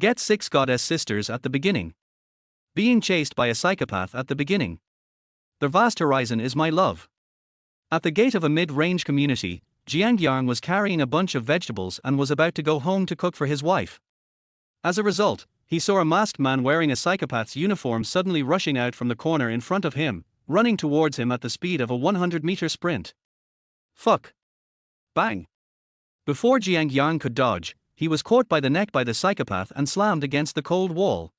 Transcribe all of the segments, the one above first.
Get 6 goddess sisters at the beginning. Being chased by a psychopath at the beginning. The vast horizon is my love. At the gate of a mid-range community, Jiang Yang was carrying a bunch of vegetables and was about to go home to cook for his wife. As a result, he saw a masked man wearing a psychopath's uniform suddenly rushing out from the corner in front of him, running towards him at the speed of a 100-meter sprint. Fuck. Bang. Before Jiang Yang could dodge, he was caught by the neck by the psychopath and slammed against the cold wall.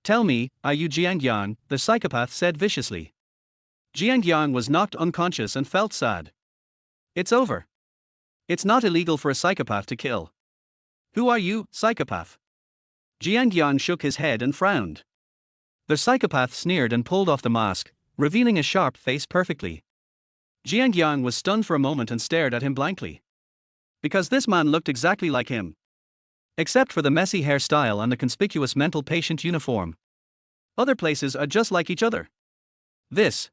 Tell me, are you Jiang Yang? The psychopath said viciously. Jiang Yang was knocked unconscious and felt sad. It's over. It's not illegal for a psychopath to kill. Who are you, psychopath? Jiang Yang shook his head and frowned. The psychopath sneered and pulled off the mask, revealing a sharp face perfectly. Jiang Yang was stunned for a moment and stared at him blankly. Because this man looked exactly like him. Except for the messy hairstyle and the conspicuous mental patient uniform. Other places are just like each other. The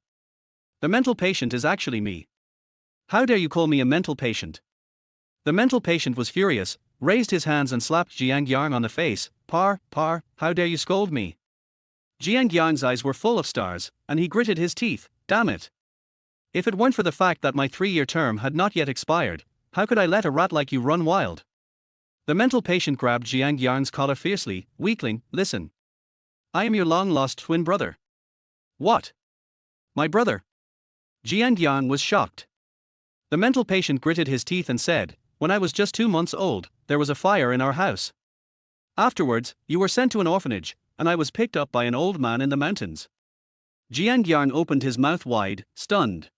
mental patient is actually me. How dare you call me a mental patient? The mental patient was furious, raised his hands and slapped Jiang Yang on the face. Par, how dare you scold me? Jiang Yang's eyes were full of stars, and he gritted his teeth. Damn it. If it weren't for the fact that my 3-year term had not yet expired, how could I let a rat like you run wild? The mental patient grabbed Jiang Yang's collar fiercely. Weakling, listen. I am your long-lost twin brother. What? My brother? Jiang Yang was shocked. The mental patient gritted his teeth and said, when I was just 2 months old, there was a fire in our house. Afterwards, you were sent to an orphanage, and I was picked up by an old man in the mountains. Jiang Yang opened his mouth wide, stunned.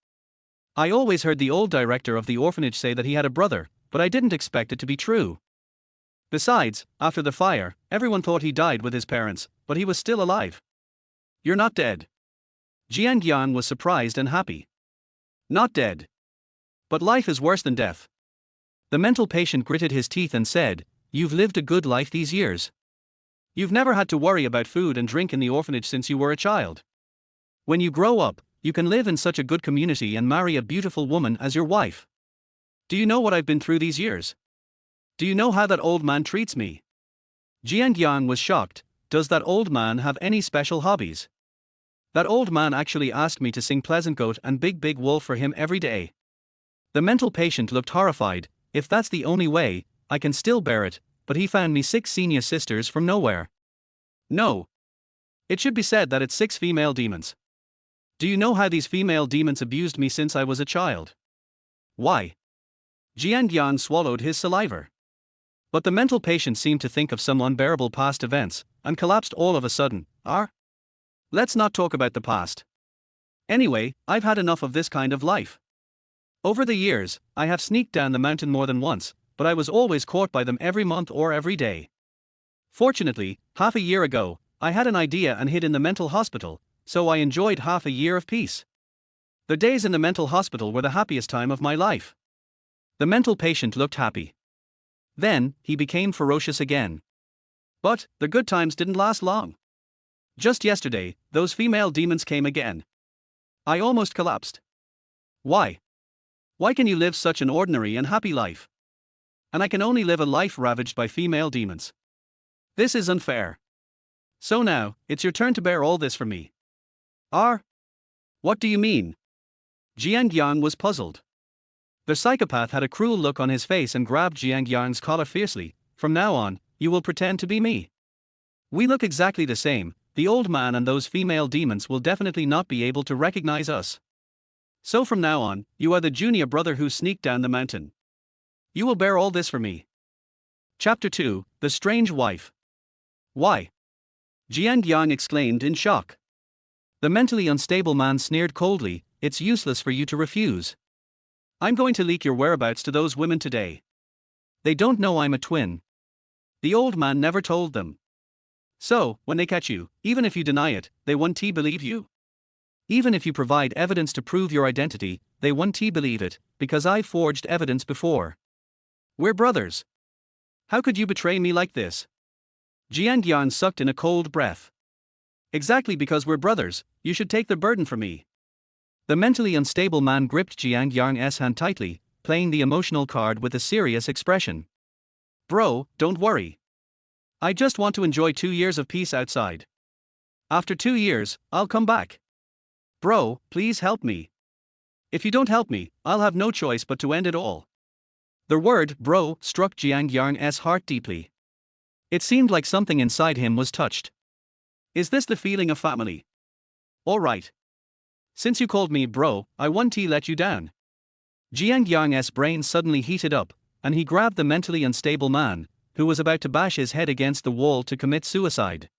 I always heard the old director of the orphanage say that he had a brother, but I didn't expect it to be true. Besides, after the fire, everyone thought he died with his parents, but he was still alive. You're not dead. Jiang Yang was surprised and happy. Not dead. But life is worse than death. The mental patient gritted his teeth and said, you've lived a good life these years. You've never had to worry about food and drink in the orphanage since you were a child. When you grow up, you can live in such a good community and marry a beautiful woman as your wife. Do you know what I've been through these years? Do you know how that old man treats me? Jiang Yang was shocked. Does that old man have any special hobbies? That old man actually asked me to sing Pleasant Goat and Big Wolf for him every day. The mental patient looked horrified. If that's the only way, I can still bear it, but he found me 6 senior sisters from nowhere. No. It should be said that it's 6 female demons. Do you know how these female demons abused me since I was a child? Why? Jiang Yang swallowed his saliva. But the mental patient seemed to think of some unbearable past events, and collapsed all of a sudden. Let's not talk about the past. Anyway, I've had enough of this kind of life. Over the years, I have sneaked down the mountain more than once, but I was always caught by them every month or every day. Fortunately, half a year ago, I had an idea and hid in the mental hospital, so I enjoyed half a year of peace. The days in the mental hospital were the happiest time of my life. The mental patient looked happy. Then, he became ferocious again. But, the good times didn't last long. Just yesterday, those female demons came again. I almost collapsed. Why? Why can you live such an ordinary and happy life? And I can only live a life ravaged by female demons. This is unfair. So now, it's your turn to bear all this for me. What do you mean? Jiang Yang was puzzled. The psychopath had a cruel look on his face and grabbed Jiang Yang's collar fiercely. From now on, you will pretend to be me. We look exactly the same. The old man and those female demons will definitely not be able to recognize us. So from now on, you are the junior brother who sneaked down the mountain. You will bear all this for me. Chapter 2, The Strange Wife. Why? Jiang Yang exclaimed in shock. The mentally unstable man sneered coldly. It's useless for you to refuse. I'm going to leak your whereabouts to those women today. They don't know I'm a twin. The old man never told them. So, when they catch you, even if you deny it, they won't believe you. Even if you provide evidence to prove your identity, they won't believe it, because I forged evidence before. We're brothers. How could you betray me like this? Jiang Yang sucked in a cold breath. Exactly because we're brothers, you should take the burden for me. The mentally unstable man gripped Jiang Yang's hand tightly, playing the emotional card with a serious expression. Bro, don't worry. I just want to enjoy 2 years of peace outside. After 2 years, I'll come back. Bro, please help me. If you don't help me, I'll have no choice but to end it all. The word bro struck Jiang Yang's heart deeply. It seemed like something inside him was touched. Is this the feeling of family? Alright. Since you called me bro, I won't let you down. Jiang Yang's brain suddenly heated up, and he grabbed the mentally unstable man, who was about to bash his head against the wall to commit suicide.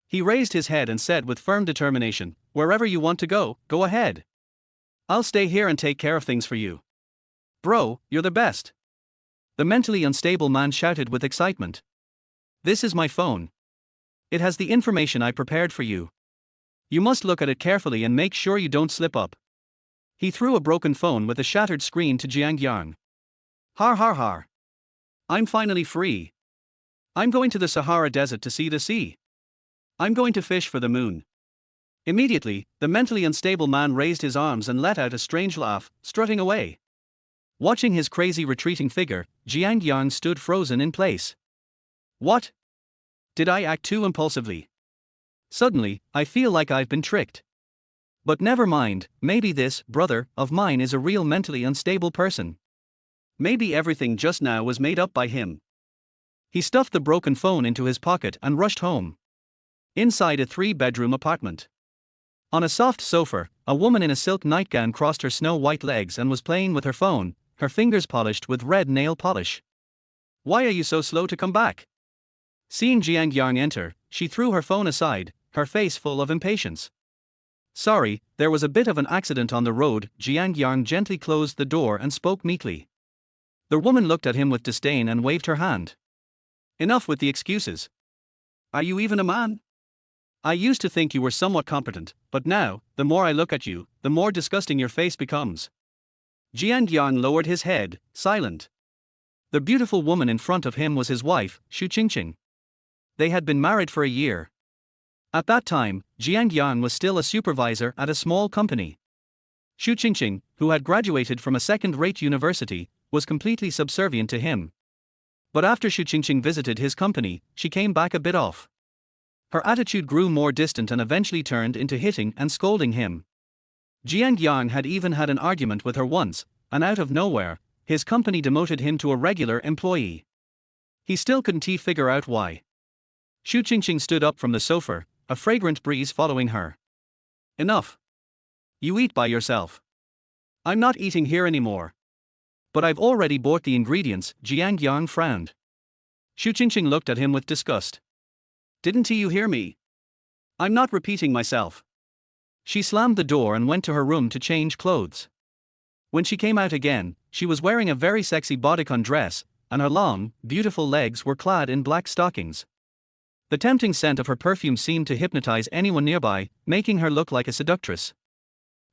He raised his head and said with firm determination, "Wherever you want to go, go ahead. I'll stay here and take care of things for you. Bro, you're the best." The mentally unstable man shouted with excitement. "This is my phone. It has the information I prepared for you. You must look at it carefully and make sure you don't slip up." He threw a broken phone with a shattered screen to Jiang Yang. Har har har. I'm finally free. I'm going to the Sahara Desert to see the sea. I'm going to fish for the moon. Immediately, the mentally unstable man raised his arms and let out a strange laugh, strutting away. Watching his crazy retreating figure, Jiang Yang stood frozen in place. What? Did I act too impulsively? Suddenly, I feel like I've been tricked. But never mind, maybe this brother of mine is a real mentally unstable person. Maybe everything just now was made up by him. He stuffed the broken phone into his pocket and rushed home. Inside a 3-bedroom apartment. On a soft sofa, a woman in a silk nightgown crossed her snow-white legs and was playing with her phone, her fingers polished with red nail polish. Why are you so slow to come back? Seeing Jiang Yang enter, she threw her phone aside, her face full of impatience. Sorry, there was a bit of an accident on the road. Jiang Yang gently closed the door and spoke meekly. The woman looked at him with disdain and waved her hand. Enough with the excuses. Are you even a man? I used to think you were somewhat competent, but now, the more I look at you, the more disgusting your face becomes. Jiang Yang lowered his head, silent. The beautiful woman in front of him was his wife, Shu Qingqing. They had been married for a year. At that time, Jiang Yang was still a supervisor at a small company. Shu Qingqing, who had graduated from a second-rate university, was completely subservient to him. But after Shu Qingqing visited his company, she came back a bit off. Her attitude grew more distant and eventually turned into hitting and scolding him. Jiang Yang had even had an argument with her once, and out of nowhere, his company demoted him to a regular employee. He still couldn't figure out why. Shu Qingqing stood up from the sofa, a fragrant breeze following her. Enough. You eat by yourself. I'm not eating here anymore. But I've already bought the ingredients. Jiang Yang frowned. Shu Qingqing looked at him with disgust. Didn't you hear me? I'm not repeating myself. She slammed the door and went to her room to change clothes. When she came out again, she was wearing a very sexy bodycon dress, and her long, beautiful legs were clad in black stockings. The tempting scent of her perfume seemed to hypnotize anyone nearby, making her look like a seductress.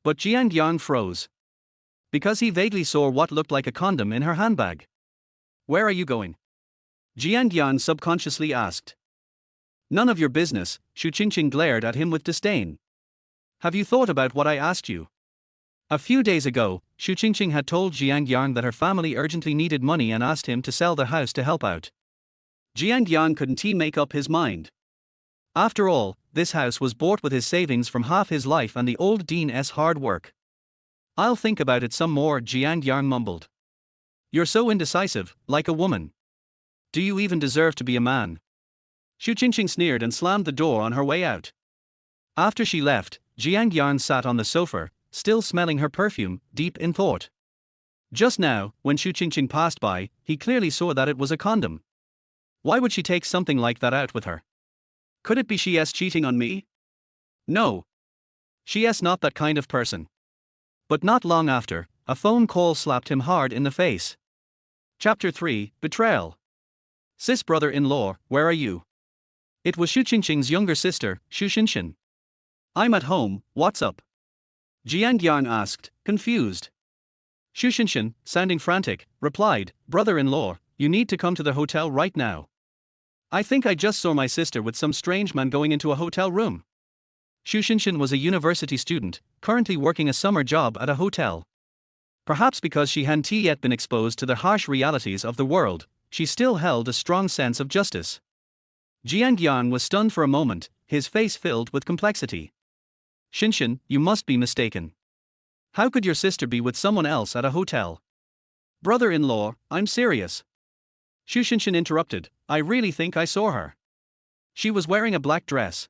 But Jiang Yang froze. Because he vaguely saw what looked like a condom in her handbag. Where are you going? Jiang Yang subconsciously asked. None of your business. Shu Qingqing glared at him with disdain. Have you thought about what I asked you? A few days ago, Shu Qingqing had told Jiang Yang that her family urgently needed money and asked him to sell the house to help out. Jiang Yang couldn't make up his mind. After all, this house was bought with his savings from half his life and the old dean's hard work. I'll think about it some more. Jiang Yang mumbled. You're so indecisive, like a woman. Do you even deserve to be a man? Shu Qingqing sneered and slammed the door on her way out. After she left, Jiang Yang sat on the sofa, still smelling her perfume, deep in thought. Just now, when Shu Qingqing passed by, he clearly saw that it was a condom. Why would she take something like that out with her? Could it be she's cheating on me? No. She's not that kind of person. But not long after, a phone call slapped him hard in the face. Chapter 3, Betrayal. Sis brother-in-law, where are you? It was Shu Qingqing's younger sister, Shu Xinshan. I'm at home, what's up? Jiang Yang asked, confused. Shu Xinshan, sounding frantic, replied, brother-in-law, you need to come to the hotel right now. I think I just saw my sister with some strange man going into a hotel room. Shu Xinshan was a university student, currently working a summer job at a hotel. Perhaps because she hadn't yet been exposed to the harsh realities of the world, she still held a strong sense of justice. Jiang Yang was stunned for a moment, his face filled with complexity. Shinshin, you must be mistaken. How could your sister be with someone else at a hotel? Brother-in-law, I'm serious. Shu Shinshin interrupted, I really think I saw her. She was wearing a black dress.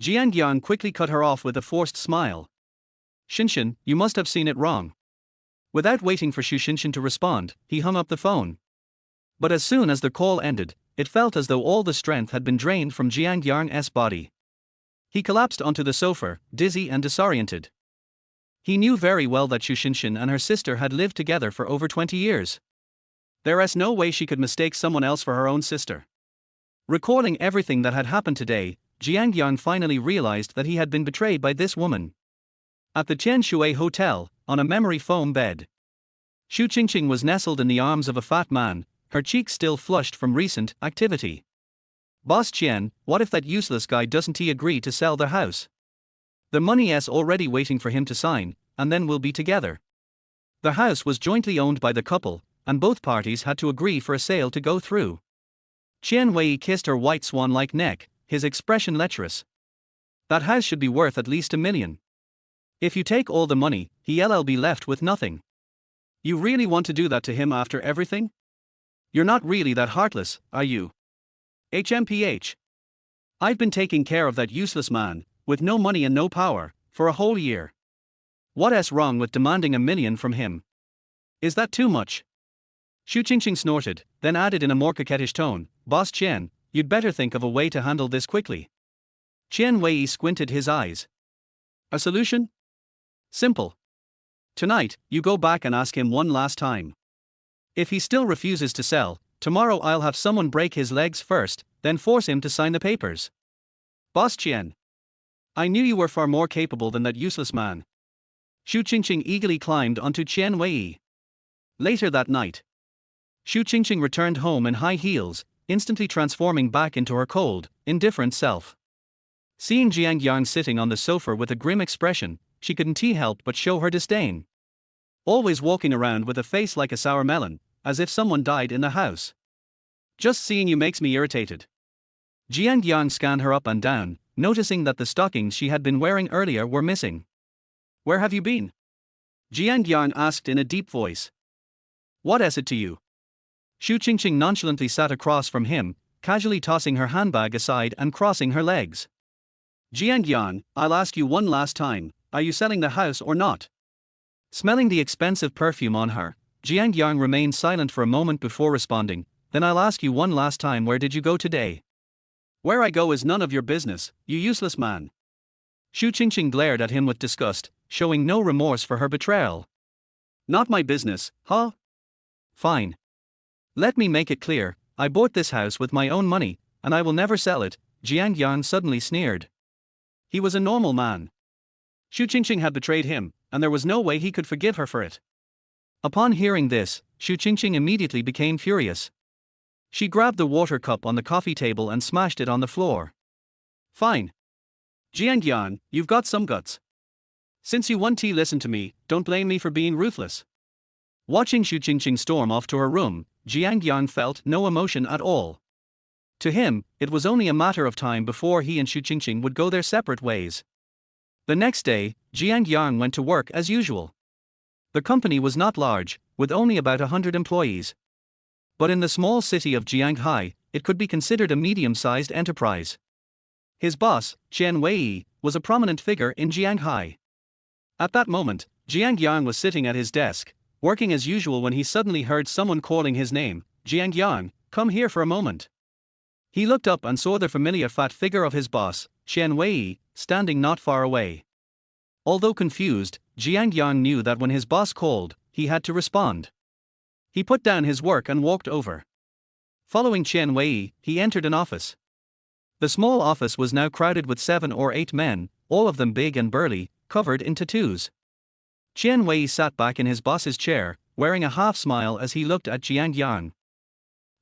Jiang Yang quickly cut her off with a forced smile. Shinshin, you must have seen it wrong. Without waiting for Shu Shinshin to respond, he hung up the phone. But as soon as the call ended, it felt as though all the strength had been drained from Jiang Yang's body. He collapsed onto the sofa, dizzy and disoriented. He knew very well that Shu Shinshin and her sister had lived together for over 20 years. There was no way she could mistake someone else for her own sister. Recalling everything that had happened today, Jiang Yang finally realized that he had been betrayed by this woman. At the Tianshui Hotel, on a memory foam bed, Shu Qingqing was nestled in the arms of a fat man, her cheeks still flushed from recent activity. Boss Qian, what if that useless guy doesn't agree to sell the house? The money's already waiting for him to sign, and then we'll be together. The house was jointly owned by the couple, and both parties had to agree for a sale to go through. Qian Wei kissed her white swan-like neck, his expression lecherous. That house should be worth at least $1 million. If you take all the money, he'll be left with nothing. You really want to do that to him after everything? You're not really that heartless, are you? HMPH. I've been taking care of that useless man, with no money and no power, for a whole year. What's wrong with demanding $1 million from him? Is that too much? Shu Qingqing snorted, then added in a more coquettish tone, Boss Qian, you'd better think of a way to handle this quickly. Qian Wei squinted his eyes. A solution? Simple. Tonight, you go back and ask him one last time. If he still refuses to sell, tomorrow I'll have someone break his legs first, then force him to sign the papers. Boss Qian. I knew you were far more capable than that useless man. Shu Qingqing eagerly climbed onto Qian Wei. Later that night, Shu Qingqing returned home in high heels, instantly transforming back into her cold, indifferent self. Seeing Jiang Yang sitting on the sofa with a grim expression, she couldn't help but show her disdain. Always walking around with a face like a sour melon, as if someone died in the house. Just seeing you makes me irritated. Jiang Yang scanned her up and down, noticing that the stockings she had been wearing earlier were missing. Where have you been? Jiang Yang asked in a deep voice. What is it to you? Shu Qingqing nonchalantly sat across from him, casually tossing her handbag aside and crossing her legs. Jiang Yang, I'll ask you one last time, are you selling the house or not? Smelling the expensive perfume on her, Jiang Yang remained silent for a moment before responding, then I'll ask you one last time, where did you go today? Where I go is none of your business, you useless man. Shu Qingqing glared at him with disgust, showing no remorse for her betrayal. Not my business, huh? Fine. Let me make it clear, I bought this house with my own money, and I will never sell it, Jiang Yang suddenly sneered. He was a normal man. Shu Qingqing had betrayed him, and there was no way he could forgive her for it. Upon hearing this, Shu Qingqing immediately became furious. She grabbed the water cup on the coffee table and smashed it on the floor. Fine. Jiang Yang, you've got some guts. Since you want to listen to me, don't blame me for being ruthless. Watching Shu Qingqing storm off to her room, Jiang Yang felt no emotion at all. To him, it was only a matter of time before he and Shu Qingqing would go their separate ways. The next day, Jiang Yang went to work as usual. The company was not large, with only about 100 employees. But in the small city of Jianghai, it could be considered a medium-sized enterprise. His boss, Qian Wei, was a prominent figure in Jianghai. At that moment, Jiang Yang was sitting at his desk, working as usual when he suddenly heard someone calling his name, Jiang Yang, come here for a moment. He looked up and saw the familiar fat figure of his boss, Qian Wei, standing not far away. Although confused, Jiang Yang knew that when his boss called, he had to respond. He put down his work and walked over. Following Qian Wei, he entered an office. The small office was now crowded with 7 or 8 men, all of them big and burly, covered in tattoos. Qian Wei sat back in his boss's chair, wearing a half-smile as he looked at Jiang Yang.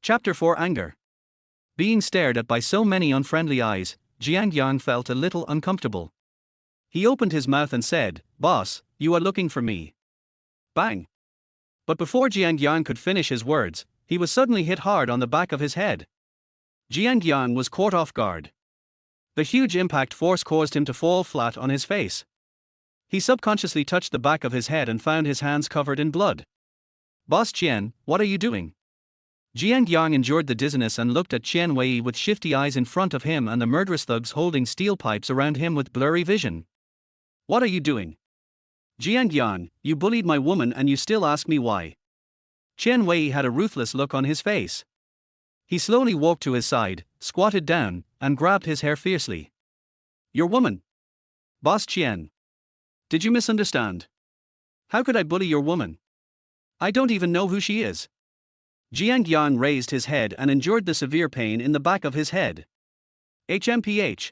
Chapter 4 Anger. Being stared at by so many unfriendly eyes, Jiang Yang felt a little uncomfortable. He opened his mouth and said, "Boss, you are looking for me." Bang! But before Jiang Yang could finish his words, he was suddenly hit hard on the back of his head. Jiang Yang was caught off guard. The huge impact force caused him to fall flat on his face. He subconsciously touched the back of his head and found his hands covered in blood. Boss Qian, what are you doing? Jiang Yang endured the dizziness and looked at Qian Wei with shifty eyes in front of him and the murderous thugs holding steel pipes around him with blurry vision. What are you doing? Jiang Yang, you bullied my woman and you still ask me why. Qian Wei had a ruthless look on his face. He slowly walked to his side, squatted down, and grabbed his hair fiercely. Your woman? Boss Qian. Did you misunderstand? How could I bully your woman? I don't even know who she is. Jiang Yang raised his head and endured the severe pain in the back of his head. HMPH.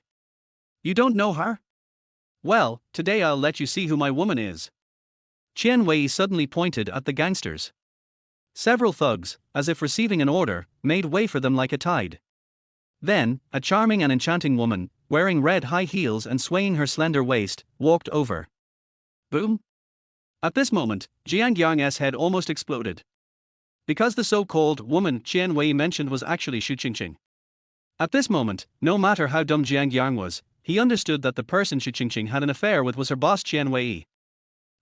You don't know her? Well, today I'll let you see who my woman is. Qian Wei suddenly pointed at the gangsters. Several thugs, as if receiving an order, made way for them like a tide. Then, a charming and enchanting woman, wearing red high heels and swaying her slender waist, walked over. Boom! At this moment, Jiang Yang's head almost exploded. Because the so-called woman Qian Wei mentioned was actually Xu Qingqing. At this moment, no matter how dumb Jiang Yang was, he understood that the person Xu Qingqing had an affair with was her boss Qian Wei.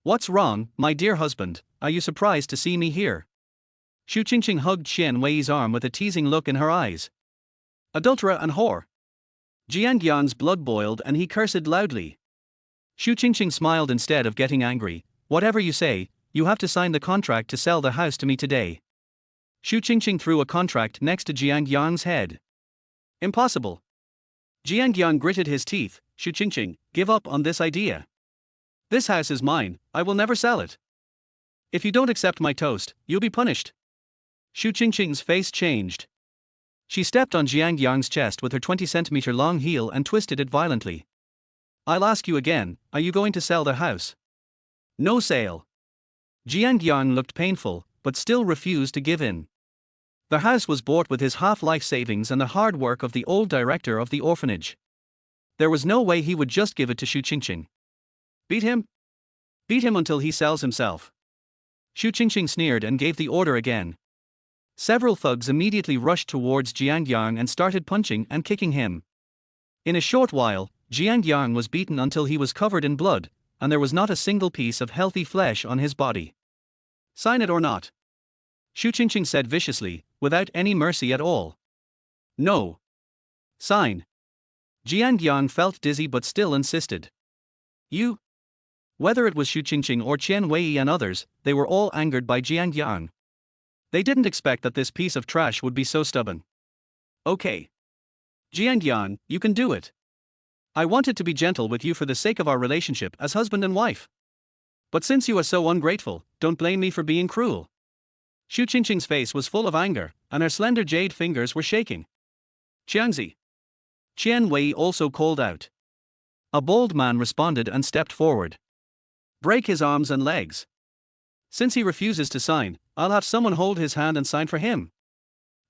What's wrong, my dear husband, are you surprised to see me here? Xu Qingqing hugged Qian Wei's arm with a teasing look in her eyes. Adulterer and whore. Jiang Yang's blood boiled and he cursed loudly. Xu Qingqing smiled instead of getting angry. Whatever you say, you have to sign the contract to sell the house to me today. Xu Qingqing threw a contract next to Jiang Yang's head. Impossible. Jiang Yang gritted his teeth. Xu Qingqing, give up on this idea. This house is mine, I will never sell it. If you don't accept my toast, you'll be punished. Xu Qingqing's face changed. She stepped on Jiang Yang's chest with her 20-centimeter long heel and twisted it violently. I'll ask you again, are you going to sell the house? No sale. Jiang Yang looked painful, but still refused to give in. The house was bought with his half-life savings and the hard work of the old director of the orphanage. There was no way he would just give it to Xu Qingqing. Beat him? Beat him until he sells himself. Xu Qingqing sneered and gave the order again. Several thugs immediately rushed towards Jiang Yang and started punching and kicking him. In a short while, Jiang Yang was beaten until he was covered in blood, and there was not a single piece of healthy flesh on his body. Sign it or not? Xu Qingqing said viciously, without any mercy at all. No. Sign. Jiang Yang felt dizzy but still insisted. You? Whether it was Xu Qingqing or Qian Wei and others, they were all angered by Jiang Yang. They didn't expect that this piece of trash would be so stubborn. Okay. Jiang Yang, you can do it. I wanted to be gentle with you for the sake of our relationship as husband and wife. But since you are so ungrateful, don't blame me for being cruel. Xu Qingqing's face was full of anger, and her slender jade fingers were shaking. Jiangzi. Qian Wei also called out. A bold man responded and stepped forward. Break his arms and legs. Since he refuses to sign, I'll have someone hold his hand and sign for him.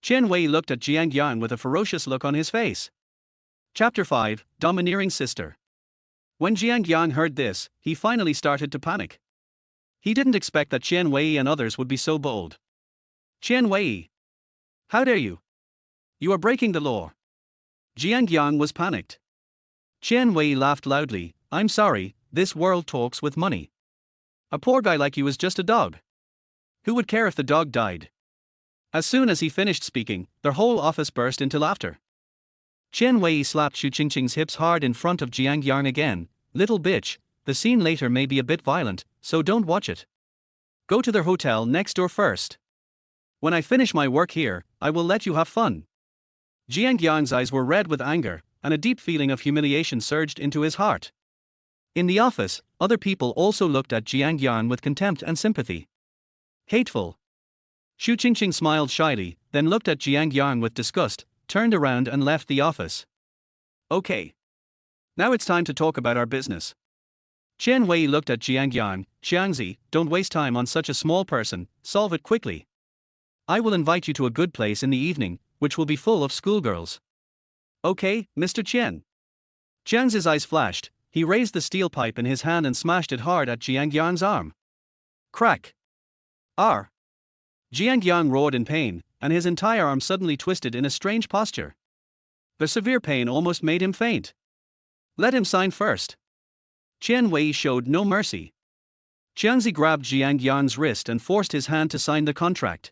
Qian Wei looked at Jiang Yang with a ferocious look on his face. Chapter 5, Domineering Sister. When Jiang Yang heard this, he finally started to panic. He didn't expect that Qian Wei and others would be so bold. Qian Wei. How dare you? You are breaking the law. Jiang Yang was panicked. Qian Wei laughed loudly. I'm sorry, this world talks with money. A poor guy like you is just a dog. Who would care if the dog died? As soon as he finished speaking, their whole office burst into laughter. Qian Wei slapped Xu Qingqing's hips hard in front of Jiang Yang again. Little bitch, the scene later may be a bit violent, so don't watch it. Go to their hotel next door first. When I finish my work here, I will let you have fun. Jiang Yang's eyes were red with anger, and a deep feeling of humiliation surged into his heart. In the office, other people also looked at Jiang Yang with contempt and sympathy. Hateful. Xu Qingqing smiled shyly, then looked at Jiang Yang with disgust, turned around and left the office. Okay. Now it's time to talk about our business. Qian Wei looked at Jiang Yang. Jiangzi, don't waste time on such a small person, solve it quickly. I will invite you to a good place in the evening, which will be full of schoolgirls. Okay, Mr. Qian. Jiangzi's eyes flashed. He raised the steel pipe in his hand and smashed it hard at Jiang Yang's arm. Crack. R. Jiang Yang roared in pain, and his entire arm suddenly twisted in a strange posture. The severe pain almost made him faint. Let him sign first. Qian Wei showed no mercy. Jiangzi grabbed Jiang Yang's wrist and forced his hand to sign the contract.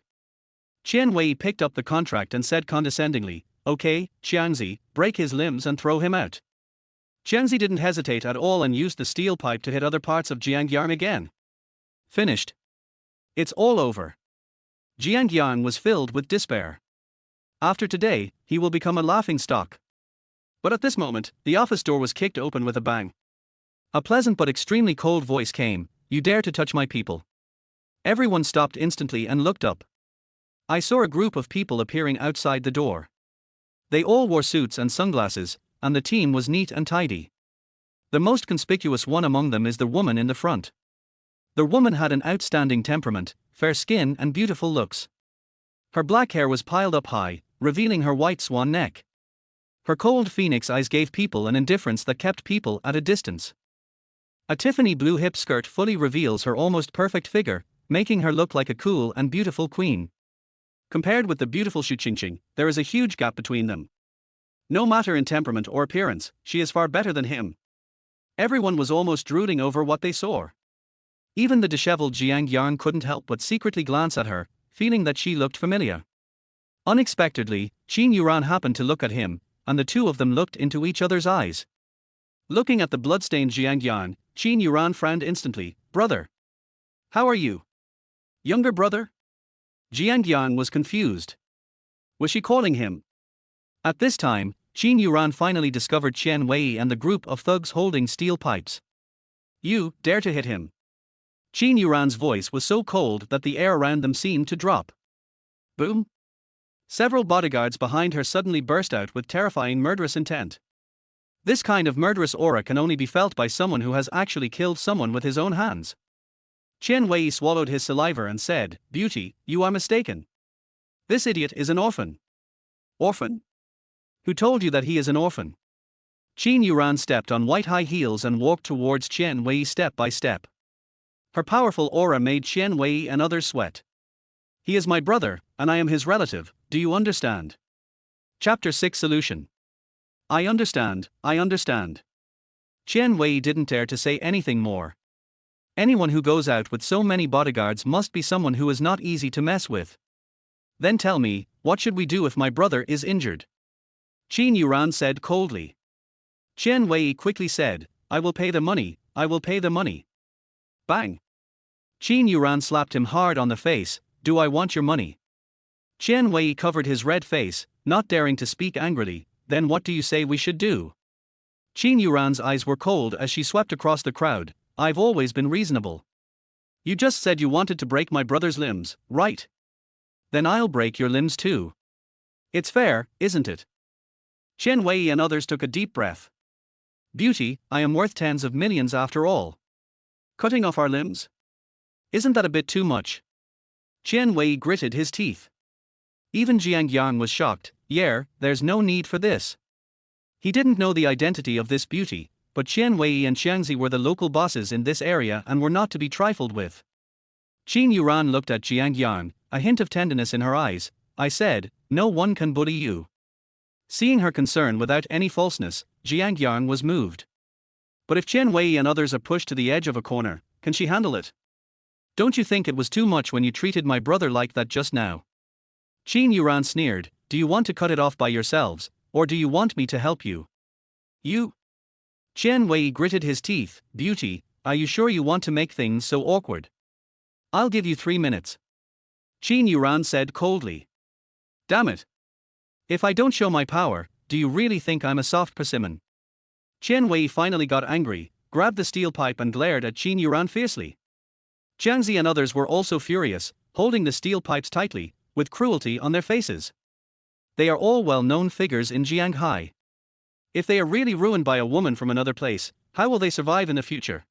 Qian Wei picked up the contract and said condescendingly, "Okay, Jiangzi, break his limbs and throw him out." Jiangzi didn't hesitate at all and used the steel pipe to hit other parts of Jiang Yang again. Finished. It's all over. Jiang Yang was filled with despair. After today, he will become a laughingstock. But at this moment, the office door was kicked open with a bang. A pleasant but extremely cold voice came, "You dare to touch my people." Everyone stopped instantly and looked up. I saw a group of people appearing outside the door. They all wore suits and sunglasses, and the team was neat and tidy. The most conspicuous one among them is the woman in the front. The woman had an outstanding temperament, fair skin and beautiful looks. Her black hair was piled up high, revealing her white swan neck. Her cold phoenix eyes gave people an indifference that kept people at a distance. A Tiffany blue hip skirt fully reveals her almost perfect figure, making her look like a cool and beautiful queen. Compared with the beautiful Xu Qingqing, there is a huge gap between them. No matter in temperament or appearance, she is far better than him. Everyone was almost drooling over what they saw. Even the disheveled Jiang Yang couldn't help but secretly glance at her, feeling that she looked familiar. Unexpectedly, Qin Yuran happened to look at him, and the two of them looked into each other's eyes. Looking at the bloodstained Jiang Yang, Qin Yuran frowned instantly. "Brother. How are you? Younger brother?" Jiang Yang was confused. Was she calling him? At this time, Qin Yuran finally discovered Qian Wei and the group of thugs holding steel pipes. "You dare to hit him?" Qin Yuran's voice was so cold that the air around them seemed to drop. Boom! Several bodyguards behind her suddenly burst out with terrifying murderous intent. This kind of murderous aura can only be felt by someone who has actually killed someone with his own hands. Qian Wei swallowed his saliva and said, "Beauty, you are mistaken. This idiot is an orphan." "Orphan? Who told you that he is an orphan?" Qin Yuran stepped on white high heels and walked towards Qian Wei step by step. Her powerful aura made Qian Wei and others sweat. "He is my brother, and I am his relative, do you understand?" Chapter 6 Solution. I understand, I understand. Qian Wei didn't dare to say anything more. Anyone who goes out with so many bodyguards must be someone who is not easy to mess with. "Then tell me, what should we do if my brother is injured?" Qin Yuran said coldly. Qian Wei quickly said, "I will pay the money, I will pay the money." Bang! Qin Yuran slapped him hard on the face. "Do I want your money?" Qian Wei covered his red face, not daring to speak angrily. "Then what do you say we should do?" Qin Yuran's eyes were cold as she swept across the crowd. "I've always been reasonable. You just said you wanted to break my brother's limbs, right? Then I'll break your limbs too. It's fair, isn't it?" Qian Wei and others took a deep breath. "Beauty, I am worth tens of millions after all. Cutting off our limbs? Isn't that a bit too much?" Qian Wei gritted his teeth. Even Jiang Yang was shocked. "Yeah, there's no need for this." He didn't know the identity of this beauty, but Qian Wei and Xiangzi were the local bosses in this area and were not to be trifled with. Qin Yuran looked at Jiang Yang, a hint of tenderness in her eyes. "I said, no one can bully you." Seeing her concern without any falseness, Jiang Yang was moved. But if Qian Wei and others are pushed to the edge of a corner, can she handle it? "Don't you think it was too much when you treated my brother like that just now?" Qin Yuran sneered. "Do you want to cut it off by yourselves, or do you want me to help you?" "You?" Qian Wei gritted his teeth. "Beauty, are you sure you want to make things so awkward?" "I'll give you 3 minutes." Qin Yuran said coldly. "Damn it. If I don't show my power, do you really think I'm a soft persimmon?" Qian Wei finally got angry, grabbed the steel pipe and glared at Qin Yuran fiercely. Jiangzi and others were also furious, holding the steel pipes tightly, with cruelty on their faces. They are all well-known figures in Jianghai. If they are really ruined by a woman from another place, how will they survive in the future?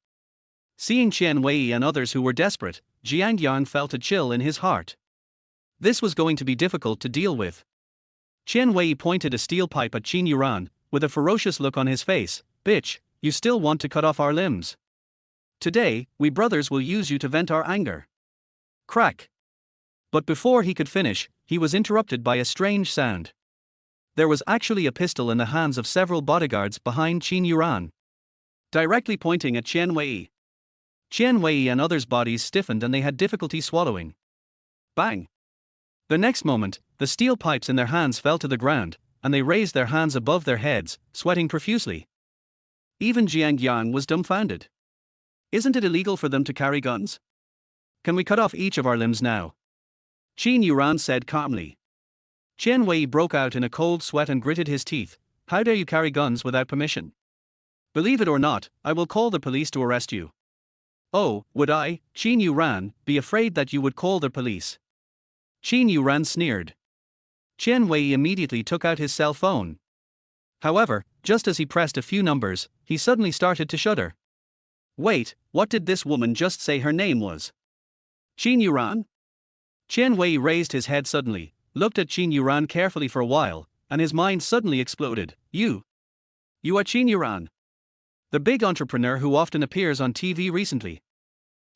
Seeing Qian Wei and others who were desperate, Jiang Yang felt a chill in his heart. This was going to be difficult to deal with. Qian Wei pointed a steel pipe at Qin Yuran, with a ferocious look on his face. "Bitch, you still want to cut off our limbs? Today, we brothers will use you to vent our anger." Crack! But before he could finish, he was interrupted by a strange sound. there was actually a pistol in the hands of several bodyguards behind Qin Yuran, directly pointing at Qian Wei. Qian Wei and others' bodies stiffened and they had difficulty swallowing. Bang! The next moment, the steel pipes in their hands fell to the ground, and they raised their hands above their heads, sweating profusely. Even Jiang Yang was dumbfounded. Isn't it illegal for them to carry guns? Can we cut off each of our limbs now? Qin Yuran said calmly. Qian Wei broke out in a cold sweat and gritted his teeth. How dare you carry guns without permission? Believe it or not, I will call the police to arrest you. Oh, would I, Qin Yuran, be afraid that you would call the police? Qin Yuran sneered. Qian Wei immediately took out his cell phone. However, just as he pressed a few numbers, he suddenly started to shudder. Wait, what did this woman just say her name was? Qin Yuran? Qian Wei raised his head suddenly, looked at Qin Yuran carefully for a while, and his mind suddenly exploded. You are Qin Yuran, the big entrepreneur who often appears on TV recently.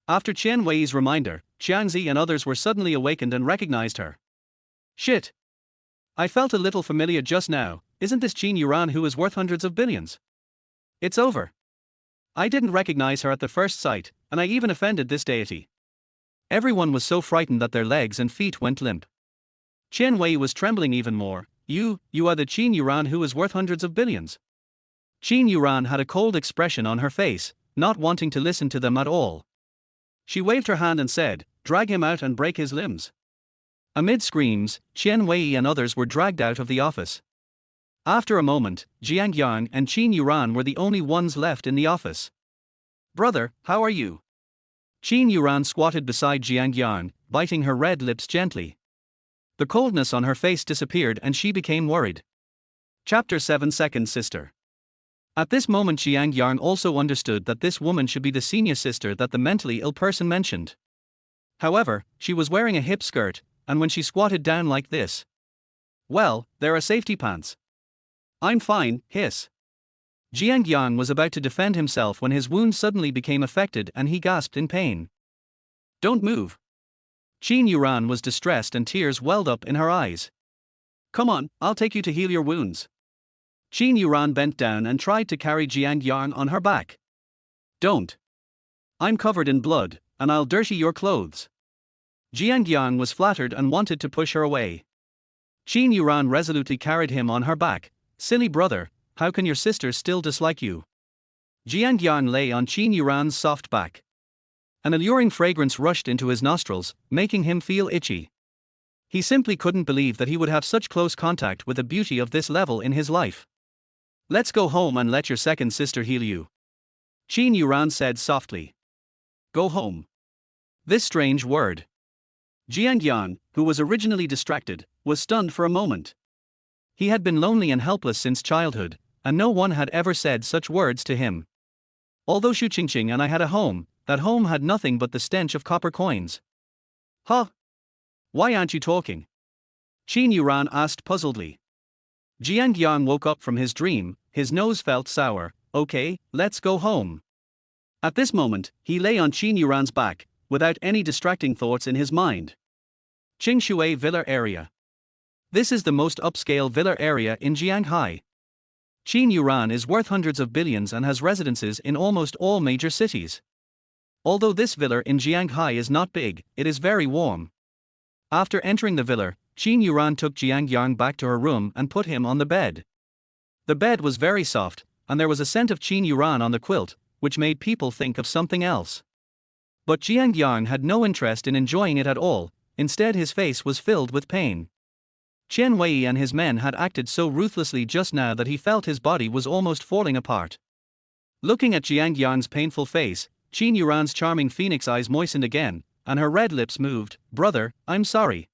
After Qian Wei's reminder, Qiangzi and others were suddenly awakened and recognized her. Shit! I felt a little familiar just now. Isn't this Qin Yuran who is worth hundreds of billions? It's over. I didn't recognize her at the first sight, and I even offended this deity. Everyone was so frightened that their legs and feet went limp. Qian Wei was trembling even more. You are the Qin Yuran who is worth hundreds of billions. Qin Yuran had a cold expression on her face, not wanting to listen to them at all. She waved her hand and said, drag him out and break his limbs. Amid screams, Qian Wei and others were dragged out of the office. After a moment, Jiang Yang and Qin Yuran were the only ones left in the office. Brother, how are you? Qin Yuran squatted beside Jiang Yang, biting her red lips gently. The coldness on her face disappeared and she became worried. Chapter 7 Second Sister. At this moment Jiang Yang also understood that this woman should be the senior sister that the mentally ill person mentioned. However, she was wearing a hip skirt, and when she squatted down like this. Well, there are safety pants. I'm fine, hiss. Jiang Yang was about to defend himself when his wound suddenly became affected and he gasped in pain. Don't move. Qin Yuran was distressed and tears welled up in her eyes. Come on, I'll take you to heal your wounds. Qin Yuran bent down and tried to carry Jiang Yang on her back. Don't. I'm covered in blood, and I'll dirty your clothes. Jiang Yang was flattered and wanted to push her away. Qin Yuran resolutely carried him on her back. Silly brother, how can your sister still dislike you? Jiang Yang lay on Qin Yuran's soft back. An alluring fragrance rushed into his nostrils, making him feel itchy. He simply couldn't believe that he would have such close contact with a beauty of this level in his life. Let's go home and let your second sister heal you. Qin Yuran said softly. Go home. This strange word. Jiang Yang, who was originally distracted, was stunned for a moment. He had been lonely and helpless since childhood, and no one had ever said such words to him. Although Shu Qingqing and I had a home, that home had nothing but the stench of copper coins. Huh? Why aren't you talking? Qin Yuran asked puzzledly. Jiang Yang woke up from his dream, his nose felt sour. Okay, let's go home. At this moment, he lay on Qin Yuran's back, without any distracting thoughts in his mind. Qingshui Villa Area. This is the most upscale villa area in Jianghai. Qin Yuran is worth hundreds of billions and has residences in almost all major cities. Although this villa in Jianghai is not big, it is very warm. After entering the villa, Qin Yuran took Jiang Yang back to her room and put him on the bed. The bed was very soft, and there was a scent of Qin Yuran on the quilt, which made people think of something else. But Jiang Yang had no interest in enjoying it at all, instead his face was filled with pain. Qian Wei and his men had acted so ruthlessly just now that he felt his body was almost falling apart. Looking at Jiang Yang's painful face, Qin Yuran's charming phoenix eyes moistened again, and her red lips moved. Brother, I'm sorry.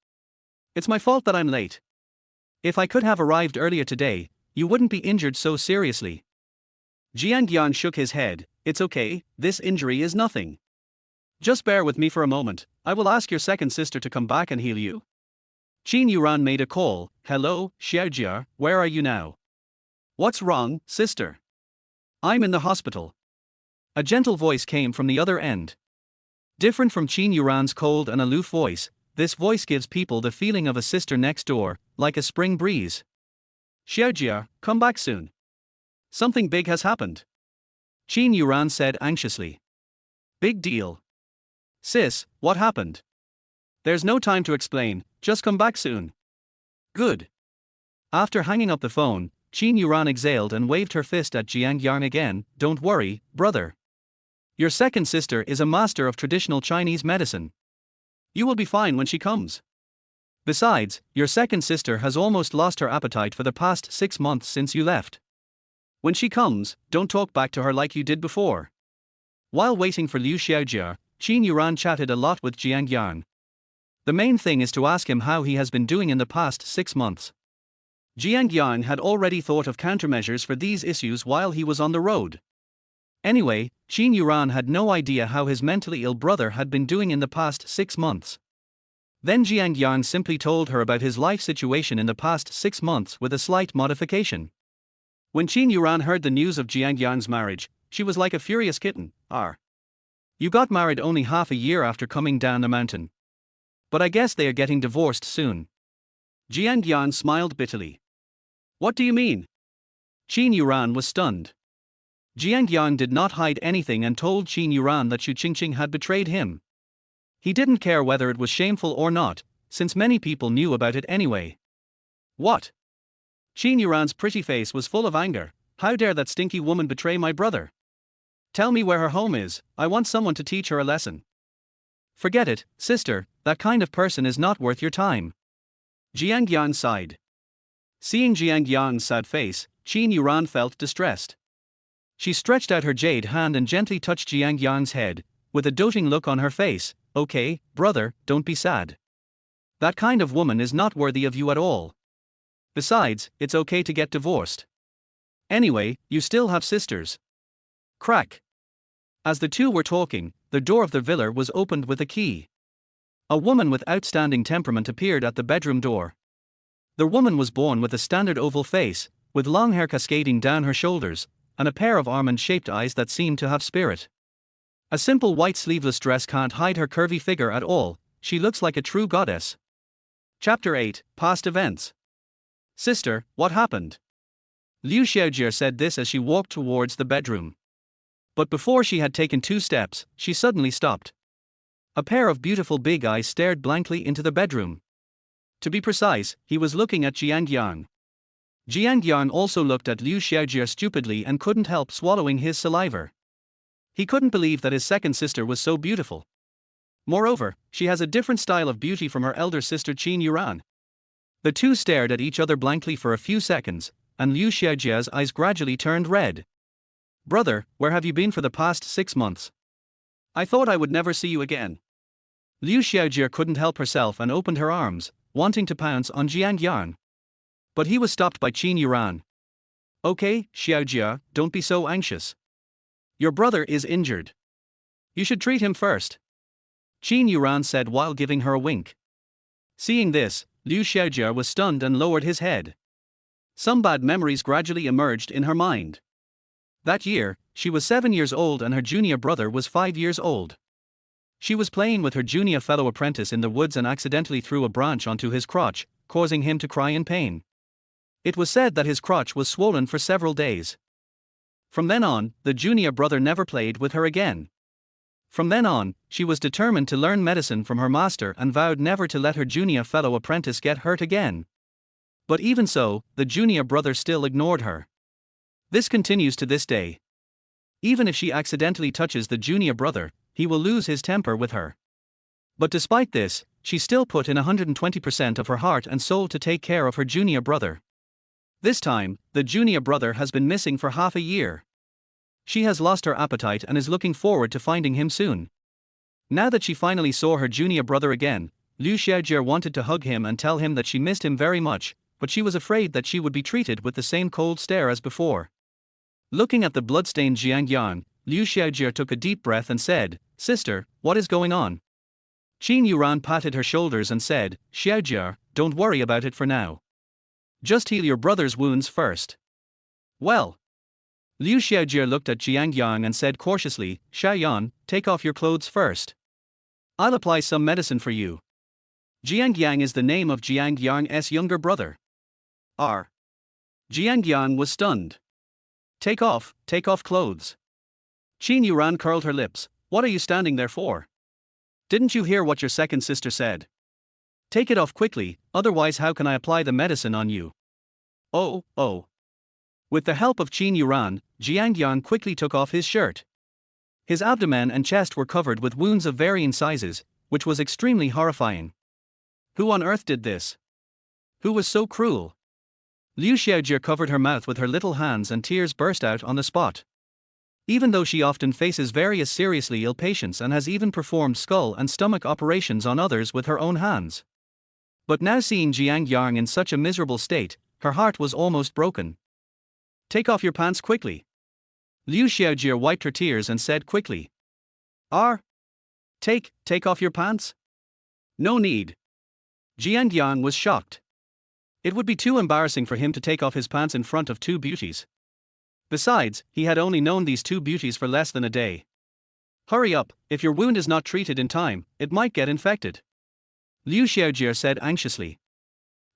It's my fault that I'm late. If I could have arrived earlier today, you wouldn't be injured so seriously. Jiang Yang shook his head. It's okay, this injury is nothing. Just bear with me for a moment, I will ask your second sister to come back and heal you. Qin Yuran made a call. Hello, Xiaojia, where are you now? What's wrong, sister? I'm in the hospital. A gentle voice came from the other end. Different from Qin Yuran's cold and aloof voice, this voice gives people the feeling of a sister next door, like a spring breeze. Xiaojia, come back soon. Something big has happened. Qin Yuran said anxiously. Big deal. Sis, what happened? There's no time to explain, just come back soon. Good. After hanging up the phone, Qin Yuran exhaled and waved her fist at Jiang Yang again. Don't worry, brother. Your second sister is a master of traditional Chinese medicine. You will be fine when she comes. Besides, your second sister has almost lost her appetite for the past 6 months since you left. When she comes, don't talk back to her like you did before. While waiting for Liu Xiaojia, Qin Yuran chatted a lot with Jiang Yang. The main thing is to ask him how he has been doing in the past 6 months. Jiang Yang had already thought of countermeasures for these issues while he was on the road. Anyway, Qin Yuran had no idea how his mentally ill brother had been doing in the past 6 months. Then Jiang Yang simply told her about his life situation in the past 6 months with a slight modification. When Qin Yuran heard the news of Jiang Yang's marriage, she was like a furious kitten. You got married only half a year after coming down the mountain. But I guess they are getting divorced soon. Jiang Yang smiled bitterly. What do you mean? Qin Yuran was stunned. Jiang Yang did not hide anything and told Qin Yuran that Xu Qingqing had betrayed him. He didn't care whether it was shameful or not, since many people knew about it anyway. What? Qin Yuran's pretty face was full of anger. How dare that stinky woman betray my brother? Tell me where her home is, I want someone to teach her a lesson. Forget it, sister, that kind of person is not worth your time. Jiang Yang sighed. Seeing Jiang Yang's sad face, Qin Yuran felt distressed. She stretched out her jade hand and gently touched Jiang Yang's head, with a doting look on her face. Okay, brother, don't be sad. That kind of woman is not worthy of you at all. Besides, it's okay to get divorced. Anyway, you still have sisters. Crack. As the two were talking, the door of the villa was opened with a key. A woman with outstanding temperament appeared at the bedroom door. The woman was born with a standard oval face, with long hair cascading down her shoulders, and a pair of almond-shaped eyes that seemed to have spirit. A simple white sleeveless dress can't hide her curvy figure at all, she looks like a true goddess. Chapter 8, Past Events. Sister, what happened? Liu Xiaojia said this as she walked towards the bedroom. But before she had taken 2 steps, she suddenly stopped. A pair of beautiful big eyes stared blankly into the bedroom. To be precise, he was looking at Jiang Yang. Jiang Yang also looked at Liu Xiaojia stupidly and couldn't help swallowing his saliva. He couldn't believe that his second sister was so beautiful. Moreover, she has a different style of beauty from her elder sister Qin Yuran. The two stared at each other blankly for a few seconds, and Liu Xiaojia's eyes gradually turned red. Brother, where have you been for the past 6 months? I thought I would never see you again. Liu Xiaojia couldn't help herself and opened her arms, wanting to pounce on Jiang Yang. But he was stopped by Qin Yuran. Okay, Xiaojia, don't be so anxious. Your brother is injured. You should treat him first. Qin Yuran said while giving her a wink. Seeing this, Liu Xiaojia was stunned and lowered his head. Some bad memories gradually emerged in her mind. That year, she was 7 years old and her junior brother was 5 years old. She was playing with her junior fellow apprentice in the woods and accidentally threw a branch onto his crotch, causing him to cry in pain. It was said that his crotch was swollen for several days. From then on, the junior brother never played with her again. From then on, she was determined to learn medicine from her master and vowed never to let her junior fellow apprentice get hurt again. But even so, the junior brother still ignored her. This continues to this day. Even if she accidentally touches the junior brother, he will lose his temper with her. But despite this, she still put in 120% of her heart and soul to take care of her junior brother. This time, the junior brother has been missing for half a year. She has lost her appetite and is looking forward to finding him soon. Now that she finally saw her junior brother again, Liu Xiaojia wanted to hug him and tell him that she missed him very much, but she was afraid that she would be treated with the same cold stare as before. Looking at the bloodstained Jiang Yang, Liu Xiaojia took a deep breath and said, "Sister, what is going on?" Qin Yuran patted her shoulders and said, "Xiaojia, don't worry about it for now. Just heal your brother's wounds first." Well. Liu Xiaojia looked at Jiang Yang and said cautiously, "Xiaoyan, take off your clothes first. I'll apply some medicine for you." Jiang Yang is the name of Jiang Yang's younger brother. Jiang Yang was stunned. Take off clothes. Qin Yuran curled her lips. What are you standing there for? Didn't you hear what your second sister said? Take it off quickly, otherwise how can I apply the medicine on you? Oh. With the help of Qin Yuran, Jiang Yang quickly took off his shirt. His abdomen and chest were covered with wounds of varying sizes, which was extremely horrifying. Who on earth did this? Who was so cruel? Liu Xiaojie covered her mouth with her little hands and tears burst out on the spot. Even though she often faces various seriously ill patients and has even performed skull and stomach operations on others with her own hands. But now seeing Jiang Yang in such a miserable state, her heart was almost broken. Take off your pants quickly. Liu Xiaojie wiped her tears and said quickly. Take off your pants? No need. Jiang Yang was shocked. It would be too embarrassing for him to take off his pants in front of two beauties. Besides, he had only known these two beauties for less than a day. Hurry up, if your wound is not treated in time, it might get infected. Liu Xiaojie said anxiously.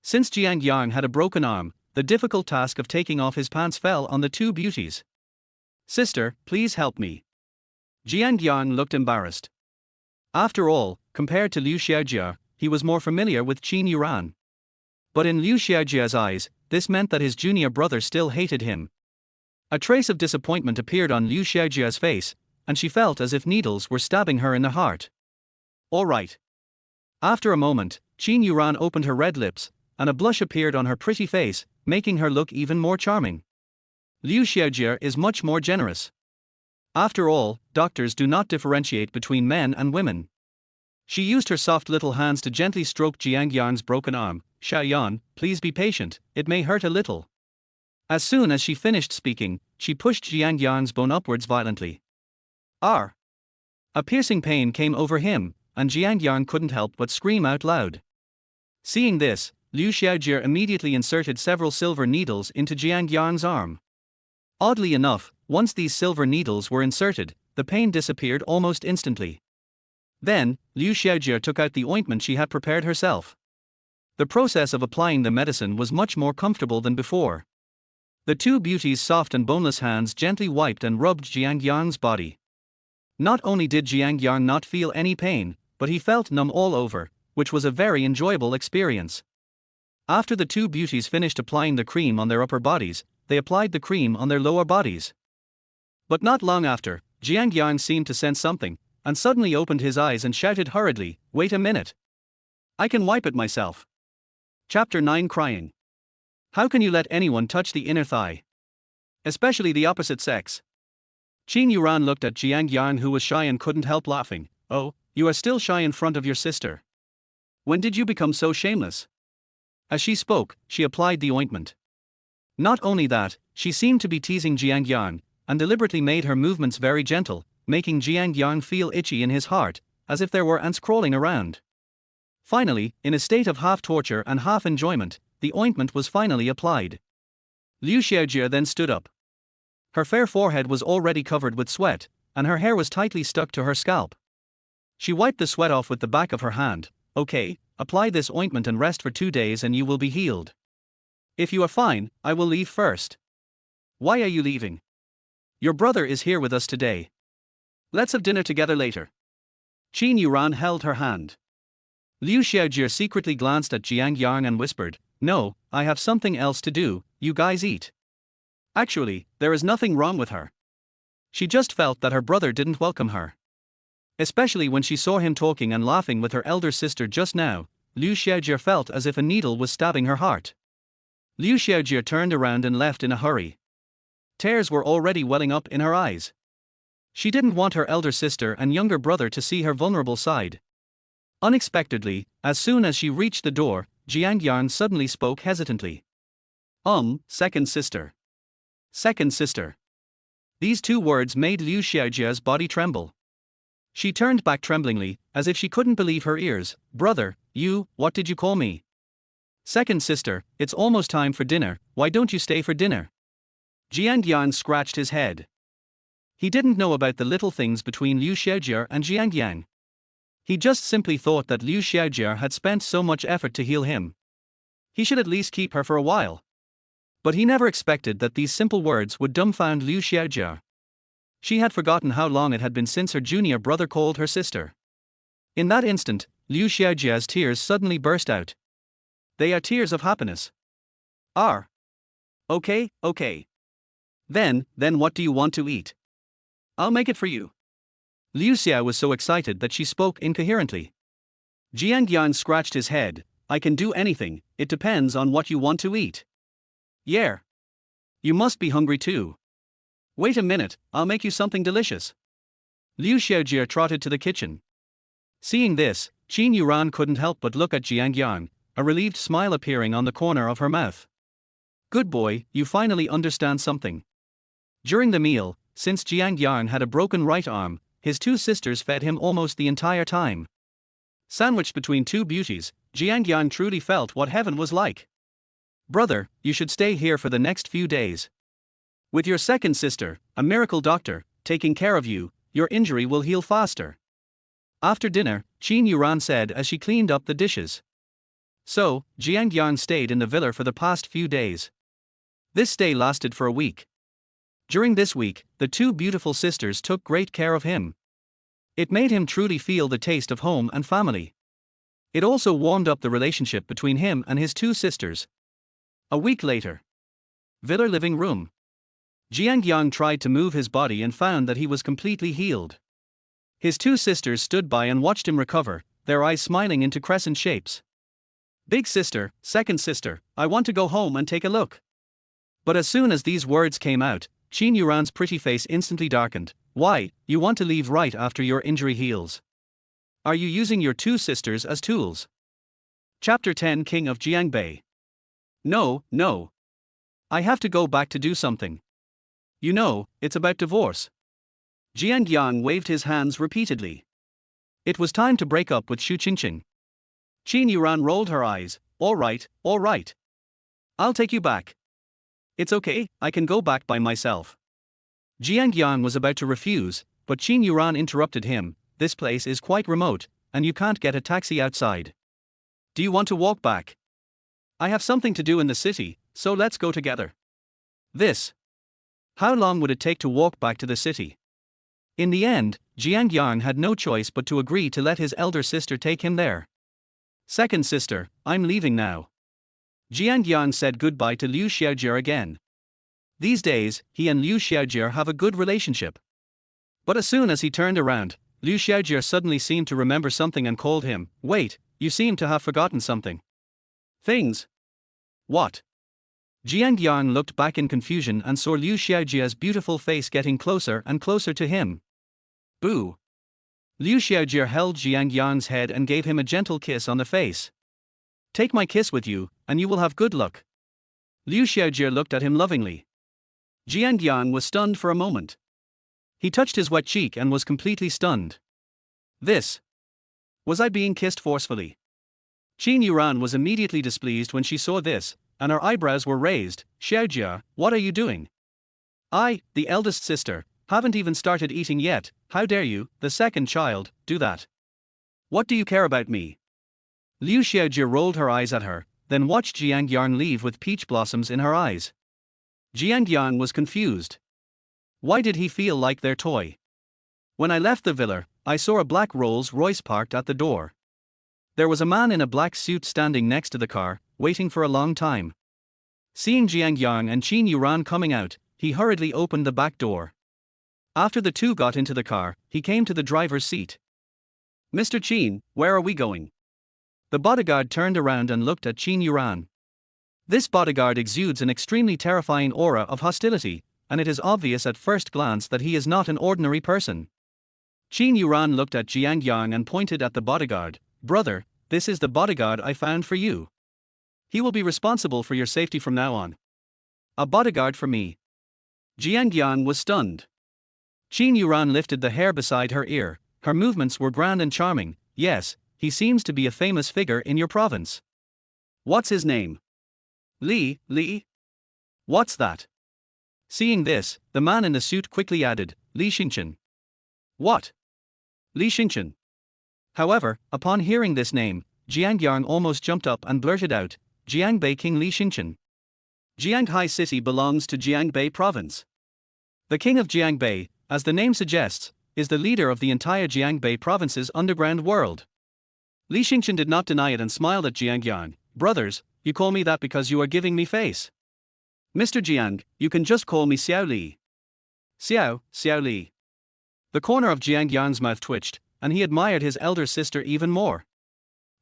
Since Jiang Yang had a broken arm, the difficult task of taking off his pants fell on the two beauties. Sister, please help me. Jiang Yang looked embarrassed. After all, compared to Liu Xiaojie, he was more familiar with Qin Yuran. But in Liu Xiaojie's eyes, this meant that his junior brother still hated him. A trace of disappointment appeared on Liu Xiaojie's face, and she felt as if needles were stabbing her in the heart. All right. After a moment, Qin Yuran opened her red lips, and a blush appeared on her pretty face, making her look even more charming. Liu Xiaojie is much more generous. After all, doctors do not differentiate between men and women. She used her soft little hands to gently stroke Jiang Yang's broken arm. Xiaoyan, please be patient, it may hurt a little. As soon as she finished speaking, she pushed Jiang Yang's bone upwards violently. A piercing pain came over him, and Jiang Yang couldn't help but scream out loud. Seeing this, Liu Xiaojie immediately inserted several silver needles into Jiang Yang's arm. Oddly enough, once these silver needles were inserted, the pain disappeared almost instantly. Then, Liu Xiaojie took out the ointment she had prepared herself. The process of applying the medicine was much more comfortable than before. The two beauties' soft and boneless hands gently wiped and rubbed Jiang Yang's body. Not only did Jiang Yang not feel any pain, but he felt numb all over, which was a very enjoyable experience. After the two beauties finished applying the cream on their upper bodies, they applied the cream on their lower bodies. But not long after, Jiang Yang seemed to sense something, and suddenly opened his eyes and shouted hurriedly, "Wait a minute. I can wipe it myself." Chapter 9 Crying. How can you let anyone touch the inner thigh? Especially the opposite sex. Qin Yuran looked at Jiang Yang, who was shy and couldn't help laughing. Oh, you are still shy in front of your sister. When did you become so shameless? As she spoke, she applied the ointment. Not only that, she seemed to be teasing Jiang Yang, and deliberately made her movements very gentle, making Jiang Yang feel itchy in his heart, as if there were ants crawling around. Finally, in a state of half torture and half enjoyment, the ointment was finally applied. Liu Xiaojie then stood up. Her fair forehead was already covered with sweat, and her hair was tightly stuck to her scalp. She wiped the sweat off with the back of her hand. Okay, apply this ointment and rest for 2 days and you will be healed. If you are fine, I will leave first. Why are you leaving? Your brother is here with us today. Let's have dinner together later. Qin Yuran held her hand. Liu Xiaojie secretly glanced at Jiang Yang and whispered, "No, I have something else to do, you guys eat." Actually, there is nothing wrong with her. She just felt that her brother didn't welcome her. Especially when she saw him talking and laughing with her elder sister just now, Liu Xiaojie felt as if a needle was stabbing her heart. Liu Xiaojie turned around and left in a hurry. Tears were already welling up in her eyes. She didn't want her elder sister and younger brother to see her vulnerable side. Unexpectedly, as soon as she reached the door, Jiang Yang suddenly spoke hesitantly. Second sister. Second sister. These two words made Liu Xiaojie's body tremble. She turned back tremblingly, as if she couldn't believe her ears. Brother, what did you call me? Second sister, it's almost time for dinner, why don't you stay for dinner? Jiang Yang scratched his head. He didn't know about the little things between Liu Xiaojie and Jiang Yang. He just simply thought that Liu Xiaojie had spent so much effort to heal him. He should at least keep her for a while. But he never expected that these simple words would dumbfound Liu Xiaojia. She had forgotten how long it had been since her junior brother called her sister. In that instant, Liu Xiaojia's tears suddenly burst out. They are tears of happiness. "Are. Okay, okay. Then what do you want to eat? I'll make it for you." Liu Xia was so excited that she spoke incoherently. Jiang Yang scratched his head. "I can do anything, it depends on what you want to eat." "Yeah. You must be hungry too. Wait a minute, I'll make you something delicious." Liu Xiaojia trotted to the kitchen. Seeing this, Qin Yuran couldn't help but look at Jiang Yang, a relieved smile appearing on the corner of her mouth. "Good boy, you finally understand something." During the meal, since Jiang Yang had a broken right arm, his two sisters fed him almost the entire time. Sandwiched between two beauties, Jiang Yang truly felt what heaven was like. "Brother, you should stay here for the next few days. With your second sister, a miracle doctor, taking care of you, your injury will heal faster." After dinner, Qin Yuran said as she cleaned up the dishes. So, Jiang Yang stayed in the villa for the past few days. This stay lasted for a week. During this week, the two beautiful sisters took great care of him. It made him truly feel the taste of home and family. It also warmed up the relationship between him and his two sisters. A week later. Villa living room. Jiang Yang tried to move his body and found that he was completely healed. His two sisters stood by and watched him recover, their eyes smiling into crescent shapes. "Big sister, second sister, I want to go home and take a look." But as soon as these words came out, Qin Yuran's pretty face instantly darkened. "Why, you want to leave right after your injury heals? Are you using your two sisters as tools?" Chapter 10 King of Jiangbei. No. I have to go back to do something. You know, it's about divorce." Jiang Yang waved his hands repeatedly. It was time to break up with Xu Qingqing. Qin Yuran rolled her eyes. All right. I'll take you back." "It's okay, I can go back by myself." Jiang Yang was about to refuse, but Qin Yuran interrupted him. "This place is quite remote, and you can't get a taxi outside. Do you want to walk back? I have something to do in the city, so let's go together." This. How long would it take to walk back to the city? In the end, Jiang Yang had no choice but to agree to let his elder sister take him there. "Second sister, I'm leaving now." Jiang Yang said goodbye to Liu Xiaojia again. These days, he and Liu Xiaojia have a good relationship. But as soon as he turned around, Liu Xiaojia suddenly seemed to remember something and called him. "Wait, you seem to have forgotten something." "Things? What?" Jiang Yang looked back in confusion and saw Liu Xiaojia's beautiful face getting closer and closer to him. "Boo." Liu Xiaojia held Jiang Yang's head and gave him a gentle kiss on the face. "Take my kiss with you, and you will have good luck." Liu Xiaojia looked at him lovingly. Jiang Yang was stunned for a moment. He touched his wet cheek and was completely stunned. This. Was I being kissed forcefully? Qin Yuran was immediately displeased when she saw this, and her eyebrows were raised. "Xiaojia, what are you doing? I, the eldest sister, haven't even started eating yet. How dare you, the second child, do that? What do you care about me?" Liu Xiaojia rolled her eyes at her, then watched Jiang Yang leave with peach blossoms in her eyes. Jiang Yang was confused. Why did he feel like their toy? "When I left the villa, I saw a black Rolls-Royce parked at the door. There was a man in a black suit standing next to the car, waiting for a long time. Seeing Jiang Yang and Qin Yuran coming out, he hurriedly opened the back door. After the two got into the car, he came to the driver's seat. "Mr. Qin, where are we going?" The bodyguard turned around and looked at Qin Yuran. This bodyguard exudes an extremely terrifying aura of hostility, and it is obvious at first glance that he is not an ordinary person. Qin Yuran looked at Jiang Yang and pointed at the bodyguard. "Brother, this is the bodyguard I found for you. He will be responsible for your safety from now on." "A bodyguard for me?" Jiang Yang was stunned. Qin Yuran lifted the hair beside her ear. Her movements were grand and charming. "Yes, he seems to be a famous figure in your province." "What's his name?" Li. What's that?" Seeing this, the man in the suit quickly added, "Li Xingqian." "What? Li Xingqian?" However, upon hearing this name, Jiang Yang almost jumped up and blurted out, "Jiangbei King Li Xingqian." Jianghai city belongs to Jiangbei province. The King of Jiangbei, as the name suggests, is the leader of the entire Jiangbei province's underground world. Li Xingqian did not deny it and smiled at Jiang Yang. Brothers, you call me that because you are giving me face. Mr. Jiang, you can just call me Xiao Li. Xiao Li. The corner of Jiang Yang's mouth twitched, and he admired his elder sister even more.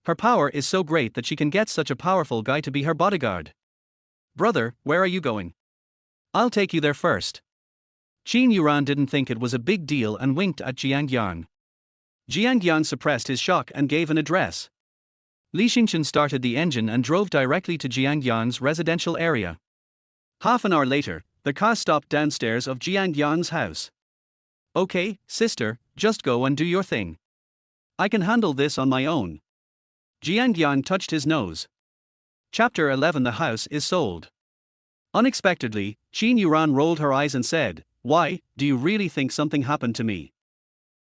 Her power is so great that she can get such a powerful guy to be her bodyguard. Brother, where are you going? I'll take you there first. Qin Yuran didn't think it was a big deal and winked at Jiang Yang. Jiang Yang suppressed his shock and gave an address. Li Xingqian started the engine and drove directly to Jiang Yang's residential area. Half an hour later, the car stopped downstairs of Jiang Yang's house. Okay, sister, just go and do your thing. I can handle this on my own. Jiang Yang touched his nose. Chapter 11. The house is sold. Unexpectedly, Qin Yuran rolled her eyes and said, "Why, do you really think something happened to me?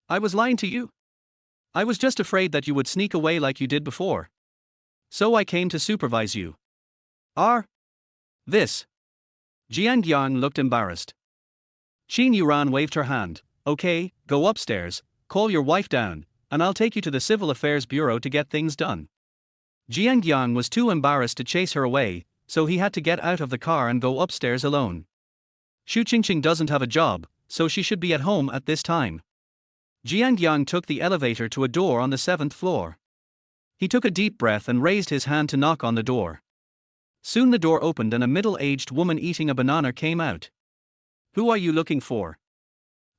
I was lying to you. I was just afraid that you would sneak away like you did before. So I came to supervise you." This. Jiang Yang looked embarrassed. Qin Yuran waved her hand. Okay, go upstairs, call your wife down, and I'll take you to the Civil Affairs Bureau to get things done. Jiang Yang was too embarrassed to chase her away, so he had to get out of the car and go upstairs alone. Xu Qingqing doesn't have a job, so she should be at home at this time. Jiang Yang took the elevator to a door on the 7th floor. He took a deep breath and raised his hand to knock on the door. Soon the door opened and a middle-aged woman eating a banana came out. "Who are you looking for?"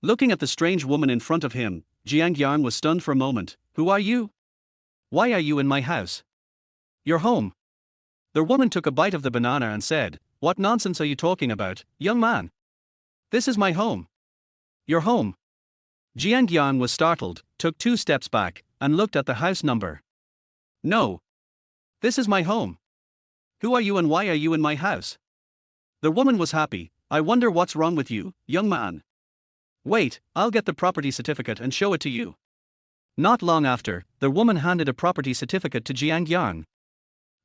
Looking at the strange woman in front of him, Jiang Yang was stunned for a moment. "Who are you? Why are you in my house? You're home." The woman took a bite of the banana and said, "What nonsense are you talking about, young man? This is my home." "Your home?" Jiang Yang was startled, took 2 steps back, and looked at the house number. "No. This is my home. Who are you and why are you in my house?" The woman was happy. "I wonder what's wrong with you, young man. Wait, I'll get the property certificate and show it to you." Not long after, the woman handed a property certificate to Jiang Yang.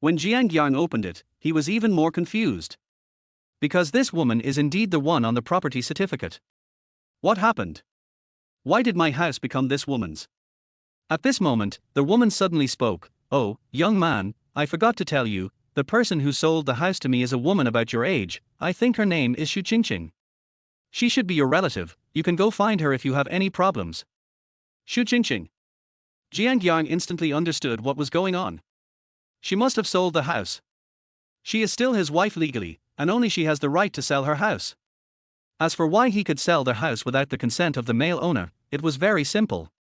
When Jiang Yang opened it, he was even more confused. Because this woman is indeed the one on the property certificate. What happened? Why did my house become this woman's? At this moment, the woman suddenly spoke. "Oh, young man, I forgot to tell you, the person who sold the house to me is a woman about your age. I think her name is Xu Qingqing. She should be your relative, you can go find her if you have any problems." Xu Qingqing. Jiang Yang instantly understood what was going on. She must have sold the house. She is still his wife legally, and only she has the right to sell her house. As for why he could sell the house without the consent of the male owner, it was very simple.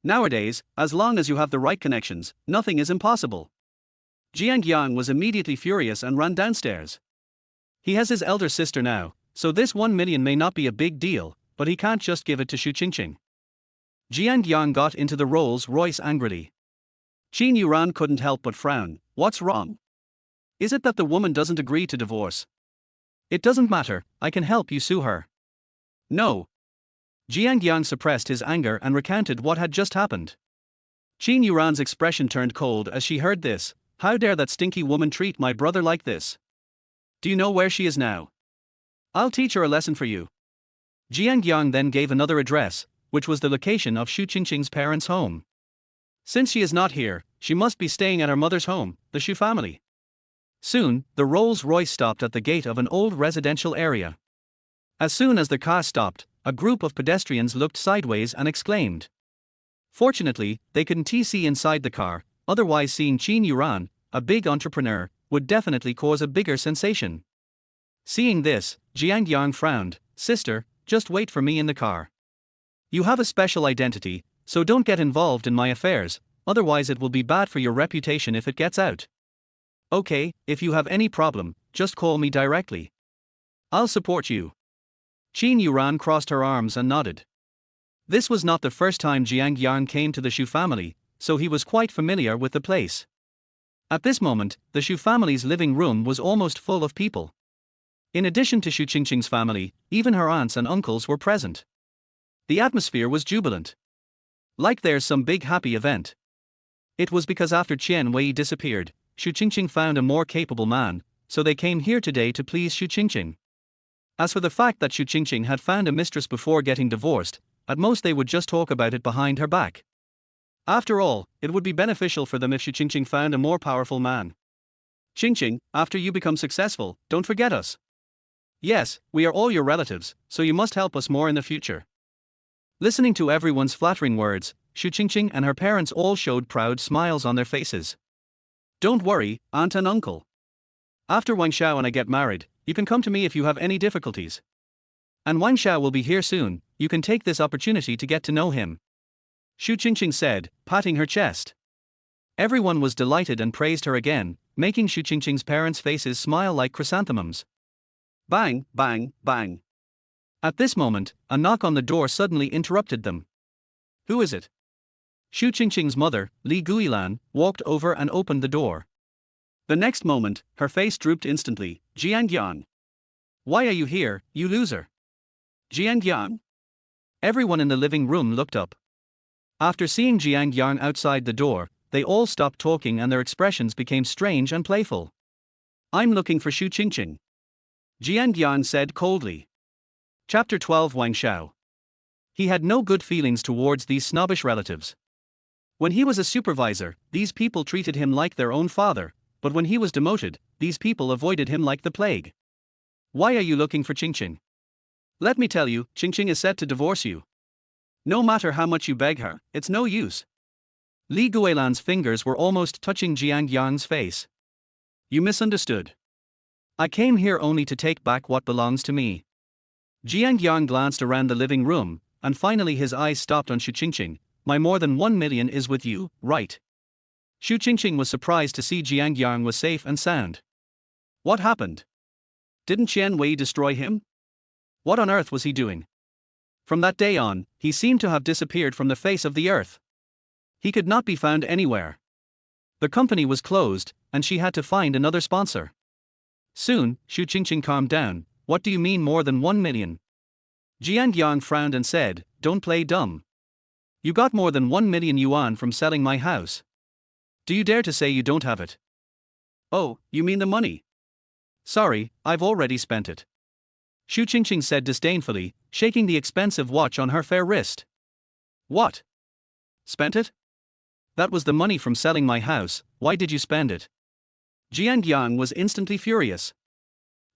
Nowadays, as long as you have the right connections, nothing is impossible. Jiang Yang was immediately furious and ran downstairs. He has his elder sister now, so this 1 million may not be a big deal, but he can't just give it to Xu Qingqing. Jiang Yang got into the Rolls-Royce angrily. Qin Yuran couldn't help but frown. What's wrong? Is it that the woman doesn't agree to divorce? It doesn't matter, I can help you sue her. No. Jiang Yang suppressed his anger and recounted what had just happened. Qin Yuran's expression turned cold as she heard this. How dare that stinky woman treat my brother like this? Do you know where she is now? I'll teach her a lesson for you. Jiang Yang then gave another address, which was the location of Xu Qingqing's parents' home. Since she is not here, she must be staying at her mother's home, the Xu family. Soon, the Rolls-Royce stopped at the gate of an old residential area. As soon as the car stopped, a group of pedestrians looked sideways and exclaimed. Fortunately, they couldn't see inside the car, otherwise seeing Qin Yuran, a big entrepreneur, would definitely cause a bigger sensation. Seeing this, Jiang Yang frowned. "Sister, just wait for me in the car. You have a special identity, so don't get involved in my affairs, otherwise it will be bad for your reputation if it gets out. Okay, if you have any problem, just call me directly. I'll support you." Qin Yuran crossed her arms and nodded. This was not the first time Jiang Yang came to the Xu family, so he was quite familiar with the place. At this moment, the Xu family's living room was almost full of people. In addition to Xu Qingqing's family, even her aunts and uncles were present. The atmosphere was jubilant. Like there's some big happy event. It was because after Qian Wei disappeared, Xu Qingqing found a more capable man, so they came here today to please Xu Qingqing. As for the fact that Xu Qingqing had found a mistress before getting divorced, at most they would just talk about it behind her back. After all, it would be beneficial for them if Xu Qingqing found a more powerful man. Qingqing, after you become successful, don't forget us. Yes, we are all your relatives, so you must help us more in the future. Listening to everyone's flattering words, Xu Qingqing and her parents all showed proud smiles on their faces. Don't worry, aunt and uncle. After Wang Shao and I get married, you can come to me if you have any difficulties. And Wang Shao will be here soon, you can take this opportunity to get to know him. Xu Qingqing said, patting her chest. Everyone was delighted and praised her again, making Xu Qingqing's parents' faces smile like chrysanthemums. Bang, bang, bang. At this moment, a knock on the door suddenly interrupted them. Who is it? Xu Qingqing's mother, Li Guilan, walked over and opened the door. The next moment, her face drooped instantly. Jiang Yang. Why are you here, you loser? Jiang Yang? Everyone in the living room looked up. After seeing Jiang Yang outside the door, they all stopped talking and their expressions became strange and playful. I'm looking for Xu Qingqing. Jiang Yang said coldly. Chapter 12 Wang Shao. He had no good feelings towards these snobbish relatives. When he was a supervisor, these people treated him like their own father, but when he was demoted, these people avoided him like the plague. Why are you looking for Qingqing? Let me tell you, Qingqing is set to divorce you. No matter how much you beg her, it's no use. Li Guilan's fingers were almost touching Jiang Yang's face. You misunderstood. I came here only to take back what belongs to me. Jiang Yang glanced around the living room, and finally his eyes stopped on Xu Qingqing. My more than 1 million is with you, right? Xu Qingqing was surprised to see Jiang Yang was safe and sound. What happened? Didn't Qian Wei destroy him? What on earth was he doing? From that day on, he seemed to have disappeared from the face of the earth. He could not be found anywhere. The company was closed, and she had to find another sponsor. Soon, Xu Qingqing calmed down. What do you mean more than 1 million? Jiang Yang frowned and said, don't play dumb. You got more than 1 million yuan from selling my house. Do you dare to say you don't have it? Oh, you mean the money? Sorry, I've already spent it. Xu Qingqing said disdainfully, shaking the expensive watch on her fair wrist. What? Spent it? That was the money from selling my house, why did you spend it? Jiang Yang was instantly furious.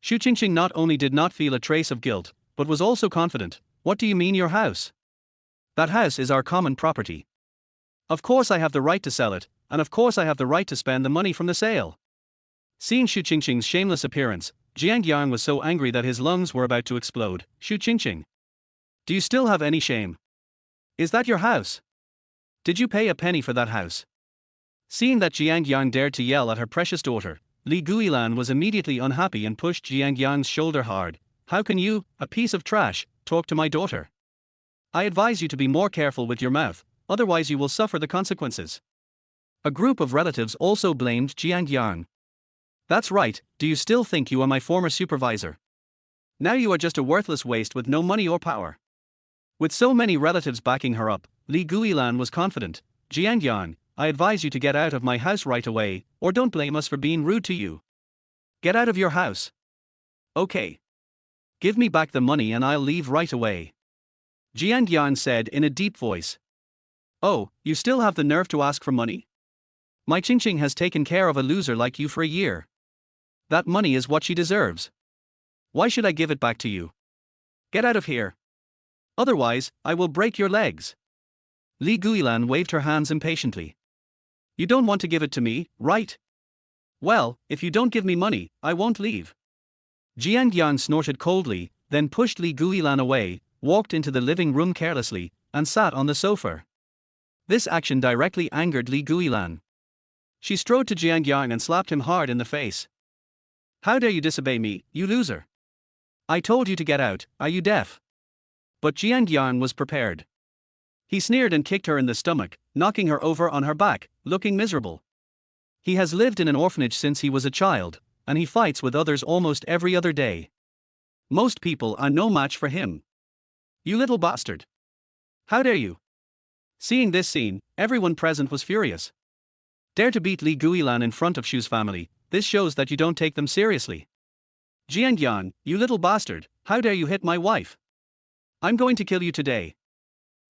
Xu Qingqing not only did not feel a trace of guilt, but was also confident. What do you mean your house? That house is our common property. Of course I have the right to sell it, and of course I have the right to spend the money from the sale. Seeing Xu Qingqing's shameless appearance, Jiang Yang was so angry that his lungs were about to explode. Xu Qingqing. Do you still have any shame? Is that your house? Did you pay a penny for that house? Seeing that Jiang Yang dared to yell at her precious daughter, Li Guilan was immediately unhappy and pushed Jiang Yang's shoulder hard. How can you, a piece of trash, talk to my daughter? I advise you to be more careful with your mouth, otherwise you will suffer the consequences. A group of relatives also blamed Jiang Yang. That's right, do you still think you are my former supervisor? Now you are just a worthless waste with no money or power. With so many relatives backing her up, Li Guilan was confident. Jiang Yang, I advise you to get out of my house right away, or don't blame us for being rude to you. Get out of your house. Okay. Give me back the money and I'll leave right away. Jiang Yang said in a deep voice. Oh, you still have the nerve to ask for money? My Qingqing has taken care of a loser like you for a year. That money is what she deserves. Why should I give it back to you? Get out of here. Otherwise, I will break your legs. Li Guilan waved her hands impatiently. You don't want to give it to me, right? Well, if you don't give me money, I won't leave. Jiang Yang snorted coldly, then pushed Li Guilan away, walked into the living room carelessly, and sat on the sofa. This action directly angered Li Guilan. She strode to Jiang Yang and slapped him hard in the face. How dare you disobey me, you loser? I told you to get out, are you deaf? But Jiang Yang was prepared. He sneered and kicked her in the stomach, knocking her over on her back, looking miserable. He has lived in an orphanage since he was a child, and he fights with others almost every other day. Most people are no match for him. You little bastard. How dare you? Seeing this scene, everyone present was furious. Dare to beat Li Guilan in front of Xu's family, this shows that you don't take them seriously. Jiang Yang, you little bastard, how dare you hit my wife? I'm going to kill you today.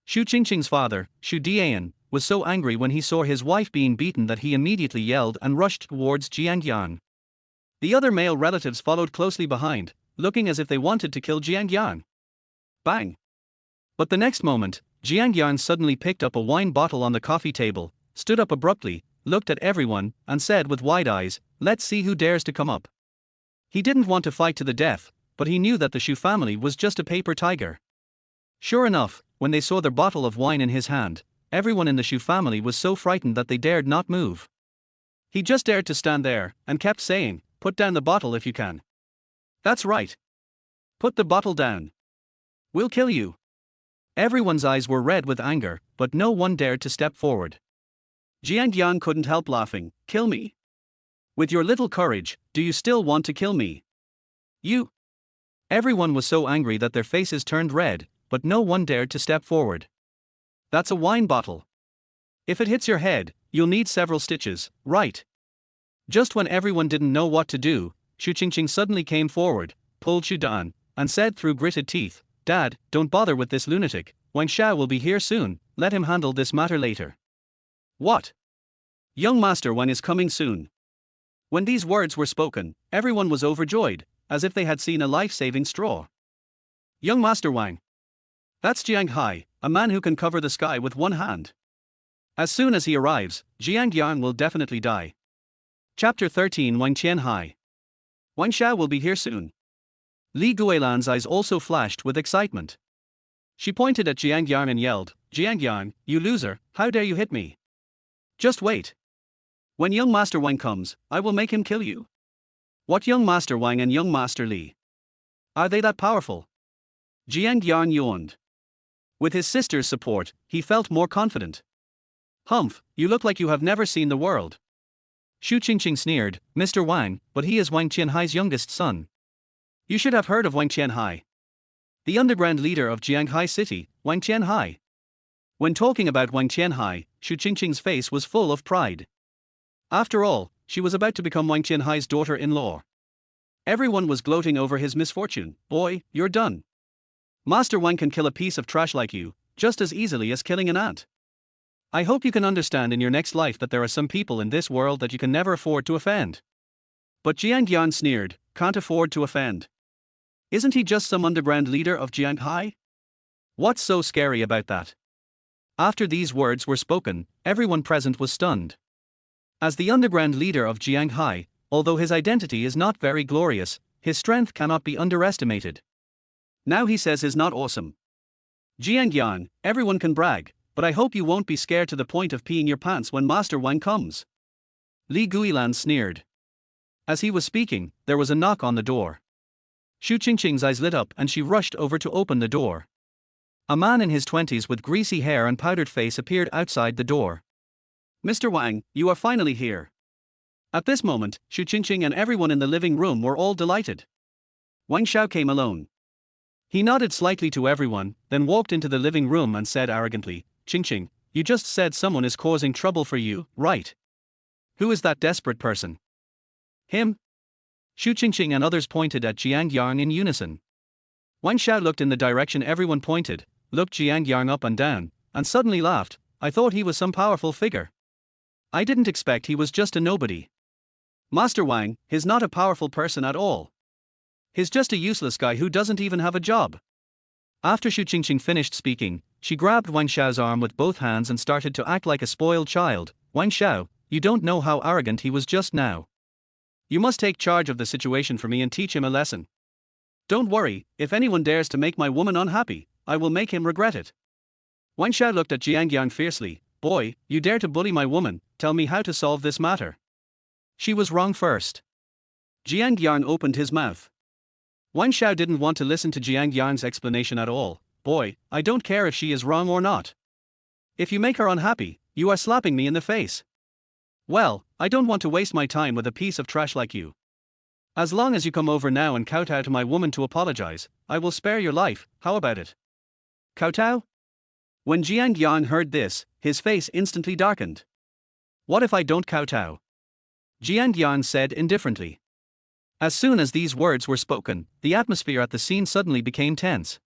Shu Qingqing's father, Shu Dian, was so angry when he saw his wife being beaten that he immediately yelled and rushed towards Jiang Yang. The other male relatives followed closely behind, looking as if they wanted to kill Jiang Yang. Bang! But the next moment, Jiang Yang suddenly picked up a wine bottle on the coffee table, stood up abruptly, looked at everyone, and said with wide eyes, "Let's see who dares to come up." He didn't want to fight to the death, but he knew that the Shu family was just a paper tiger. Sure enough, when they saw the bottle of wine in his hand, everyone in the Shu family was so frightened that they dared not move. He just dared to stand there, and kept saying, "Put down the bottle if you can. That's right. Put the bottle down. We'll kill you." Everyone's eyes were red with anger, but no one dared to step forward. Jiang Yang couldn't help laughing. "Kill me? With your little courage, do you still want to kill me? You?" Everyone was so angry that their faces turned red, but no one dared to step forward. "That's a wine bottle. If it hits your head, you'll need several stitches, right?" Just when everyone didn't know what to do, Shu Qingqing suddenly came forward, pulled Shu Dan, and said through gritted teeth, "Dad, don't bother with this lunatic. Wang Shao will be here soon, let him handle this matter later." "What? Young Master Wang is coming soon." When these words were spoken, everyone was overjoyed, as if they had seen a life-saving straw. Young Master Wang. That's Jianghai, a man who can cover the sky with one hand. As soon as he arrives, Jiang Yang will definitely die. Chapter 13 Wang Qianhai. Wang Shao will be here soon. Li Guilan's eyes also flashed with excitement. She pointed at Jiang Yang and yelled, "Jiang Yang, you loser, how dare you hit me? Just wait. When young Master Wang comes, I will make him kill you." "What, young Master Wang and young Master Li? Are they that powerful?" Jiang Yang yawned. With his sister's support, he felt more confident. "Humph, you look like you have never seen the world." Shu Qingqing sneered, "Mr. Wang, but he is Wang Qianhai's youngest son. You should have heard of Wang Qianhai. The underground leader of Jianghai city, Wang Qianhai." When talking about Wang Qianhai, Shu Qingqing's face was full of pride. After all, she was about to become Wang Qianhai's daughter-in-law. Everyone was gloating over his misfortune. "Boy, you're done. Master Wang can kill a piece of trash like you, just as easily as killing an ant. I hope you can understand in your next life that there are some people in this world that you can never afford to offend." But Jiang Yang sneered, "Can't afford to offend. Isn't he just some underground leader of Jianghai? What's so scary about that?" After these words were spoken, everyone present was stunned. As the underground leader of Jianghai, although his identity is not very glorious, his strength cannot be underestimated. Now he says is not awesome. Jiang Yang, everyone can brag, but I hope you won't be scared to the point of peeing your pants when Master Wang comes. Li Guilan sneered. As he was speaking, there was a knock on the door. Shu Qingqing's eyes lit up and she rushed over to open the door. A man in his 20s with greasy hair and powdered face appeared outside the door. "Mr. Wang, you are finally here." At this moment, Shu Qingqing and everyone in the living room were all delighted. Wang Shao came alone. He nodded slightly to everyone, then walked into the living room and said arrogantly, "Qingqing, you just said someone is causing trouble for you, right? Who is that desperate person?" "Him." Shu Qingqing and others pointed at Jiang Yang in unison. Wang Shao looked in the direction everyone pointed, looked Jiang Yang up and down, and suddenly laughed. "I thought he was some powerful figure. I didn't expect he was just a nobody. Master Wang, he's not a powerful person at all. He's just a useless guy who doesn't even have a job." After Shu Qingqing finished speaking, she grabbed Wang Shao's arm with both hands and started to act like a spoiled child. "Wang Shao, you don't know how arrogant he was just now. You must take charge of the situation for me and teach him a lesson. Don't worry, if anyone dares to make my woman unhappy, I will make him regret it." Wang Shao looked at Jiang Yang fiercely. "Boy, you dare to bully my woman, tell me how to solve this matter." "She was wrong first." Jiang Yang opened his mouth. Wang Shao didn't want to listen to Jiang Yang's explanation at all. "Boy, I don't care if she is wrong or not. If you make her unhappy, you are slapping me in the face. Well, I don't want to waste my time with a piece of trash like you. As long as you come over now and kowtow to my woman to apologize, I will spare your life, how about it?" "Kowtow?" When Jiang Yang heard this, his face instantly darkened. "What if I don't kowtow? Jiang Yang said indifferently. As soon as these words were spoken, the atmosphere at the scene suddenly became tense.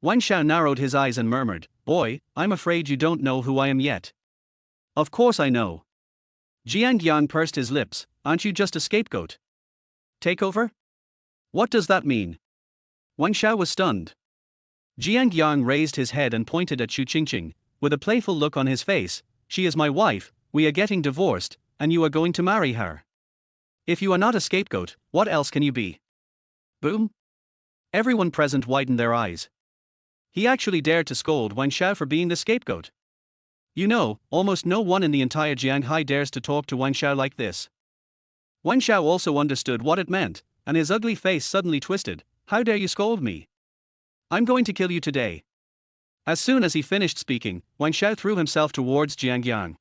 Wang Shao narrowed his eyes and murmured, "Boy, I'm afraid you don't know who I am yet." "Of course I know." Jiang Yang pursed his lips, "Aren't you just a scapegoat? Takeover? What does that mean?" Wang Shao was stunned. Jiang Yang raised his head and pointed at Xu Qingqing, with a playful look on his face. "She is my wife, we are getting divorced, and you are going to marry her. If you are not a scapegoat, what else can you be?" Boom! Everyone present widened their eyes. He actually dared to scold Wang Shao for being the scapegoat. You know, almost no one in the entire Jianghai dares to talk to Wang Shao like this. Wang Shao also understood what it meant, and his ugly face suddenly twisted. "How dare you scold me? I'm going to kill you today." As soon as he finished speaking, Wang Shao threw himself towards Jiang Yang.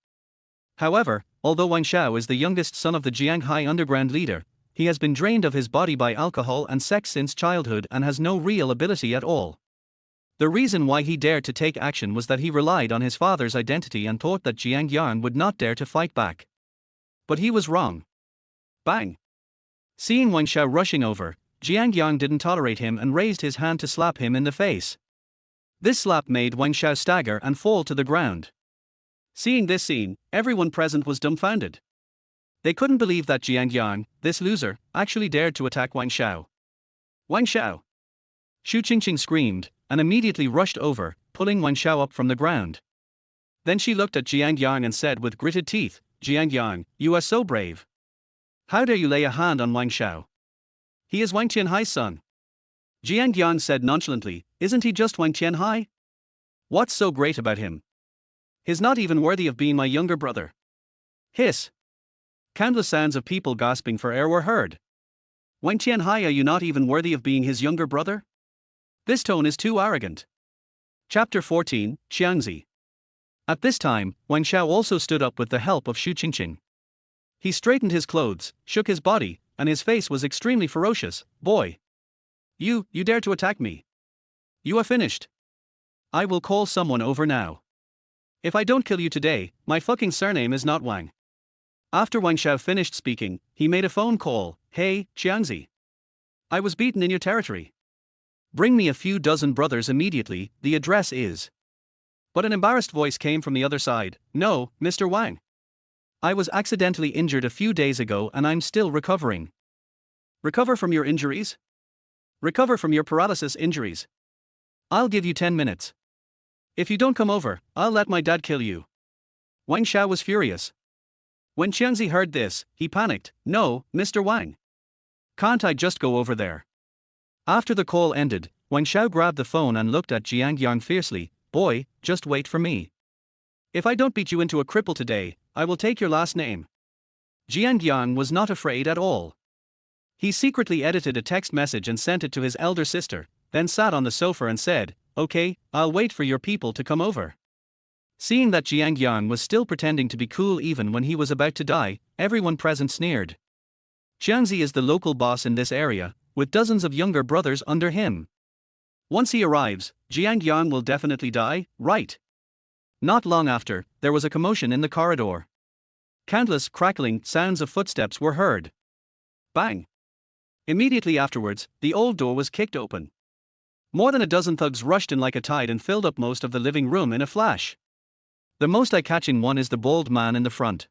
However, although Wang Shao is the youngest son of the Jianghai underground leader, he has been drained of his body by alcohol and sex since childhood and has no real ability at all. The reason why he dared to take action was that he relied on his father's identity and thought that Jiang Yang would not dare to fight back. But he was wrong. Bang! Seeing Wang Shao rushing over, Jiang Yang didn't tolerate him and raised his hand to slap him in the face. This slap made Wang Shao stagger and fall to the ground. Seeing this scene, everyone present was dumbfounded. They couldn't believe that Jiang Yang, this loser, actually dared to attack Wang Shao. "Wang Shao!" Xu Qingqing screamed, and immediately rushed over, pulling Wang Shao up from the ground. Then she looked at Jiang Yang and said with gritted teeth, "Jiang Yang, you are so brave. How dare you lay a hand on Wang Shao? He is Wang Tianhai's son." Jiang Yang said nonchalantly, "Isn't he just Wang Tianhai? What's so great about him? He's not even worthy of being my younger brother." Hiss! Countless sounds of people gasping for air were heard. "Wang Tianhai, are you not even worthy of being his younger brother? This tone is too arrogant." Chapter 14, Xiangzi. At this time, Wang Shao also stood up with the help of Xu Qingqing. He straightened his clothes, shook his body, and his face was extremely ferocious. "Boy! You dare to attack me? You are finished. I will call someone over now. If I don't kill you today, my fucking surname is not Wang." After Wang Shao finished speaking, he made a phone call. "Hey, Xiangzi. I was beaten in your territory. Bring me a few dozen brothers immediately, the address is." But an embarrassed voice came from the other side. "No, Mr. Wang. I was accidentally injured a few days ago and I'm still recovering." "Recover from your injuries? Recover from your paralysis injuries? I'll give you 10 minutes. If you don't come over, I'll let my dad kill you." Wang Shao was furious. When Xiangzi heard this, he panicked. "No, Mr. Wang. Can't I just go over there?" After the call ended, Wang Shao grabbed the phone and looked at Jiang Yang fiercely. "Boy, just wait for me. If I don't beat you into a cripple today, I will take your last name." Jiang Yang was not afraid at all. He secretly edited a text message and sent it to his elder sister, then sat on the sofa and said, "Okay, I'll wait for your people to come over." Seeing that Jiang Yang was still pretending to be cool even when he was about to die, everyone present sneered. Xiangzi is the local boss in this area, with dozens of younger brothers under him. Once he arrives, Jiang Yang will definitely die, right? Not long after, there was a commotion in the corridor. Countless crackling sounds of footsteps were heard. Bang! Immediately afterwards, the old door was kicked open. More than a dozen thugs rushed in like a tide and filled up most of the living room in a flash. The most eye-catching one is the bald man in the front.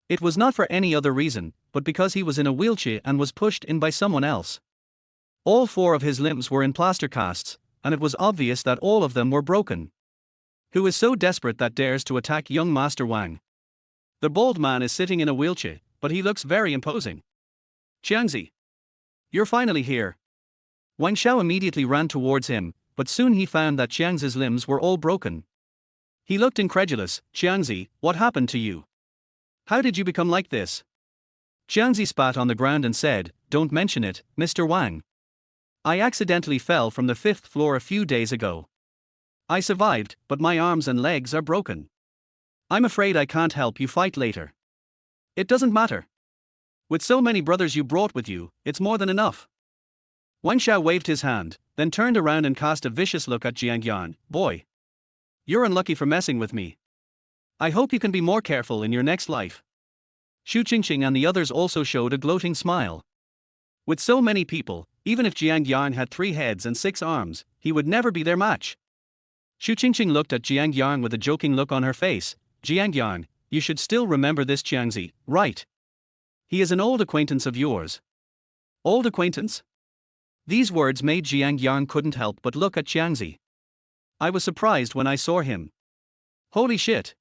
It was not for any other reason, but because he was in a wheelchair and was pushed in by someone else. All 4 of his limbs were in plaster casts, and it was obvious that all of them were broken. Who is so desperate that dares to attack young Master Wang? The bald man is sitting in a wheelchair, but he looks very imposing. "Xiangzi, you're finally here." Wang Shao immediately ran towards him, but soon he found that Xiangzi's limbs were all broken. He looked incredulous. "Xiangzi, what happened to you? How did you become like this?" Xiangzi spat on the ground and said, "Don't mention it, Mr. Wang. I accidentally fell from the 5th floor a few days ago. I survived, but my arms and legs are broken. I'm afraid I can't help you fight later." "It doesn't matter. With so many brothers you brought with you, it's more than enough." Wang Shao waved his hand, then turned around and cast a vicious look at Jiang Yang. "Boy, you're unlucky for messing with me. I hope you can be more careful in your next life." Shu Qingqing and the others also showed a gloating smile. With so many people, even if Jiang Yang had 3 heads and 6 arms, he would never be their match. Shu Qingqing looked at Jiang Yang with a joking look on her face. Jiang Yang, you should still remember this Jiangzi, right? He is an old acquaintance of yours. Old acquaintance? These words made Jiang Yang couldn't help but look at Jiangzi. I was surprised when I saw him. Holy shit.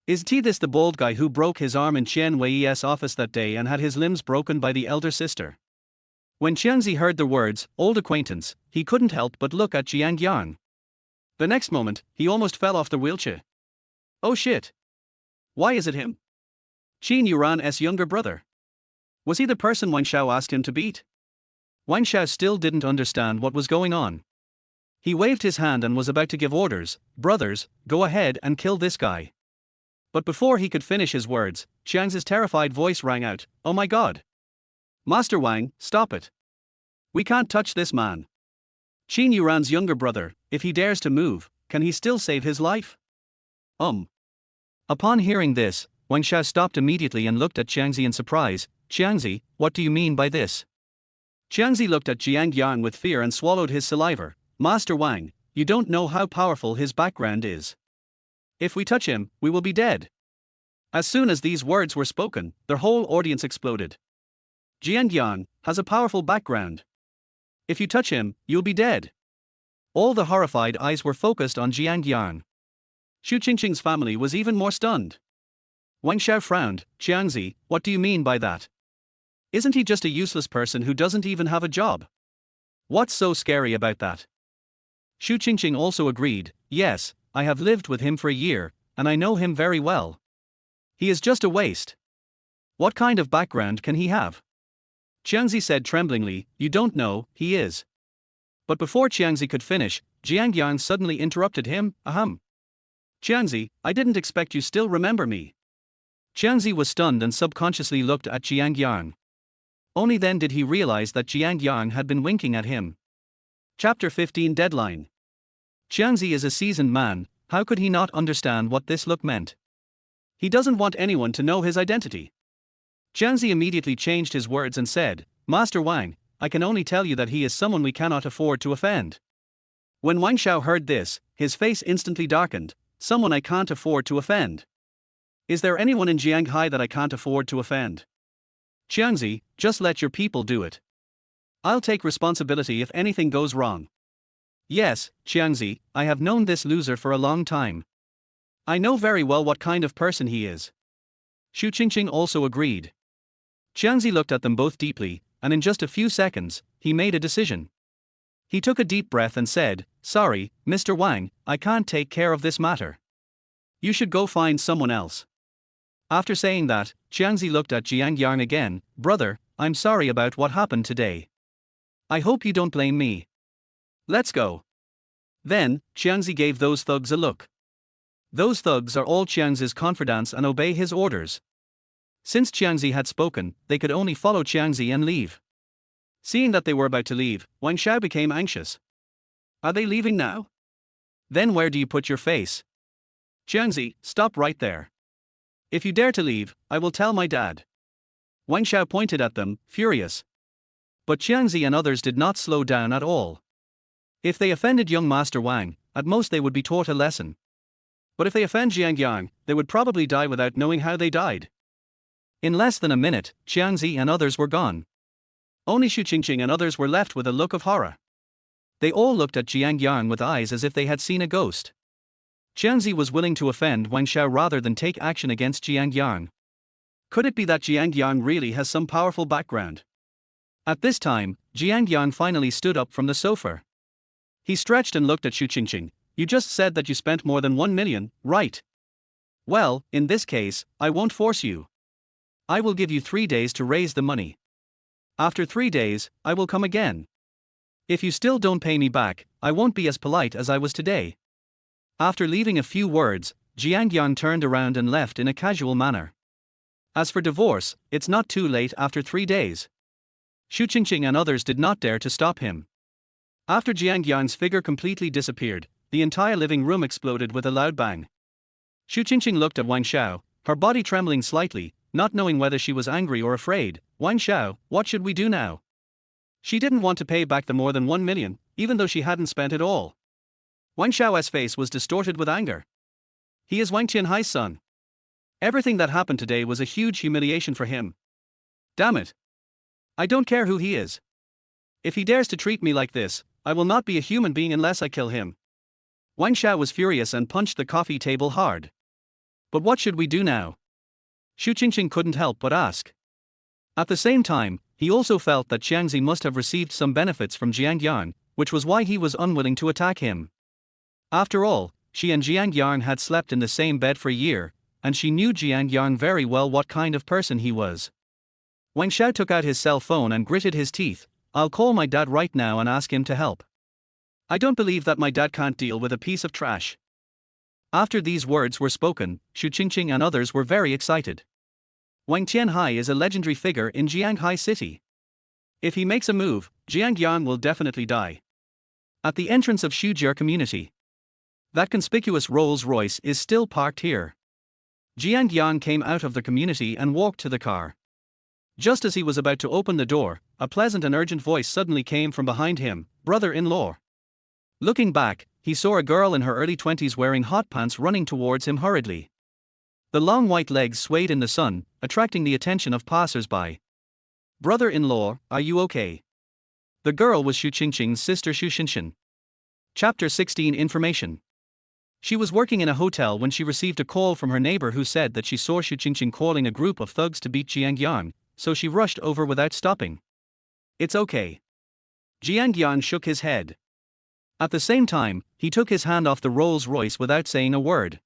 Is this the bald guy who broke his arm in Chen Wei's office that day and had his limbs broken by the elder sister? When Jiangzi heard the words, old acquaintance, he couldn't help but look at Jiang Yang. The next moment, he almost fell off the wheelchair. Oh shit. Why is it him? Qin Yuran's younger brother. Was he the person Wang Shao asked him to beat? Wang Shao still didn't understand what was going on. He waved his hand and was about to give orders, brothers, go ahead and kill this guy. But before he could finish his words, Jiangzi's terrified voice rang out, oh my god. Master Wang, stop it. We can't touch this man. Qin Yuran's younger brother, if he dares to move, can he still save his life? Upon hearing this, Wang Shao stopped immediately and looked at Jiangzi in surprise. Jiangzi, what do you mean by this? Jiangzi looked at Jiang Yang with fear and swallowed his saliva. Master Wang, you don't know how powerful his background is. If we touch him, we will be dead. As soon as these words were spoken, their whole audience exploded. Jiang Yang has a powerful background. If you touch him, you'll be dead. All the horrified eyes were focused on Jiang Yang. Shu Qingqing's family was even more stunned. Wang Shao frowned. Jiangzi, what do you mean by that? Isn't he just a useless person who doesn't even have a job? What's so scary about that? Shu Qingqing also agreed. Yes, I have lived with him for a year, and I know him very well. He is just a waste. What kind of background can he have? Jiangzi said tremblingly, you don't know, he is. But before Jiangzi could finish, Jiang Yang suddenly interrupted him. Jiangzi, I didn't expect you still remember me. Jiangzi was stunned and subconsciously looked at Jiang Yang. Only then did he realize that Jiang Yang had been winking at him. Chapter 15 Deadline. Jiangzi is a seasoned man, how could he not understand what this look meant? He doesn't want anyone to know his identity. Jiangzi immediately changed his words and said, Master Wang, I can only tell you that he is someone we cannot afford to offend. When Wang Shao heard this, his face instantly darkened. Someone I can't afford to offend. Is there anyone in Jianghai that I can't afford to offend? Jiangzi, just let your people do it. I'll take responsibility if anything goes wrong. Yes, Jiangzi, I have known this loser for a long time. I know very well what kind of person he is. Shu Qingqing also agreed. Jiangzi looked at them both deeply, and in just a few seconds, he made a decision. He took a deep breath and said, sorry, Mr. Wang, I can't take care of this matter. You should go find someone else. After saying that, Jiangzi looked at Jiang Yang again. Brother, I'm sorry about what happened today. I hope you don't blame me. Let's go. Then, Jiangzi gave those thugs a look. Those thugs are all Jiangzi's confidants and obey his orders. Since Jiangzi had spoken, they could only follow Jiangzi and leave. Seeing that they were about to leave, Wang Shao became anxious. Are they leaving now? Then where do you put your face? Jiangzi, stop right there. If you dare to leave, I will tell my dad. Wang Shao pointed at them, furious. But Jiangzi and others did not slow down at all. If they offended young Master Wang, at most they would be taught a lesson. But if they offend Jiang Yang, they would probably die without knowing how they died. In less than a minute, Jiangzi and others were gone. Only Shu Qingqing and others were left with a look of horror. They all looked at Jiang Yang with eyes as if they had seen a ghost. Jiangzi was willing to offend Wang Shao rather than take action against Jiang Yang. Could it be that Jiang Yang really has some powerful background? At this time, Jiang Yang finally stood up from the sofa. He stretched and looked at Shu Qingqing. You just said that you spent more than 1 million, right? Well, in this case, I won't force you. I will give you 3 days to raise the money. After 3 days, I will come again. If you still don't pay me back, I won't be as polite as I was today. After leaving a few words, Jiang Yang turned around and left in a casual manner. As for divorce, it's not too late after 3 days. Shu Qingqing and others did not dare to stop him. After Jiang Yang's figure completely disappeared, the entire living room exploded with a loud bang. Shu Qingqing looked at Wang Shao, her body trembling slightly. not knowing whether she was angry or afraid. Wang Shao, what should we do now? She didn't want to pay back the more than 1 million, even though she hadn't spent it all. Wang Shao's face was distorted with anger. He is Wang Tianhai's son. Everything that happened today was a huge humiliation for him. Damn it. I don't care who he is. If he dares to treat me like this, I will not be a human being unless I kill him. Wang Shao was furious and punched the coffee table hard. But what should we do now? Xu Qingqing couldn't help but ask. At the same time, he also felt that Jiangzi must have received some benefits from Jiang Yang, which was why he was unwilling to attack him. After all, she and Jiang Yang had slept in the same bed for a year, and she knew Jiang Yang very well what kind of person he was. Wang Shao took out his cell phone and gritted his teeth. I'll call my dad right now and ask him to help. I don't believe that my dad can't deal with a piece of trash. After these words were spoken, Xu Qingqing and others were very excited. Wang Tianhai is a legendary figure in Jianghai city. If he makes a move, Jiang Yang will definitely die. At the entrance of Shujie community. That conspicuous Rolls-Royce is still parked here. Jiang Yang came out of the community and walked to the car. Just as he was about to open the door, a pleasant and urgent voice suddenly came from behind him, brother-in-law. Looking back, he saw a girl in her early 20s wearing hot pants running towards him hurriedly. The long white legs swayed in the sun, attracting the attention of passers-by. Brother-in-law, are you okay? The girl was Xu Qingqing's sister Xu Xinshan. Chapter 16 Information. She was working in a hotel when she received a call from her neighbor who said that she saw Xu Qingqing calling a group of thugs to beat Jiang Yang, so she rushed over without stopping. It's okay. Jiang Yang shook his head. At the same time, he took his hand off the Rolls-Royce without saying a word.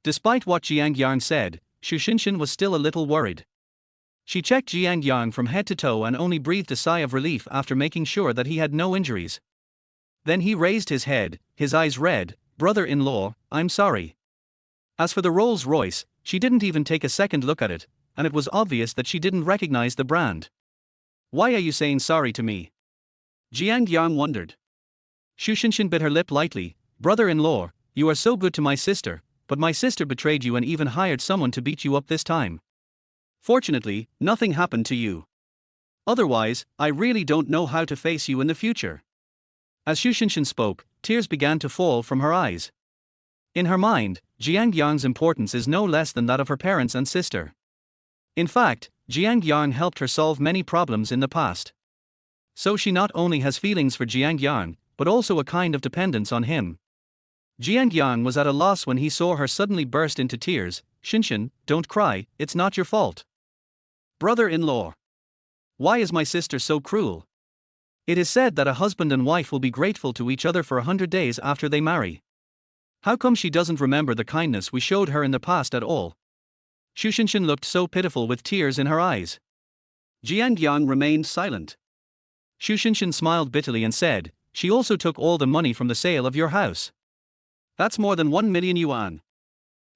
Despite what Jiang Yang said, Xu Xinshan was still a little worried. She checked Jiang Yang from head to toe and only breathed a sigh of relief after making sure that he had no injuries. Then he raised his head, his eyes red. Brother-in-law, I'm sorry. As for the Rolls-Royce, she didn't even take a second look at it, and it was obvious that she didn't recognize the brand. Why are you saying sorry to me? Jiang Yang wondered. Xu Xinshan bit her lip lightly. Brother-in-law, you are so good to my sister, but my sister betrayed you and even hired someone to beat you up this time. Fortunately, nothing happened to you. Otherwise, I really don't know how to face you in the future. As Xu Xinshan spoke, tears began to fall from her eyes. In her mind, Jiang Yang's importance is no less than that of her parents and sister. In fact, Jiang Yang helped her solve many problems in the past. So she not only has feelings for Jiang Yang, but also a kind of dependence on him. Jiang Yang was at a loss when he saw her suddenly burst into tears. Xinshan, don't cry, it's not your fault. Brother-in-law. Why is my sister so cruel? It is said that a husband and wife will be grateful to each other for 100 days after they marry. How come she doesn't remember the kindness we showed her in the past at all? Xu Xinshan looked so pitiful with tears in her eyes. Jiang Yang remained silent. Xu Xinshan smiled bitterly and said, she also took all the money from the sale of your house. That's more than 1 million yuan.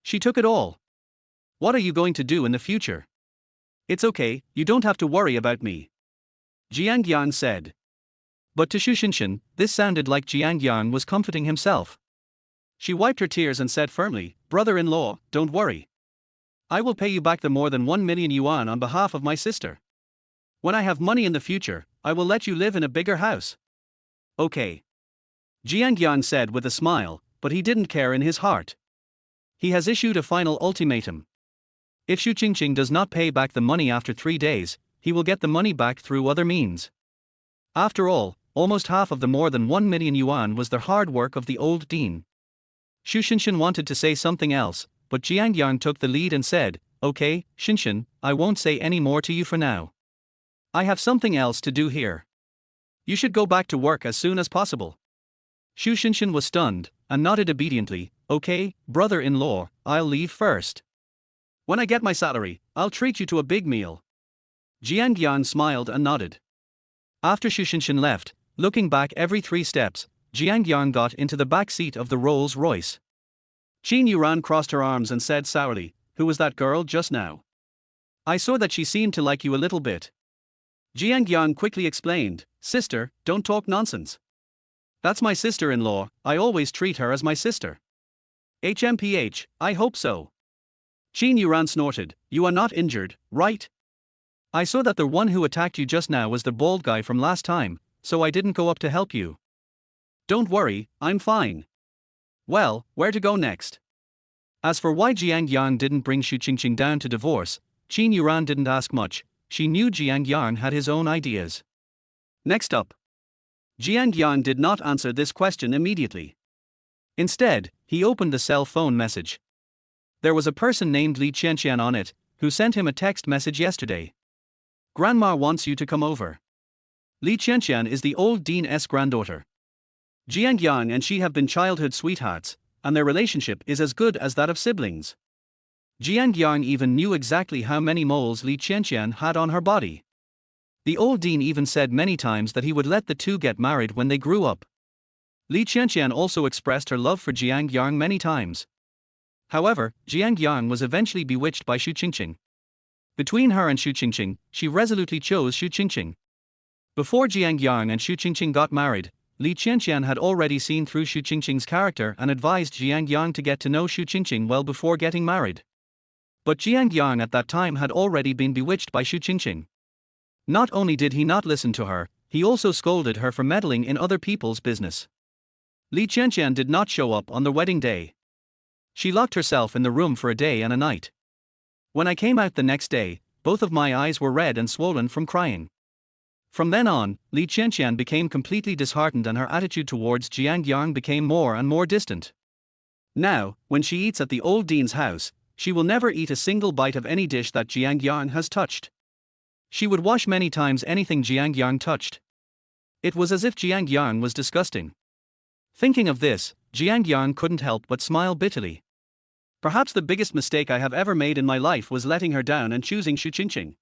She took it all. What are you going to do in the future? It's okay, you don't have to worry about me. Jiang Yang said. But to Xu Xinshan, this sounded like Jiang Yang was comforting himself. She wiped her tears and said firmly, brother-in-law, don't worry. I will pay you back the more than 1 million yuan on behalf of my sister. When I have money in the future, I will let you live in a bigger house. Okay. Jiang Yang said with a smile, but he didn't care in his heart. He has issued a final ultimatum. If Xu Qingqing does not pay back the money after 3 days, he will get the money back through other means. After all, almost half of the more than 1 million yuan was the hard work of the old dean. Xu Xinshan wanted to say something else, but Jiang Yang took the lead and said, okay, Xinshan, I won't say any more to you for now. I have something else to do here. You should go back to work as soon as possible. Xu Xinshan was stunned, and nodded obediently. Okay, brother-in-law, I'll leave first. When I get my salary, I'll treat you to a big meal. Jiang Yang smiled and nodded. After Xu Xinshan left, looking back every 3 steps, Jiang Yang got into the back seat of the Rolls-Royce. Qin Yuran crossed her arms and said sourly, who was that girl just now? I saw that she seemed to like you a little bit. Jiang Yang quickly explained, sister, don't talk nonsense. That's my sister-in-law, I always treat her as my sister. HMPH, I hope so. Qin Yuran snorted. You are not injured, right? I saw that the one who attacked you just now was the bald guy from last time, so I didn't go up to help you. Don't worry, I'm fine. Well, where to go next? As for why Jiang Yang didn't bring Xu Qingqing down to divorce, Qin Yuran didn't ask much. She knew Jiang Yang had his own ideas. Next up. Jiang Yang did not answer this question immediately. Instead, he opened the cell phone message. There was a person named Li Qianqian on it, who sent him a text message yesterday. Grandma wants you to come over. Li Qianqian is the old dean's granddaughter. Jiang Yang and she have been childhood sweethearts, and their relationship is as good as that of siblings. Jiang Yang even knew exactly how many moles Li Qianqian had on her body. The old dean even said many times that he would let the two get married when they grew up. Li Qianqian also expressed her love for Jiang Yang many times. However, Jiang Yang was eventually bewitched by Xu Qingqing. Between her and Xu Qingqing, she resolutely chose Xu Qingqing. Before Jiang Yang and Xu Qingqing got married, Li Qianqian had already seen through Xu Qingqing's character and advised Jiang Yang to get to know Xu Qingqing well before getting married. But Jiang Yang at that time had already been bewitched by Xu Qingqing. Not only did he not listen to her, he also scolded her for meddling in other people's business. Li Qianqian did not show up on the wedding day. She locked herself in the room for a day and a night. When I came out the next day, both of my eyes were red and swollen from crying. From then on, Li Qianqian became completely disheartened and her attitude towards Jiang Yang became more and more distant. Now, when she eats at the old dean's house, she will never eat a single bite of any dish that Jiang Yang has touched. She would wash many times anything Jiang Yang touched. It was as if Jiang Yang was disgusting. Thinking of this, Jiang Yang couldn't help but smile bitterly. Perhaps the biggest mistake I have ever made in my life was letting her down and choosing Xu Qingqing.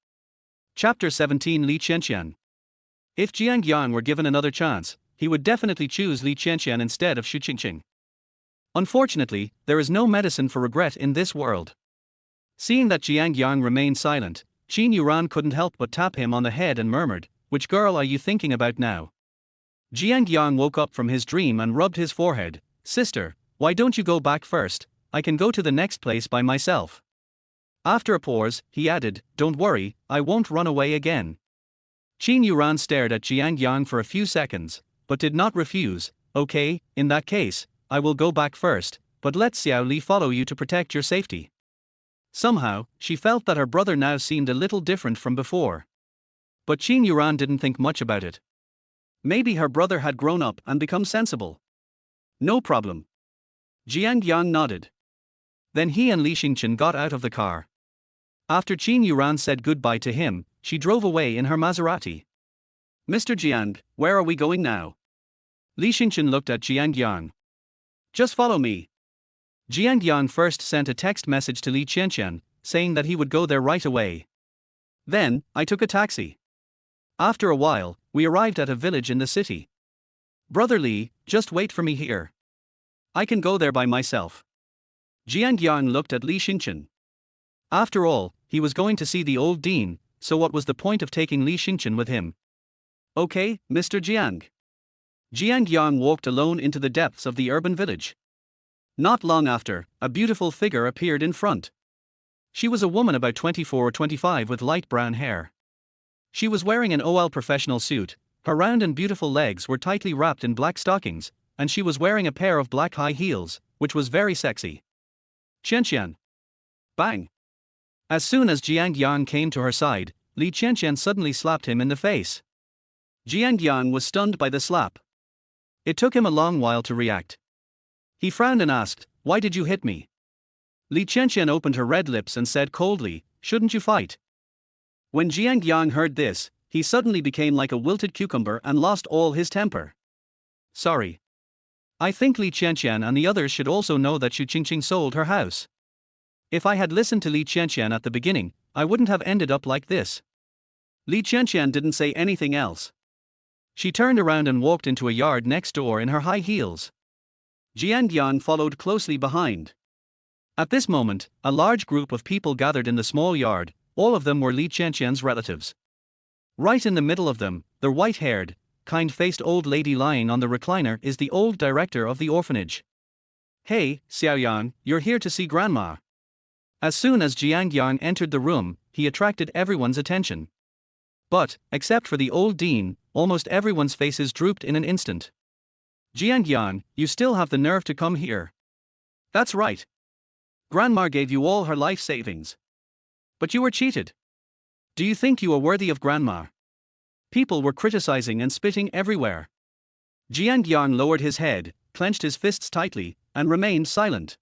Chapter 17 Li Qianqian. If Jiang Yang were given another chance, he would definitely choose Li Qianqian instead of Xu Qingqing. Unfortunately, there is no medicine for regret in this world. Seeing that Jiang Yang remained silent, Qin Yuran couldn't help but tap him on the head and murmured, "Which girl are you thinking about now?" Jiang Yang woke up from his dream and rubbed his forehead. "Sister, why don't you go back first? I can go to the next place by myself." After a pause, he added, "Don't worry, I won't run away again." Qin Yuran stared at Jiang Yang for a few seconds, but did not refuse. "Okay, in that case, I will go back first, but let Xiao Li follow you to protect your safety." Somehow, she felt that her brother now seemed a little different from before. But Qin Yuran didn't think much about it. Maybe her brother had grown up and become sensible. No problem. Jiang Yang nodded. Then he and Li Xingqian got out of the car. After Qin Yuran said goodbye to him, she drove away in her Maserati. "Mr. Jiang, where are we going now?" Li Xingqian looked at Jiang Yang. "Just follow me." Jiang Yang first sent a text message to Li Qianqian, saying that he would go there right away. Then, I took a taxi. After a while, we arrived at a village in the city. "Brother Li, just wait for me here. I can go there by myself." Jiang Yang looked at Li Xingqian. After all, he was going to see the old dean, so what was the point of taking Li Xingqian with him? "Okay, Mr. Jiang." Jiang Yang walked alone into the depths of the urban village. Not long after, a beautiful figure appeared in front. She was a woman about 24 or 25 with light brown hair. She was wearing an OL professional suit, her round and beautiful legs were tightly wrapped in black stockings, and she was wearing a pair of black high heels, which was very sexy. "Qianqian." Bang! As soon as Jiang Yang came to her side, Li Qianqian suddenly slapped him in the face. Jiang Yang was stunned by the slap. It took him a long while to react. He frowned and asked, "Why did you hit me?" Li Qianqian opened her red lips and said coldly, "Shouldn't you fight?" When Jiang Yang heard this, he suddenly became like a wilted cucumber and lost all his temper. "Sorry. I think Li Qianqian and the others should also know that Xu Qingqing sold her house. If I had listened to Li Qianqian at the beginning, I wouldn't have ended up like this." Li Qianqian didn't say anything else. She turned around and walked into a yard next door in her high heels. Jiang Yang followed closely behind. At this moment, a large group of people gathered in the small yard, all of them were Li Qianqian's relatives. Right in the middle of them, the white-haired, kind-faced old lady lying on the recliner is the old director of the orphanage. "Hey, Xiao Yang, you're here to see Grandma." As soon as Jiang Yang entered the room, he attracted everyone's attention. But, except for the old dean, almost everyone's faces drooped in an instant. Jiang Yang, you still have the nerve to come here. That's right. Grandma gave you all her life savings. But you were cheated. Do you think you are worthy of Grandma? People were criticizing and spitting everywhere. Jiang Yang lowered his head, clenched his fists tightly, and remained silent.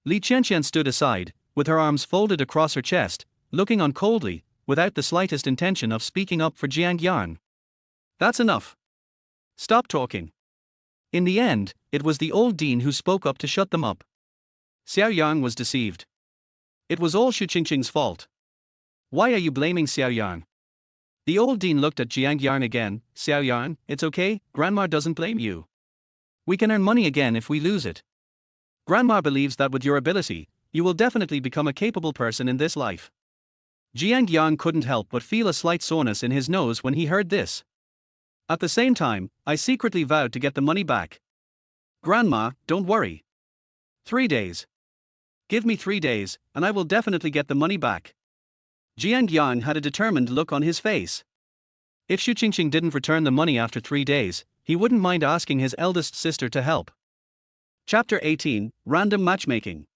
Li Qianqian stood aside, with her arms folded across her chest, looking on coldly, without the slightest intention of speaking up for Jiang Yang. That's enough. Stop talking. In the end, it was the old dean who spoke up to shut them up. Xiao Yang was deceived. It was all Xu Qingqing's fault. Why are you blaming Xiao Yang? The old dean looked at Jiang Yang again. Xiao Yang, it's okay, Grandma doesn't blame you. We can earn money again if we lose it. Grandma believes that with your ability, you will definitely become a capable person in this life. Jiang Yang couldn't help but feel a slight soreness in his nose when he heard this. At the same time, I secretly vowed to get the money back. Grandma, don't worry. 3 days. Give me 3 days, and I will definitely get the money back. Jiang Yang had a determined look on his face. If Xu Qingqing didn't return the money after 3 days, he wouldn't mind asking his eldest sister to help. Chapter 18, Random Matchmaking.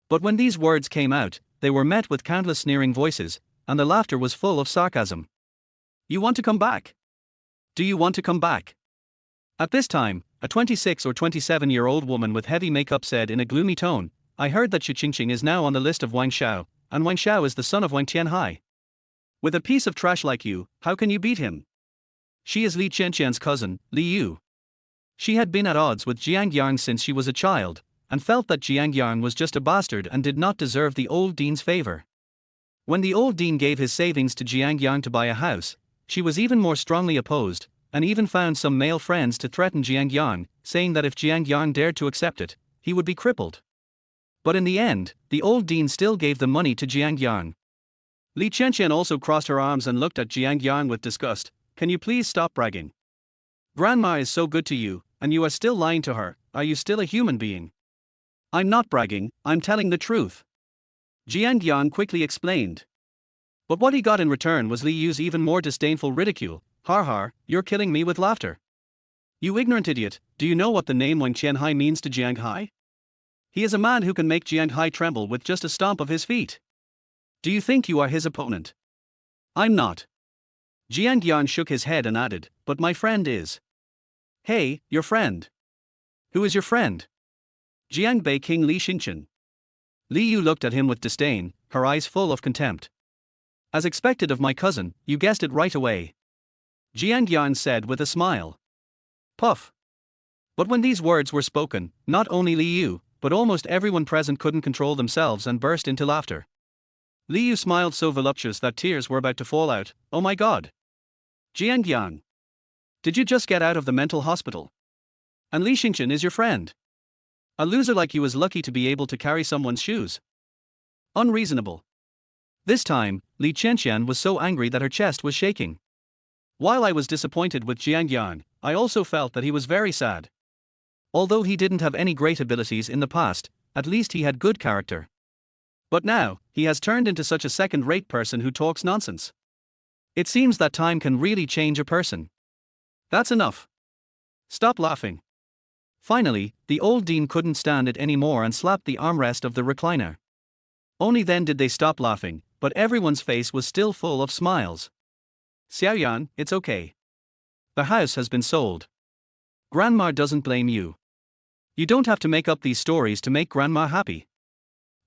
But when these words came out, they were met with countless sneering voices, and the laughter was full of sarcasm. You want to come back? Do you want to come back? At this time, a 26 or 27-year-old woman with heavy makeup said in a gloomy tone, I heard that Xu Qingqing is now on the list of Wang Shao, and Wang Shao is the son of Wang Tianhai. With a piece of trash like you, how can you beat him? She is Li Qianqian's cousin, Li Yu. She had been at odds with Jiang Yang since she was a child, and felt that Jiang Yang was just a bastard and did not deserve the old dean's favor. When the old dean gave his savings to Jiang Yang to buy a house, she was even more strongly opposed, and even found some male friends to threaten Jiang Yang, saying that if Jiang Yang dared to accept it, he would be crippled. But in the end, the old dean still gave the money to Jiang Yang. Li Qianqian also crossed her arms and looked at Jiang Yang with disgust. Can you please stop bragging? Grandma is so good to you, and you are still lying to her. Are you still a human being? I'm not bragging, I'm telling the truth. Jiang Yang quickly explained. But what he got in return was Li Yu's even more disdainful ridicule. Har har, you're killing me with laughter. You ignorant idiot, do you know what the name Wang Tianhai means to Jianghai? He is a man who can make Jianghai tremble with just a stomp of his feet. Do you think you are his opponent? I'm not. Jiang Yang shook his head and added, but my friend is. Hey, your friend. Who is your friend? Jiangbei King Li Xingqian. Li Yu looked at him with disdain, her eyes full of contempt. As expected of my cousin, you guessed it right away. Jiang Yang said with a smile. Puff. But when these words were spoken, not only Li Yu, but almost everyone present couldn't control themselves and burst into laughter. Li Yu smiled so voluptuous that tears were about to fall out. Oh my god. Jiang Yang. Did you just get out of the mental hospital? And Li Xingqian is your friend. A loser like you is lucky to be able to carry someone's shoes. Unreasonable. This time, Li Qianqian was so angry that her chest was shaking. While I was disappointed with Jiang Yang, I also felt that he was very sad. Although he didn't have any great abilities in the past, at least he had good character. But now, he has turned into such a second-rate person who talks nonsense. It seems that time can really change a person. That's enough. Stop laughing. Finally, the old dean couldn't stand it anymore and slapped the armrest of the recliner. Only then did they stop laughing, but everyone's face was still full of smiles. Xiaoyan, it's okay. The house has been sold. Grandma doesn't blame you. You don't have to make up these stories to make Grandma happy.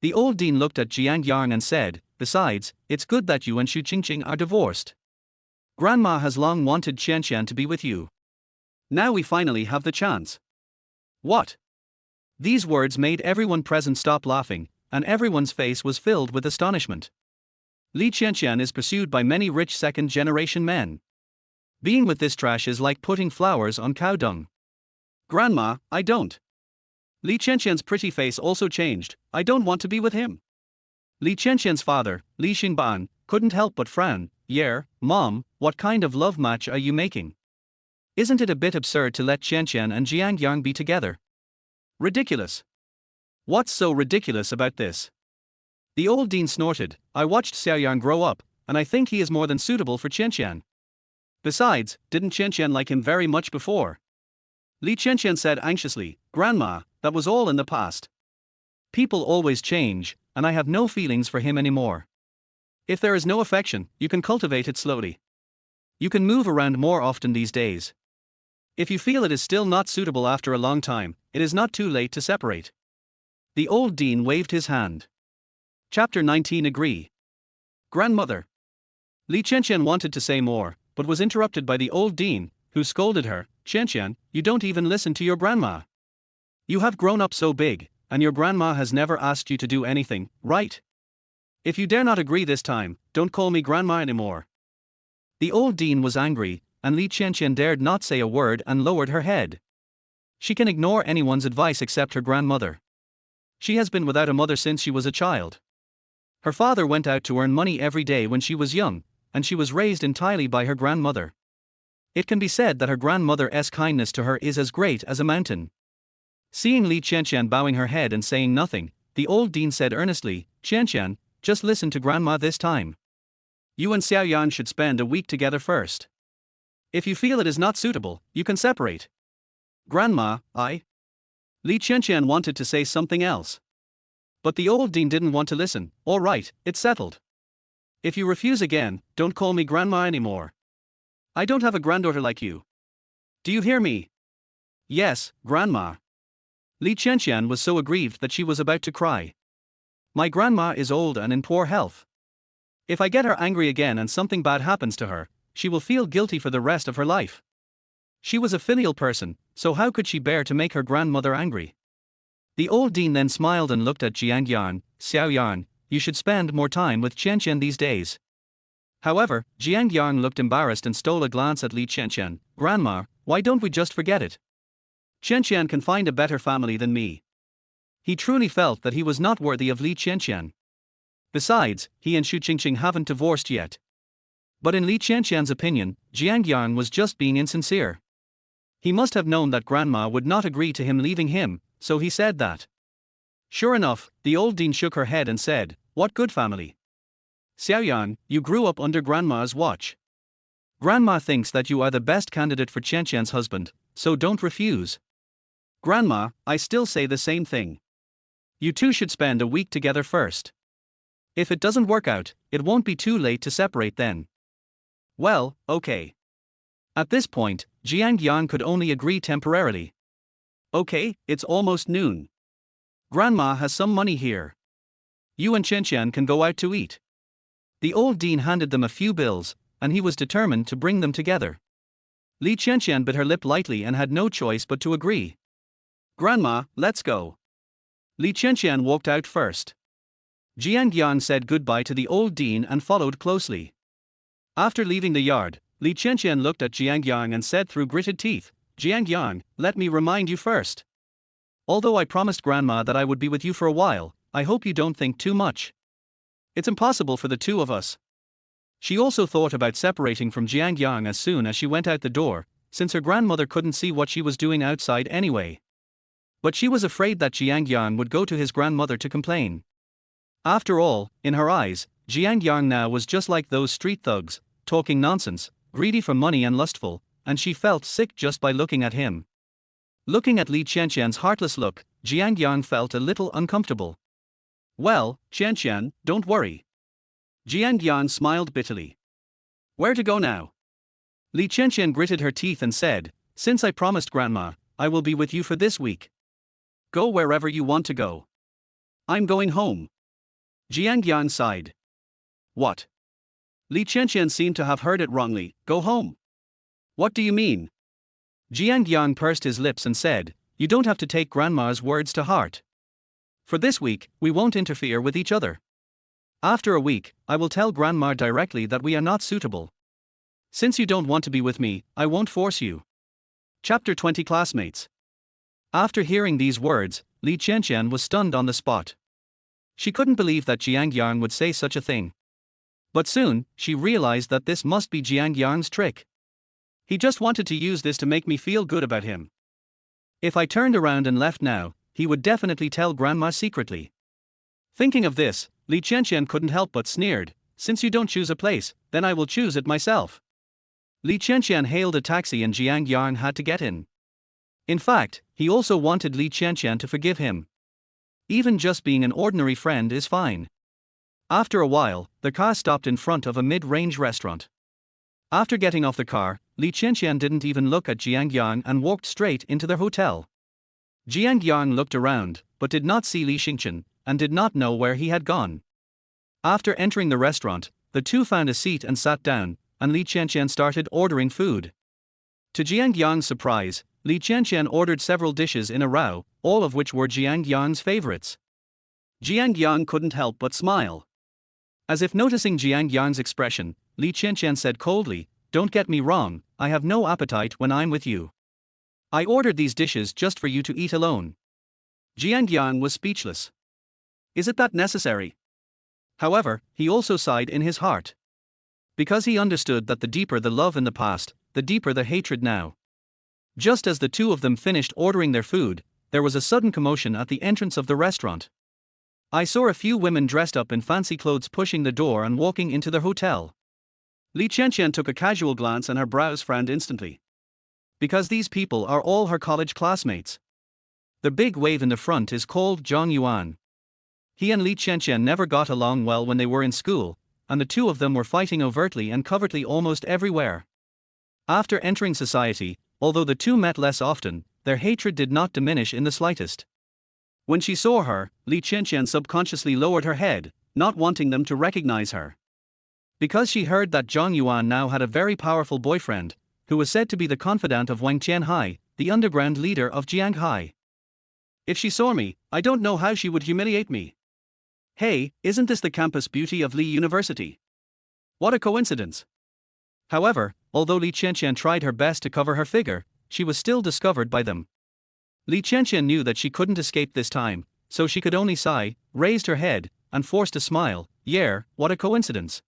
The old dean looked at Jiang Yang and said, besides, it's good that you and Xu Qingqing are divorced. Grandma has long wanted Qianqian to be with you. Now we finally have the chance. What? These words made everyone present stop laughing, and everyone's face was filled with astonishment. Li Qianqian is pursued by many rich second-generation men. Being with this trash is like putting flowers on cow dung. Grandma, I don't. Li Qianqian's pretty face also changed. I don't want to be with him. Li Qianqian's father, Li Xingban, couldn't help but frown. Mom, what kind of love match are you making? Isn't it a bit absurd to let Qianqian and Jiang Yang be together? Ridiculous. What's so ridiculous about this? The old dean snorted. I watched Xiao Yang grow up, and I think he is more than suitable for Qianqian. Besides, didn't Qianqian like him very much before? Li Qianqian said anxiously, Grandma, that was all in the past. People always change, and I have no feelings for him anymore. If there is no affection, you can cultivate it slowly. You can move around more often these days. If you feel it is still not suitable after a long time, it is not too late to separate. The old dean waved his hand. Chapter 19. Agree. Grandmother. Li Qianqian wanted to say more, but was interrupted by the old dean, who scolded her. Qianqian, you don't even listen to your grandma. You have grown up so big, and your grandma has never asked you to do anything, right? If you dare not agree this time, don't call me grandma anymore. The old dean was angry, and Li Qianqian dared not say a word and lowered her head. She can ignore anyone's advice except her grandmother. She has been without a mother since she was a child. Her father went out to earn money every day when she was young, and she was raised entirely by her grandmother. It can be said that her grandmother's kindness to her is as great as a mountain. Seeing Li Qianqian bowing her head and saying nothing, the old dean said earnestly, Qianqian, just listen to grandma this time. You and Xiao Yan should spend a week together first. If you feel it is not suitable, you can separate. Grandma, Li Qianqian wanted to say something else. But the old dean didn't want to listen. All right, it's settled. If you refuse again, don't call me grandma anymore. I don't have a granddaughter like you. Do you hear me? Yes, grandma. Li Qianqian was so aggrieved that she was about to cry. My grandma is old and in poor health. If I get her angry again and something bad happens to her, she will feel guilty for the rest of her life. She was a filial person, so how could she bear to make her grandmother angry? The old dean then smiled and looked at Jiang Yang. Xiao Yan, you should spend more time with Qianqian these days. However, Jiang Yang looked embarrassed and stole a glance at Li Qianqian. Grandma, why don't we just forget it? Qianqian can find a better family than me. He truly felt that he was not worthy of Li Qianqian. Besides, he and Xu Qingqing haven't divorced yet. But in Li Qianqian's opinion, Jiang Yang was just being insincere. He must have known that grandma would not agree to him leaving him, so he said that. Sure enough, the old dean shook her head and said, what good family? Xiao Yan, you grew up under grandma's watch. Grandma thinks that you are the best candidate for Qianqian's husband, so don't refuse. Grandma, I still say the same thing. You two should spend a week together first. If it doesn't work out, it won't be too late to separate then. Well, okay. At this point, Jiang Yang could only agree temporarily. Okay, it's almost noon. Grandma has some money here. You and Qianqian can go out to eat. The old dean handed them a few bills, and he was determined to bring them together. Li Qianqian bit her lip lightly and had no choice but to agree. Grandma, let's go. Li Qianqian walked out first. Jiang Yang said goodbye to the old dean and followed closely. After leaving the yard, Li Qianqian looked at Jiang Yang and said through gritted teeth, Jiang Yang, let me remind you first. Although I promised Grandma that I would be with you for a while, I hope you don't think too much. It's impossible for the two of us. She also thought about separating from Jiang Yang as soon as she went out the door, since her grandmother couldn't see what she was doing outside anyway. But she was afraid that Jiang Yang would go to his grandmother to complain. After all, in her eyes, Jiang Yang now was just like those street thugs, talking nonsense, greedy for money and lustful, and she felt sick just by looking at him. Looking at Li Qianqian's heartless look, Jiang Yang felt a little uncomfortable. Well, Qianqian, don't worry. Jiang Yang smiled bitterly. Where to go now? Li Qianqian gritted her teeth and said, since I promised Grandma, I will be with you for this week. Go wherever you want to go. I'm going home. Jiang Yang sighed. What? Li Qianqian seemed to have heard it wrongly. Go home. What do you mean? Jiang Yang pursed his lips and said, you don't have to take Grandma's words to heart. For this week, we won't interfere with each other. After a week, I will tell Grandma directly that we are not suitable. Since you don't want to be with me, I won't force you. Chapter 20. Classmates. After hearing these words, Li Qianqian was stunned on the spot. She couldn't believe that Jiang Yang would say such a thing. But soon, she realized that this must be Jiang Yang's trick. He just wanted to use this to make me feel good about him. If I turned around and left now, he would definitely tell Grandma secretly. Thinking of this, Li Qianqian couldn't help but sneered, "Since you don't choose a place, then I will choose it myself." Li Qianqian hailed a taxi and Jiang Yang had to get in. In fact, he also wanted Li Qianqian to forgive him. Even just being an ordinary friend is fine. After a while, the car stopped in front of a mid-range restaurant. After getting off the car, Li Qianqian didn't even look at Jiang Yang and walked straight into their hotel. Jiang Yang looked around, but did not see Li Qianqian, and did not know where he had gone. After entering the restaurant, the two found a seat and sat down, and Li Qianqian started ordering food. To Jiang Yang's surprise, Li Qianqian ordered several dishes in a row, all of which were Jiang Yang's favorites. Jiang Yang couldn't help but smile. As if noticing Jiang Yang's expression, Li Qianqian said coldly, "Don't get me wrong, I have no appetite when I'm with you. I ordered these dishes just for you to eat alone." Jiang Yang was speechless. Is it that necessary? However, he also sighed in his heart. Because he understood that the deeper the love in the past, the deeper the hatred now. Just as the two of them finished ordering their food, there was a sudden commotion at the entrance of the restaurant. I saw a few women dressed up in fancy clothes pushing the door and walking into the hotel. Li Qianqian took a casual glance and her brows frowned instantly. Because these people are all her college classmates. The big wave in the front is called Zhang Yuan. He and Li Qianqian never got along well when they were in school, and the two of them were fighting overtly and covertly almost everywhere. After entering society, although the two met less often, their hatred did not diminish in the slightest. When she saw her, Li Qianqian subconsciously lowered her head, not wanting them to recognize her. Because she heard that Zhang Yuan now had a very powerful boyfriend, who was said to be the confidant of Wang Jianghai, the underground leader of Jianghai. If she saw me, I don't know how she would humiliate me. Hey, isn't this the campus beauty of Li University? What a coincidence. However, although Li Qianqian tried her best to cover her figure, she was still discovered by them. Li Qianqian knew that she couldn't escape this time, so she could only sigh, raised her head, and forced a smile. Yeah, what a coincidence.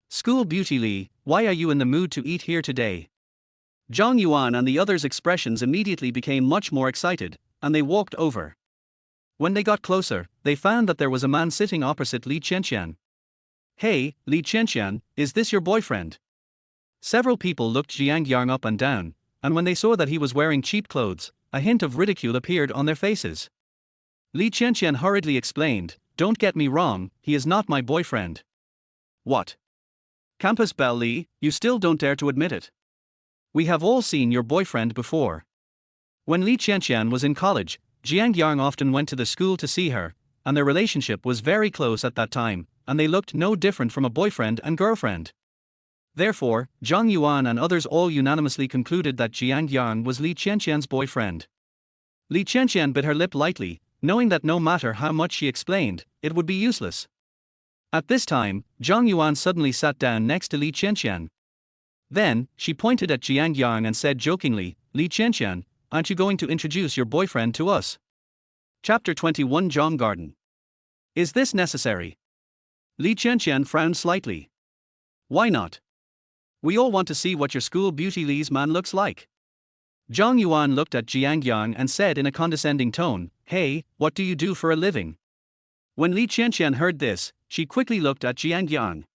School beauty Li, why are you in the mood to eat here today? Zhang Yuan and the others' expressions immediately became much more excited, and they walked over. When they got closer, they found that there was a man sitting opposite Li Qianqian. Hey, Li Qianqian, is this your boyfriend? Several people looked Jiang Yang up and down, and when they saw that he was wearing cheap clothes, a hint of ridicule appeared on their faces. Li Qianqian hurriedly explained, "Don't get me wrong, he is not my boyfriend." What? Campus belle Li, you still don't dare to admit it. We have all seen your boyfriend before. When Li Qianqian was in college, Jiang Yang often went to the school to see her, and their relationship was very close at that time, and they looked no different from a boyfriend and girlfriend. Therefore, Zhang Yuan and others all unanimously concluded that Jiang Yang was Li Qianqian's boyfriend. Li Qianqian bit her lip lightly, knowing that no matter how much she explained, it would be useless. At this time, Zhang Yuan suddenly sat down next to Li Qianqian. Then, she pointed at Jiang Yang and said jokingly, "Li Qianqian, aren't you going to introduce your boyfriend to us?" Chapter 21 Zhang Garden. Is this necessary? Li Qianqian frowned slightly. Why not? We all want to see what your school beauty Li's man looks like. Zhang Yuan looked at Jiang Yang and said in a condescending tone, "Hey, what do you do for a living?" When Li Qianqian heard this, she quickly looked at Jiang Yang.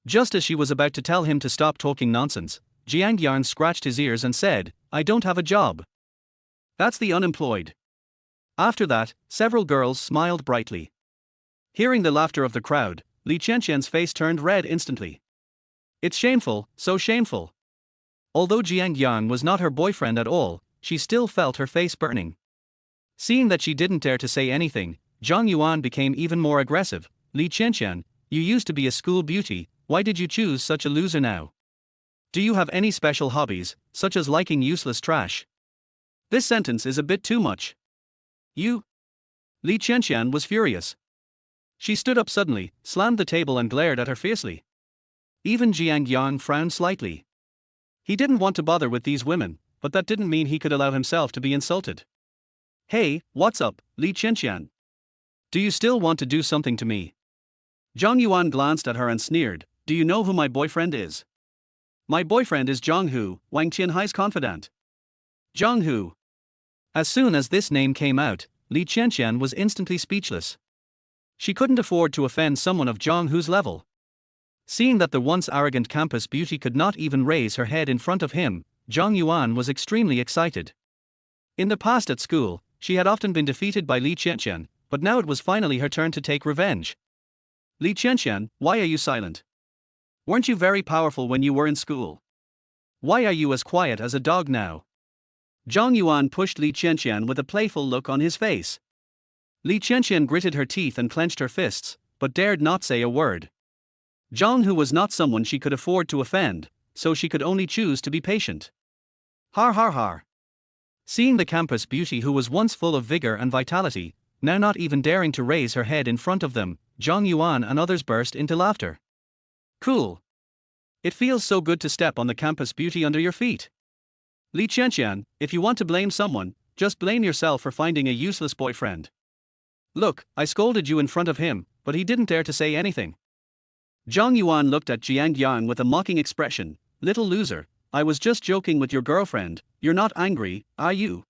Just as she was about to tell him to stop talking nonsense, Jiang Yang scratched his ears and said, "I don't have a job." That's the unemployed. After that, several girls smiled brightly. Hearing the laughter of the crowd, Li Qianqian's face turned red instantly. It's shameful, so shameful. Although Jiang Yang was not her boyfriend at all, she still felt her face burning. Seeing that she didn't dare to say anything, Zhang Yuan became even more aggressive. Li Qianqian, you used to be a school beauty, why did you choose such a loser now? Do you have any special hobbies, such as liking useless trash? This sentence is a bit too much. You? Li Qianqian was furious. She stood up suddenly, slammed the table and glared at her fiercely. Even Jiang Yang frowned slightly. He didn't want to bother with these women, but that didn't mean he could allow himself to be insulted. Hey, what's up, Li Qianqian? Do you still want to do something to me? Zhang Yuan glanced at her and sneered, do you know who my boyfriend is? My boyfriend is Zhang Hu, Wang Qianhai's confidant. Zhang Hu. As soon as this name came out, Li Qianqian was instantly speechless. She couldn't afford to offend someone of Jiang Hu's level. Seeing that the once arrogant campus beauty could not even raise her head in front of him, Zhang Yuan was extremely excited. In the past at school, she had often been defeated by Li Qianqian, but now it was finally her turn to take revenge. Li Qianqian, why are you silent? Weren't you very powerful when you were in school? Why are you as quiet as a dog now? Zhang Yuan pushed Li Qianqian with a playful look on his face. Li Qianqian gritted her teeth and clenched her fists, but dared not say a word. Jiang Hu was not someone she could afford to offend, so she could only choose to be patient. Har har har. Seeing the campus beauty who was once full of vigor and vitality, now not even daring to raise her head in front of them, Zhang Yuan and others burst into laughter. Cool. It feels so good to step on the campus beauty under your feet. Li Qianqian, if you want to blame someone, just blame yourself for finding a useless boyfriend. Look, I scolded you in front of him, but he didn't dare to say anything. Jiang Yuan looked at Jiang Yang with a mocking expression. Little loser, I was just joking with your girlfriend, you're not angry, are you?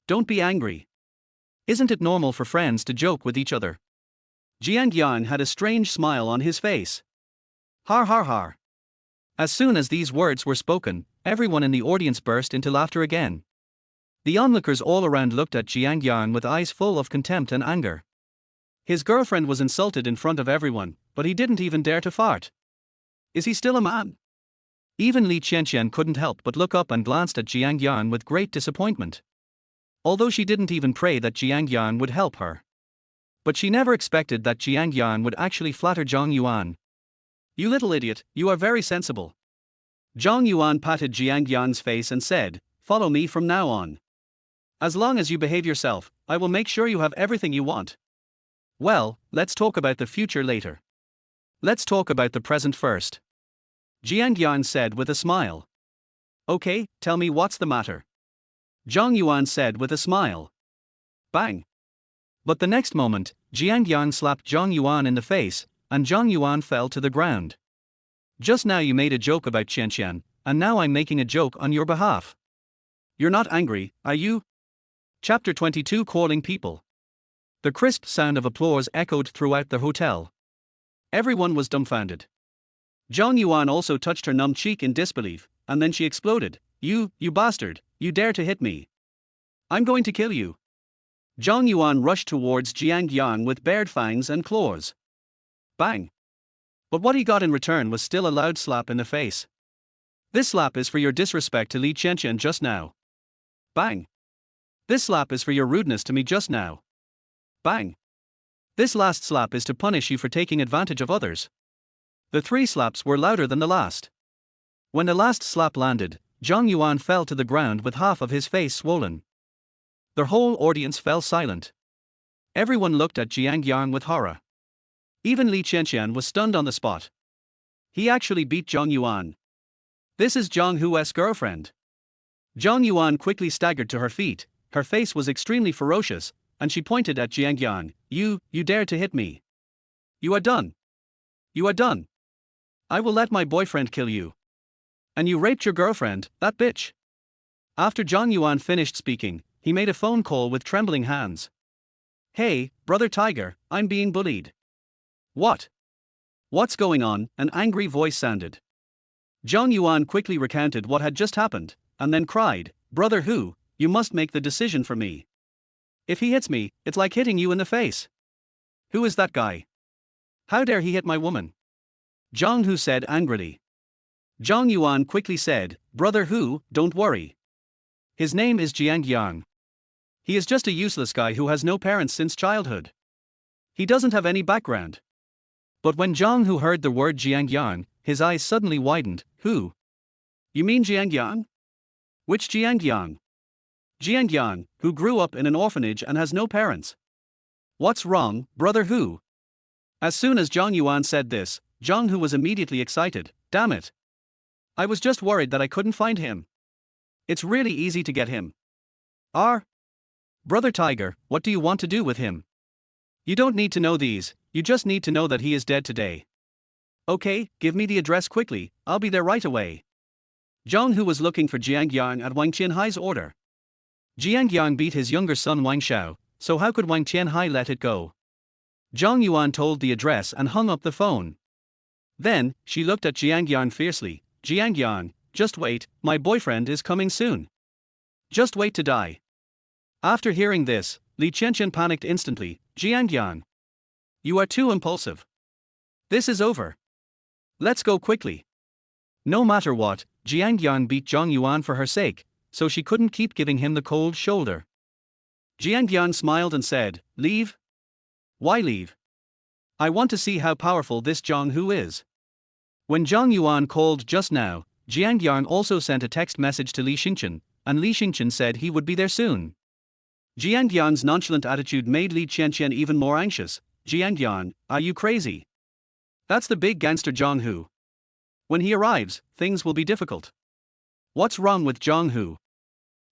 Don't be angry. Isn't it normal for friends to joke with each other? Jiang Yang had a strange smile on his face. Har har har. As soon as these words were spoken, everyone in the audience burst into laughter again. The onlookers all around looked at Jiang Yang with eyes full of contempt and anger. His girlfriend was insulted in front of everyone, but he didn't even dare to fart. Is he still a man? Even Li Qianqian couldn't help but look up and glanced at Jiang Yang with great disappointment. Although she didn't even pray that Jiang Yang would help her. But she never expected that Jiang Yang would actually flatter Zhang Yuan. You little idiot, you are very sensible. Zhang Yuan patted Jiang Yang's face and said, follow me from now on. As long as you behave yourself, I will make sure you have everything you want. Well, let's talk about the future later. Let's talk about the present first. Jiang Yang said with a smile. Okay, tell me what's the matter. Zhang Yuan said with a smile. Bang. But the next moment, Jiang Yang slapped Zhang Yuan in the face, and Zhang Yuan fell to the ground. Just now you made a joke about Qianqian, and now I'm making a joke on your behalf. You're not angry, are you? Chapter 22 Calling People. The crisp sound of applause echoed throughout the hotel. Everyone was dumbfounded. Zhang Yuan also touched her numb cheek in disbelief, and then she exploded. You bastard, you dare to hit me. I'm going to kill you. Zhang Yuan rushed towards Jiang Yang with bared fangs and claws. Bang. But what he got in return was still a loud slap in the face. This slap is for your disrespect to Li Qianqian just now. Bang. This slap is for your rudeness to me just now. Bang. This last slap is to punish you for taking advantage of others. The three slaps were louder than the last. When the last slap landed, Zhang Yuan fell to the ground with half of his face swollen. The whole audience fell silent. Everyone looked at Jiang Yang with horror. Even Li Qianqian was stunned on the spot. He actually beat Zhang Yuan. This is Jiang Hu's girlfriend. Zhang Yuan quickly staggered to her feet, her face was extremely ferocious, and she pointed at Jiang Yang. You dared to hit me. You are done. You are done. I will let my boyfriend kill you. And you raped your girlfriend, that bitch. After Zhang Yuan finished speaking, he made a phone call with trembling hands. Hey, brother Tiger, I'm being bullied. What? What's going on? An angry voice sounded. Zhang Yuan quickly recounted what had just happened, and then cried, Brother Hu, you must make the decision for me. If he hits me, it's like hitting you in the face. Who is that guy? How dare he hit my woman? Zhang Hu said angrily. Zhang Yuan quickly said, Brother Hu, don't worry. His name is Jiang Yang. He is just a useless guy who has no parents since childhood. He doesn't have any background. But when Zhang Hu heard the word Jiang Yang, his eyes suddenly widened. Who? You mean Jiang Yang? Which Jiang Yang? Jiang Yang, who grew up in an orphanage and has no parents. What's wrong, Brother Hu? As soon as Zhang Yuan said this, Zhang Hu was immediately excited. Damn it. I was just worried that I couldn't find him. It's really easy to get him. Brother Tiger, what do you want to do with him? You don't need to know these, you just need to know that he is dead today. Okay, give me the address quickly, I'll be there right away. Zhang Hu was looking for Jiang Yang at Wang Qianhai's order. Jiang Yang beat his younger son Wang Shao, so how could Wang Qianhai let it go? Zhang Yuan told the address and hung up the phone. Then, she looked at Jiang Yang fiercely. Jiang Yang, just wait, my boyfriend is coming soon. Just wait to die. After hearing this, Li Qianqian panicked instantly. Jiang Yang, you are too impulsive. This is over. Let's go quickly. No matter what, Jiang Yang beat Zhang Yuan for her sake, so she couldn't keep giving him the cold shoulder. Jiang Yang smiled and said, leave? Why leave? I want to see how powerful this Zhang Hu is. When Zhang Yuan called just now, Jiang Yang also sent a text message to Li Xingqian, and Li Xingqian said he would be there soon. Jiang Yang's nonchalant attitude made Li Qianqian even more anxious. Jiang Yang, are you crazy? That's the big gangster Zhang Hu. When he arrives, things will be difficult. What's wrong with Zhang Hu?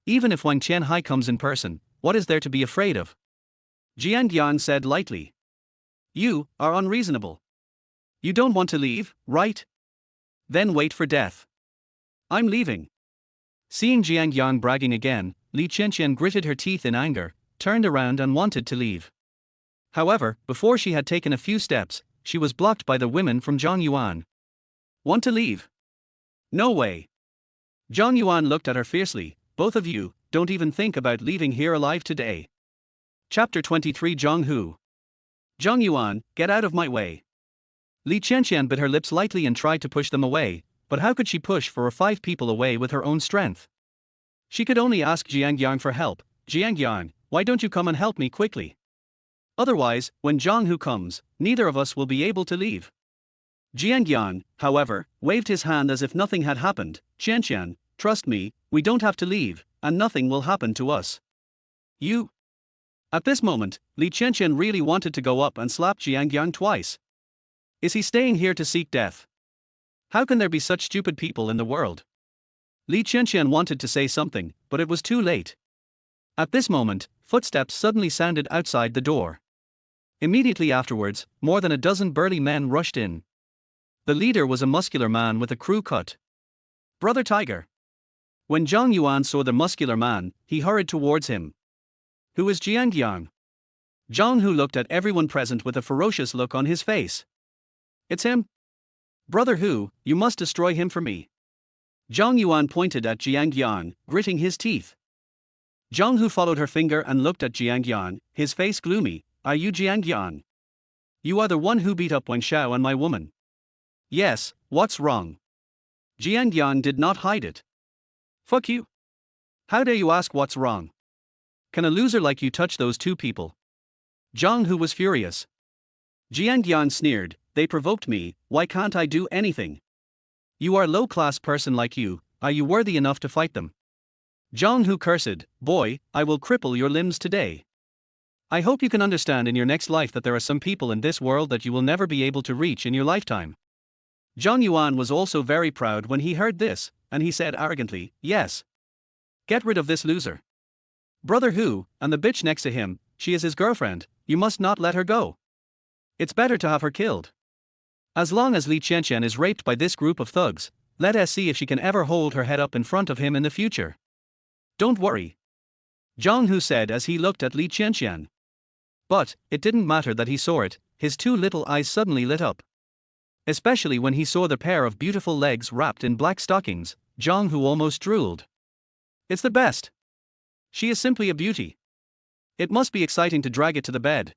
Even if Wang Jianghai comes in person, what is there to be afraid of? Jiang Yang said lightly. You are unreasonable. You don't want to leave, right? Then wait for death. I'm leaving. Seeing Jiang Yang bragging again, Li Qianqian gritted her teeth in anger, turned around and wanted to leave. However, before she had taken a few steps, she was blocked by the women from Zhang Yuan. Want to leave? No way. Zhang Yuan looked at her fiercely. Both of you, don't even think about leaving here alive today. Chapter 23 Zhang Hu. Zhang Yuan, get out of my way. Li Qianqian bit her lips lightly and tried to push them away, but how could she push 4 or 5 people away with her own strength? She could only ask Jiang Yang for help. Jiang Yang, why don't you come and help me quickly? Otherwise, when Zhang Hu comes, neither of us will be able to leave. Jiang Yang, however, waved his hand as if nothing had happened. Qianqian, trust me, we don't have to leave, and nothing will happen to us. You? At this moment, Li Qianqian really wanted to go up and slap Jiang Yang twice. Is he staying here to seek death? How can there be such stupid people in the world? Li Qianqian wanted to say something, but it was too late. At this moment, footsteps suddenly sounded outside the door. Immediately afterwards, more than a dozen burly men rushed in. The leader was a muscular man with a crew cut. Brother Tiger. When Zhang Yuan saw the muscular man, he hurried towards him. Who is Jiang Yang? Zhang Hu looked at everyone present with a ferocious look on his face. It's him. Brother Hu, you must destroy him for me. Zhang Yuan pointed at Jiang Yang, gritting his teeth. Zhang Hu followed her finger and looked at Jiang Yang, his face gloomy. Are you Jiang Yang? You are the one who beat up Wang Shao and my woman. Yes, what's wrong? Jiang Yang did not hide it. Fuck you. How dare you ask what's wrong? Can a loser like you touch those 2 people? Zhang Hu was furious. Jiang Yang sneered, they provoked me, why can't I do anything? You are a low-class person like you, are you worthy enough to fight them? Zhang Hu cursed, boy, I will cripple your limbs today. I hope you can understand in your next life that there are some people in this world that you will never be able to reach in your lifetime. Zhang Yuan was also very proud when he heard this, and he said arrogantly, yes. Get rid of this loser. Brother Hu, and the bitch next to him, she is his girlfriend, you must not let her go. It's better to have her killed. As long as Li Qianqian is raped by this group of thugs, let us see if she can ever hold her head up in front of him in the future. Don't worry. Zhang Hu said as he looked at Li Qianqian. But, it didn't matter that he saw it, his 2 little eyes suddenly lit up. Especially when he saw the pair of beautiful legs wrapped in black stockings, Zhang Hu almost drooled. It's the best. She is simply a beauty. It must be exciting to drag it to the bed.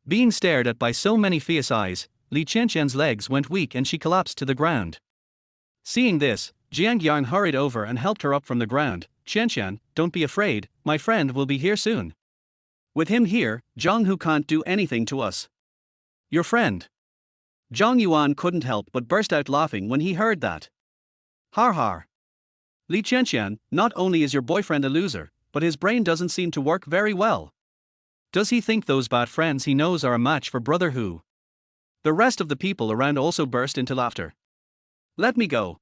Being stared at by so many fierce eyes, Li Qianqian's legs went weak and she collapsed to the ground. Seeing this, Jiang Yang hurried over and helped her up from the ground. Qianqian, don't be afraid, my friend will be here soon. With him here, Zhang Hu can't do anything to us. Your friend. Zhang Yuan couldn't help but burst out laughing when he heard that. Har har. Li Qianqian, not only is your boyfriend a loser, but his brain doesn't seem to work very well. Does he think those bad friends he knows are a match for Brother Hu? The rest of the people around also burst into laughter. Let me go.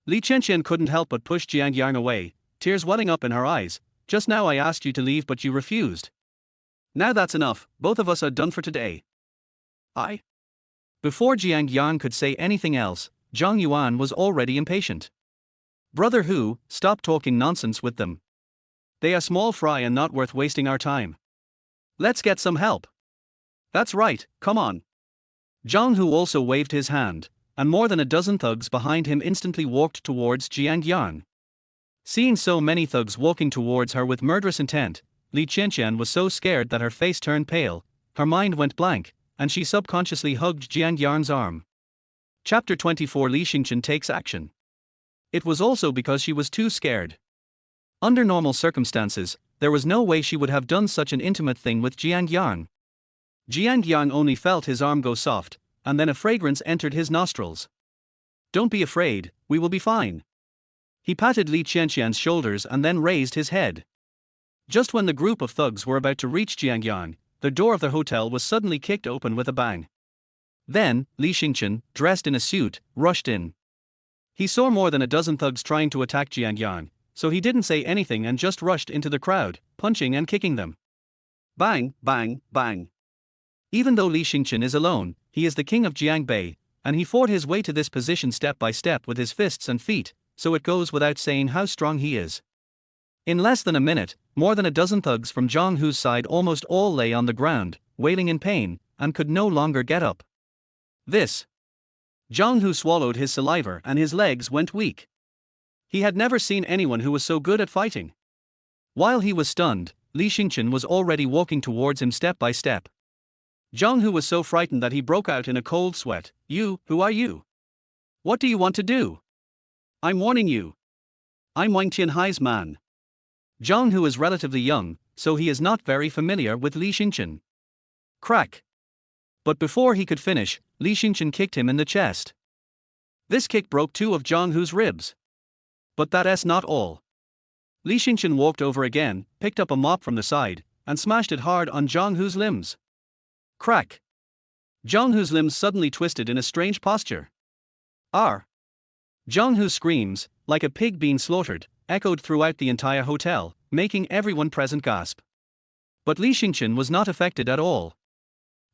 Li Qianqian couldn't help but push Jiang Yang away, tears welling up in her eyes. Just now I asked you to leave but you refused. Now that's enough, both of us are done for today. Before Jiang Yang could say anything else, Zhang Yuan was already impatient. Brother Hu, stop talking nonsense with them. They are small fry and not worth wasting our time. Let's get some help. That's right, come on. Jiang Hu also waved his hand, and more than a dozen thugs behind him instantly walked towards Jiang Yang. Seeing so many thugs walking towards her with murderous intent, Li Qianqian was so scared that her face turned pale, her mind went blank, and she subconsciously hugged Jiang Yang's arm. Chapter 24 Li Xingqian takes action. It was also because she was too scared. Under normal circumstances, there was no way she would have done such an intimate thing with Jiang Yang. Jiang Yang only felt his arm go soft, and then a fragrance entered his nostrils. Don't be afraid, we will be fine. He patted Li Qianqian's shoulders and then raised his head. Just when the group of thugs were about to reach Jiang Yang, the door of the hotel was suddenly kicked open with a bang. Then, Li Xingqian, dressed in a suit, rushed in. He saw more than a dozen thugs trying to attack Jiang Yang, so he didn't say anything and just rushed into the crowd, punching and kicking them. Bang, bang, bang. Even though Li Xingqian is alone, he is the king of Jiangbei, and he fought his way to this position step by step with his fists and feet, so it goes without saying how strong he is. In less than a minute, more than a dozen thugs from Jiang Hu's side almost all lay on the ground, wailing in pain, and could no longer get up. Jiang Hu swallowed his saliva and his legs went weak. He had never seen anyone who was so good at fighting. While he was stunned, Li Xingqian was already walking towards him step by step. Jiang Hu was so frightened that he broke out in a cold sweat. Who are you? What do you want to do? I'm warning you. I'm Wang Tianhai's man. Jiang Hu is relatively young, so he is not very familiar with Li Xingqian. Crack. But before he could finish, Li Xingqian kicked him in the chest. This kick broke two of Jiang Hu's ribs. But that's not all. Li Xingqian walked over again, picked up a mop from the side, and smashed it hard on Jiang Hu's limbs. Crack. Jiang Hu's limbs suddenly twisted in a strange posture. Arr! Jiang Hu's screams, like a pig being slaughtered, echoed throughout the entire hotel, making everyone present gasp. But Li Xingqian was not affected at all.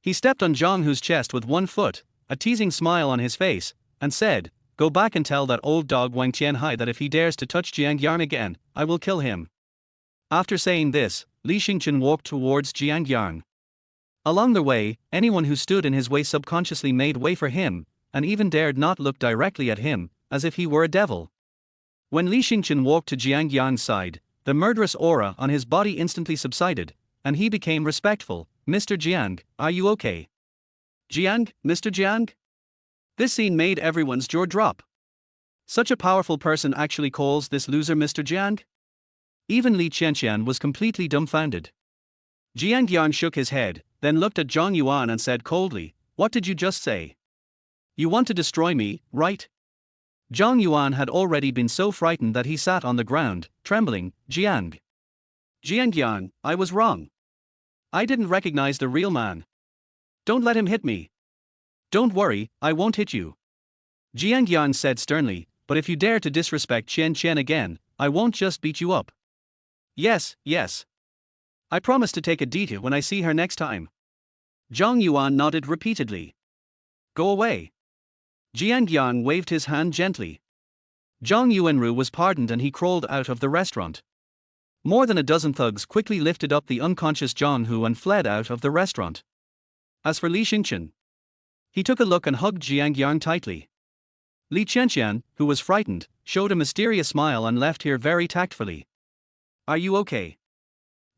He stepped on Jiang Hu's chest with one foot, a teasing smile on his face, and said, "Go back and tell that old dog Wang Tianhai that if he dares to touch Jiang Yang again, I will kill him." After saying this, Li Xingqian walked towards Jiang Yang. Along the way, anyone who stood in his way subconsciously made way for him, and even dared not look directly at him, as if he were a devil. When Li Xingqian walked to Jiang Yang's side, the murderous aura on his body instantly subsided, and he became respectful. "Mr. Jiang, are you okay?" "Jiang, Mr. Jiang?" This scene made everyone's jaw drop. Such a powerful person actually calls this loser Mr. Jiang? Even Li Qianqian was completely dumbfounded. Jiang Yang shook his head, then looked at Zhang Yuan and said coldly, "What did you just say? You want to destroy me, right?" Zhang Yuan had already been so frightened that he sat on the ground, trembling. Jiang Yang, I was wrong. I didn't recognize the real man. Don't let him hit me. Don't worry, I won't hit you. Jiang Yang said sternly, "But if you dare to disrespect Qian again, I won't just beat you up." Yes. I promise to take a detail when I see her next time. Zhang Yuan nodded repeatedly. Go away. Jiang Yang waved his hand gently. Zhang Yuanru was pardoned and he crawled out of the restaurant. More than a dozen thugs quickly lifted up the unconscious Jiang Hu and fled out of the restaurant. As for Li Xingqian, he took a look and hugged Jiang Yang tightly. Li Qianqian, who was frightened, showed a mysterious smile and left here very tactfully. Are you okay?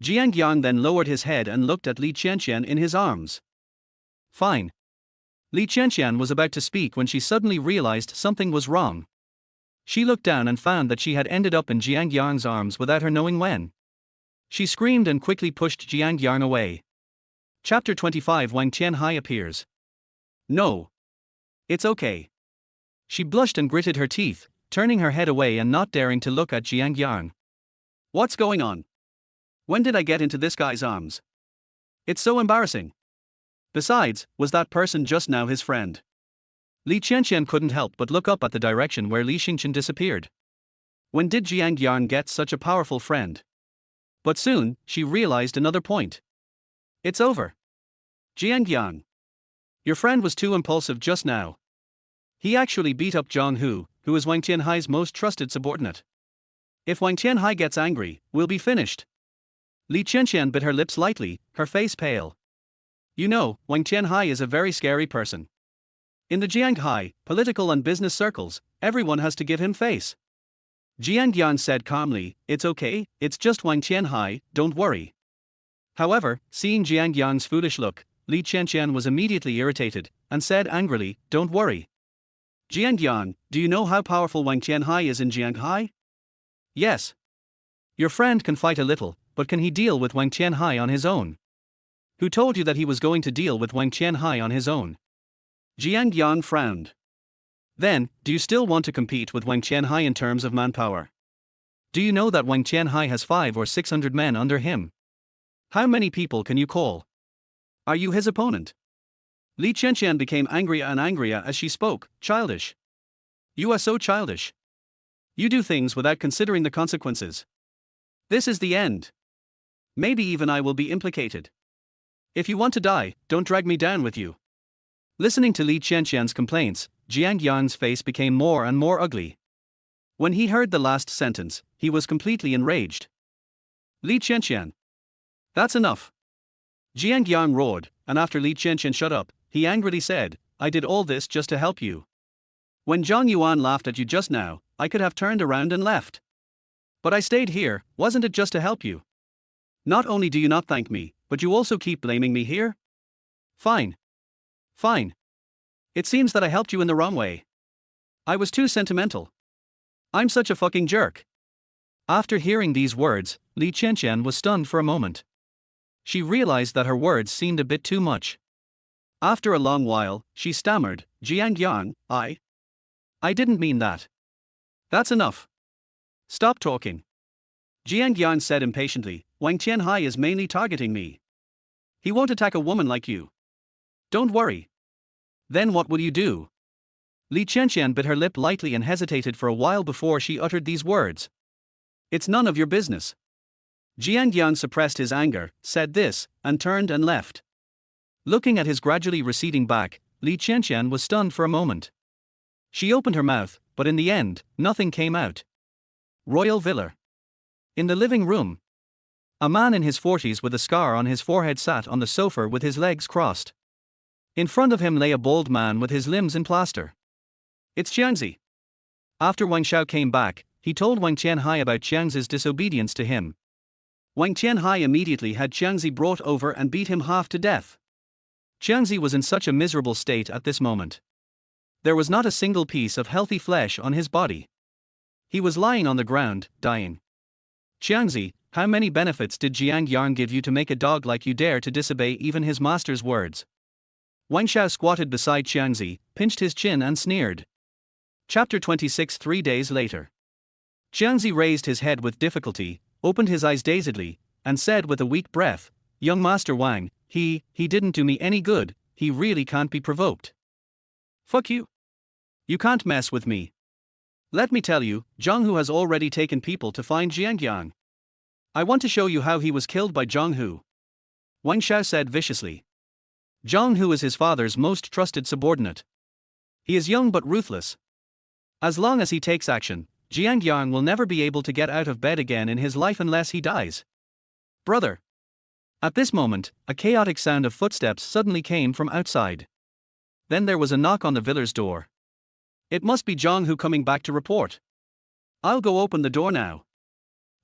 Jiang Yang then lowered his head and looked at Li Qianqian in his arms. Fine. Li Qianqian was about to speak when she suddenly realized something was wrong. She looked down and found that she had ended up in Jiang Yang's arms without her knowing when. She screamed and quickly pushed Jiang Yang away. Chapter 25 Wang Tianhai appears. No. It's okay. She blushed and gritted her teeth, turning her head away and not daring to look at Jiang Yang. What's going on? When did I get into this guy's arms? It's so embarrassing. Besides, was that person just now his friend? Li Qianqian couldn't help but look up at the direction where Li Xingqian disappeared. When did Jiang Yang get such a powerful friend? But soon, she realized another point. It's over. Jiang Yang. Your friend was too impulsive just now. He actually beat up Jiang Hu, who is Wang Tianhai's most trusted subordinate. If Wang Tianhai gets angry, we'll be finished. Li Qianqian bit her lips lightly, her face pale. You know, Wang Jianghai is a very scary person. In the Jianghai, political and business circles, everyone has to give him face. Jiang Yang said calmly, "It's okay, it's just Wang Jianghai, don't worry." However, seeing Jiang Yang's foolish look, Li Qianqian was immediately irritated, and said angrily, "Don't worry. Jiang Yang, do you know how powerful Wang Jianghai is in Jianghai?" "Yes. Your friend can fight a little, but can he deal with Wang Jianghai on his own?" "Who told you that he was going to deal with Wang Jianghai on his own?" Jiang Yang frowned. "Then, do you still want to compete with Wang Jianghai in terms of manpower? Do you know that Wang Jianghai has 500 or 600 men under him? How many people can you call? Are you his opponent?" Li Qianqian became angrier and angrier as she spoke. "Childish. You are so childish. You do things without considering the consequences. This is the end. Maybe even I will be implicated. If you want to die, don't drag me down with you." Listening to Li Qianqian's complaints, Jiang Yang's face became more and more ugly. When he heard the last sentence, he was completely enraged. "Li Qianqian. That's enough." Jiang Yang roared, and after Li Qianqian shut up, he angrily said, "I did all this just to help you. When Zhang Yuan laughed at you just now, I could have turned around and left. But I stayed here, wasn't it just to help you? Not only do you not thank me, but you also keep blaming me here? Fine. Fine. It seems that I helped you in the wrong way. I was too sentimental. I'm such a fucking jerk." After hearing these words, Li Qianqian was stunned for a moment. She realized that her words seemed a bit too much. After a long while, she stammered, "Jiang Yang, I didn't mean that. That's enough. Stop talking." Jiang Yang said impatiently, "Wang Tianhai is mainly targeting me. He won't attack a woman like you. Don't worry." "Then what will you do?" Li Qianqian bit her lip lightly and hesitated for a while before she uttered these words. "It's none of your business." Jiang Yang suppressed his anger, said this, and turned and left. Looking at his gradually receding back, Li Qianqian was stunned for a moment. She opened her mouth, but in the end, nothing came out. Royal Villa. In the living room, a man in his 40s with a scar on his forehead sat on the sofa with his legs crossed. In front of him lay a bald man with his limbs in plaster. "It's Jiangzi." After Wang Shao came back, he told Wang Tianhai about Jiangzi's disobedience to him. Wang Tianhai immediately had Jiangzi brought over and beat him half to death. Jiangzi was in such a miserable state at this moment. There was not a single piece of healthy flesh on his body. He was lying on the ground, dying. "Jiangzi, how many benefits did Jiang Yang give you to make a dog like you dare to disobey even his master's words?" Wang Shao squatted beside Jiangzi, pinched his chin and sneered. Chapter 26. 3 days later. Jiangzi raised his head with difficulty, opened his eyes dazedly, and said with a weak breath, "Young Master Wang, he didn't do me any good, he really can't be provoked." "Fuck you. You can't mess with me. Let me tell you, Zhang Hu has already taken people to find Jiang Yang. I want to show you how he was killed by Zhang Hu," Wang Shao said viciously. Zhang Hu is his father's most trusted subordinate. He is young but ruthless. As long as he takes action, Jiang Yang will never be able to get out of bed again in his life unless he dies. "Brother." At this moment, a chaotic sound of footsteps suddenly came from outside. Then there was a knock on the villar's door. "It must be Zhang Hu coming back to report. I'll go open the door now."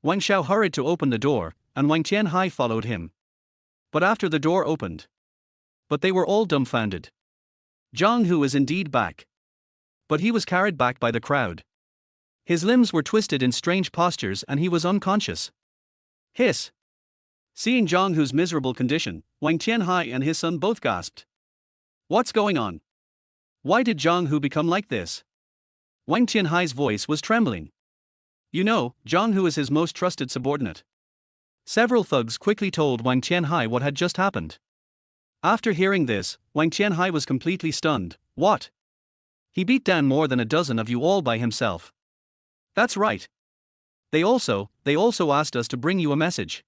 Wang Shao hurried to open the door, and Wang Tianhai followed him. But after the door opened, they were all dumbfounded. Zhang Hu is indeed back. But he was carried back by the crowd. His limbs were twisted in strange postures and he was unconscious. Hiss. Seeing Zhang Hu's miserable condition, Wang Tianhai and his son both gasped. "What's going on? Why did Zhang Hu become like this?" Wang Tianhai's voice was trembling. "You know, Zhang Hu is his most trusted subordinate." Several thugs quickly told Wang Tianhai what had just happened. After hearing this, Wang Tianhai was completely stunned. "What? He beat down more than a dozen of you all by himself." "That's right. They also asked us to bring you a message."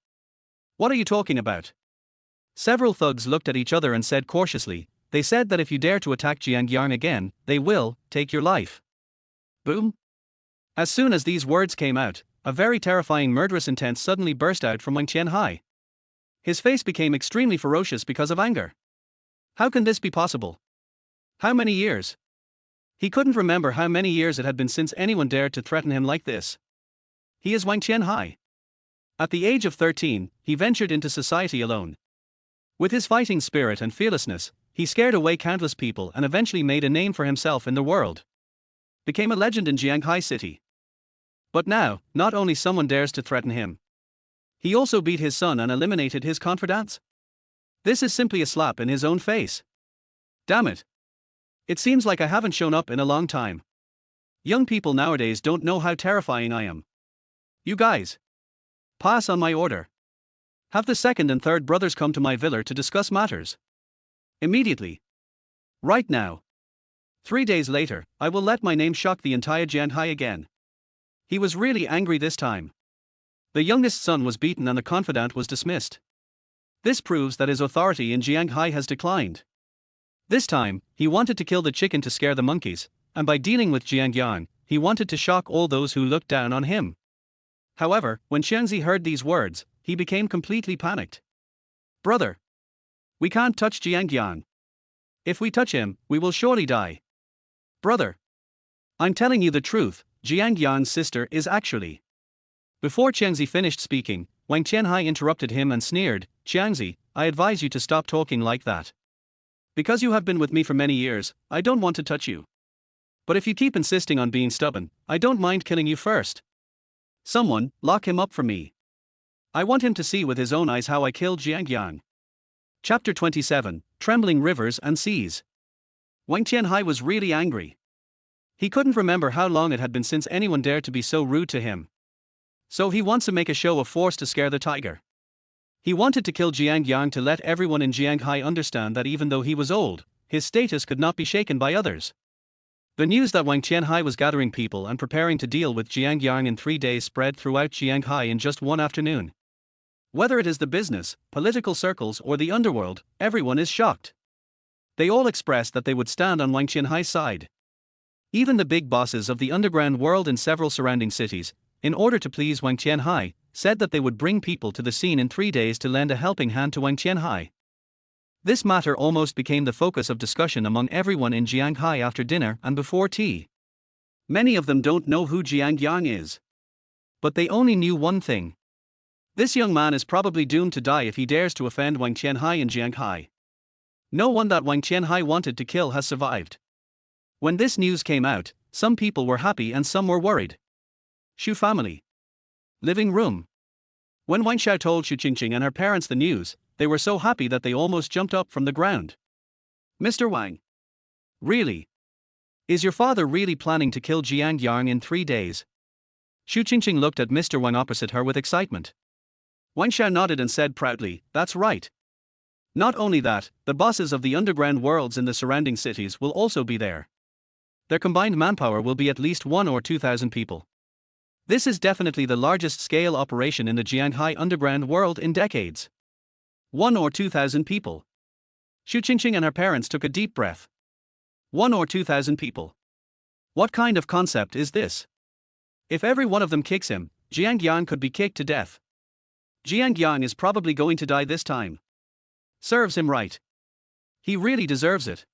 "What are you talking about?" Several thugs looked at each other and said cautiously, "They said that if you dare to attack Jiang Yang again, they will take your life." Boom. As soon as these words came out, a very terrifying murderous intent suddenly burst out from Wang Tianhai. His face became extremely ferocious because of anger. How can this be possible? How many years? He couldn't remember how many years it had been since anyone dared to threaten him like this. He is Wang Jianghai. At the age of 13, he ventured into society alone. With his fighting spirit and fearlessness, he scared away countless people and eventually made a name for himself in the world. Became a legend in Jianghai city. But now, not only someone dares to threaten him. He also beat his son and eliminated his confidants. This is simply a slap in his own face. Damn it. It seems like I haven't shown up in a long time. Young people nowadays don't know how terrifying I am. You guys. Pass on my order. Have the second and third brothers come to my villa to discuss matters. Immediately. Right now. 3 days later, I will let my name shock the entire Jianghai again. He was really angry this time. The youngest son was beaten and the confidant was dismissed. This proves that his authority in Jianghai has declined. This time, he wanted to kill the chicken to scare the monkeys, and by dealing with Jiang Yang, he wanted to shock all those who looked down on him. However, when Xiangzi heard these words, he became completely panicked. Brother! We can't touch Jiang Yang. If we touch him, we will surely die. Brother! I'm telling you the truth, Jiang Yang's sister is actually. Before Xiangzi finished speaking, Wang Qianhai interrupted him and sneered, Xiangzi, I advise you to stop talking like that. Because you have been with me for many years, I don't want to touch you. But if you keep insisting on being stubborn, I don't mind killing you first. Someone, lock him up for me. I want him to see with his own eyes how I killed Jiang Yang. Chapter 27, Trembling Rivers and Seas. Wang Qianhai was really angry. He couldn't remember how long it had been since anyone dared to be so rude to him. So he wants to make a show of force to scare the tiger. He wanted to kill Jiang Yang to let everyone in Jianghai understand that even though he was old, his status could not be shaken by others. The news that Wang Qianhai was gathering people and preparing to deal with Jiang Yang in 3 days spread throughout Jianghai in just one afternoon. Whether it is the business, political circles or the underworld, everyone is shocked. They all expressed that they would stand on Wang Qianhai's side. Even the big bosses of the underground world in several surrounding cities, in order to please Wang Qianhai, said that they would bring people to the scene in 3 days to lend a helping hand to Wang Qianhai. This matter almost became the focus of discussion among everyone in Jianghai after dinner and before tea. Many of them don't know who Jiang Yang is. But they only knew one thing. This young man is probably doomed to die if he dares to offend Wang Qianhai in Jianghai. No one that Wang Qianhai wanted to kill has survived. When this news came out, some people were happy and some were worried. Shu family. Living room. When Wang Shao told Shu Qingqing and her parents the news, they were so happy that they almost jumped up from the ground. Mr. Wang. Really? Is your father really planning to kill Jiang Yang in 3 days? Shu Qingqing looked at Mr. Wang opposite her with excitement. Wang Shao nodded and said proudly, that's right. Not only that, the bosses of the underground worlds in the surrounding cities will also be there. Their combined manpower will be at least 1 or 2,000 people. This is definitely the largest scale operation in the Jianghai underground world in decades. 1 or 2,000 people. Shu Qingqing and her parents took a deep breath. 1 or 2,000 people. What kind of concept is this? If every one of them kicks him, Jiang Yang could be kicked to death. Jiang Yang is probably going to die this time. Serves him right. He really deserves it.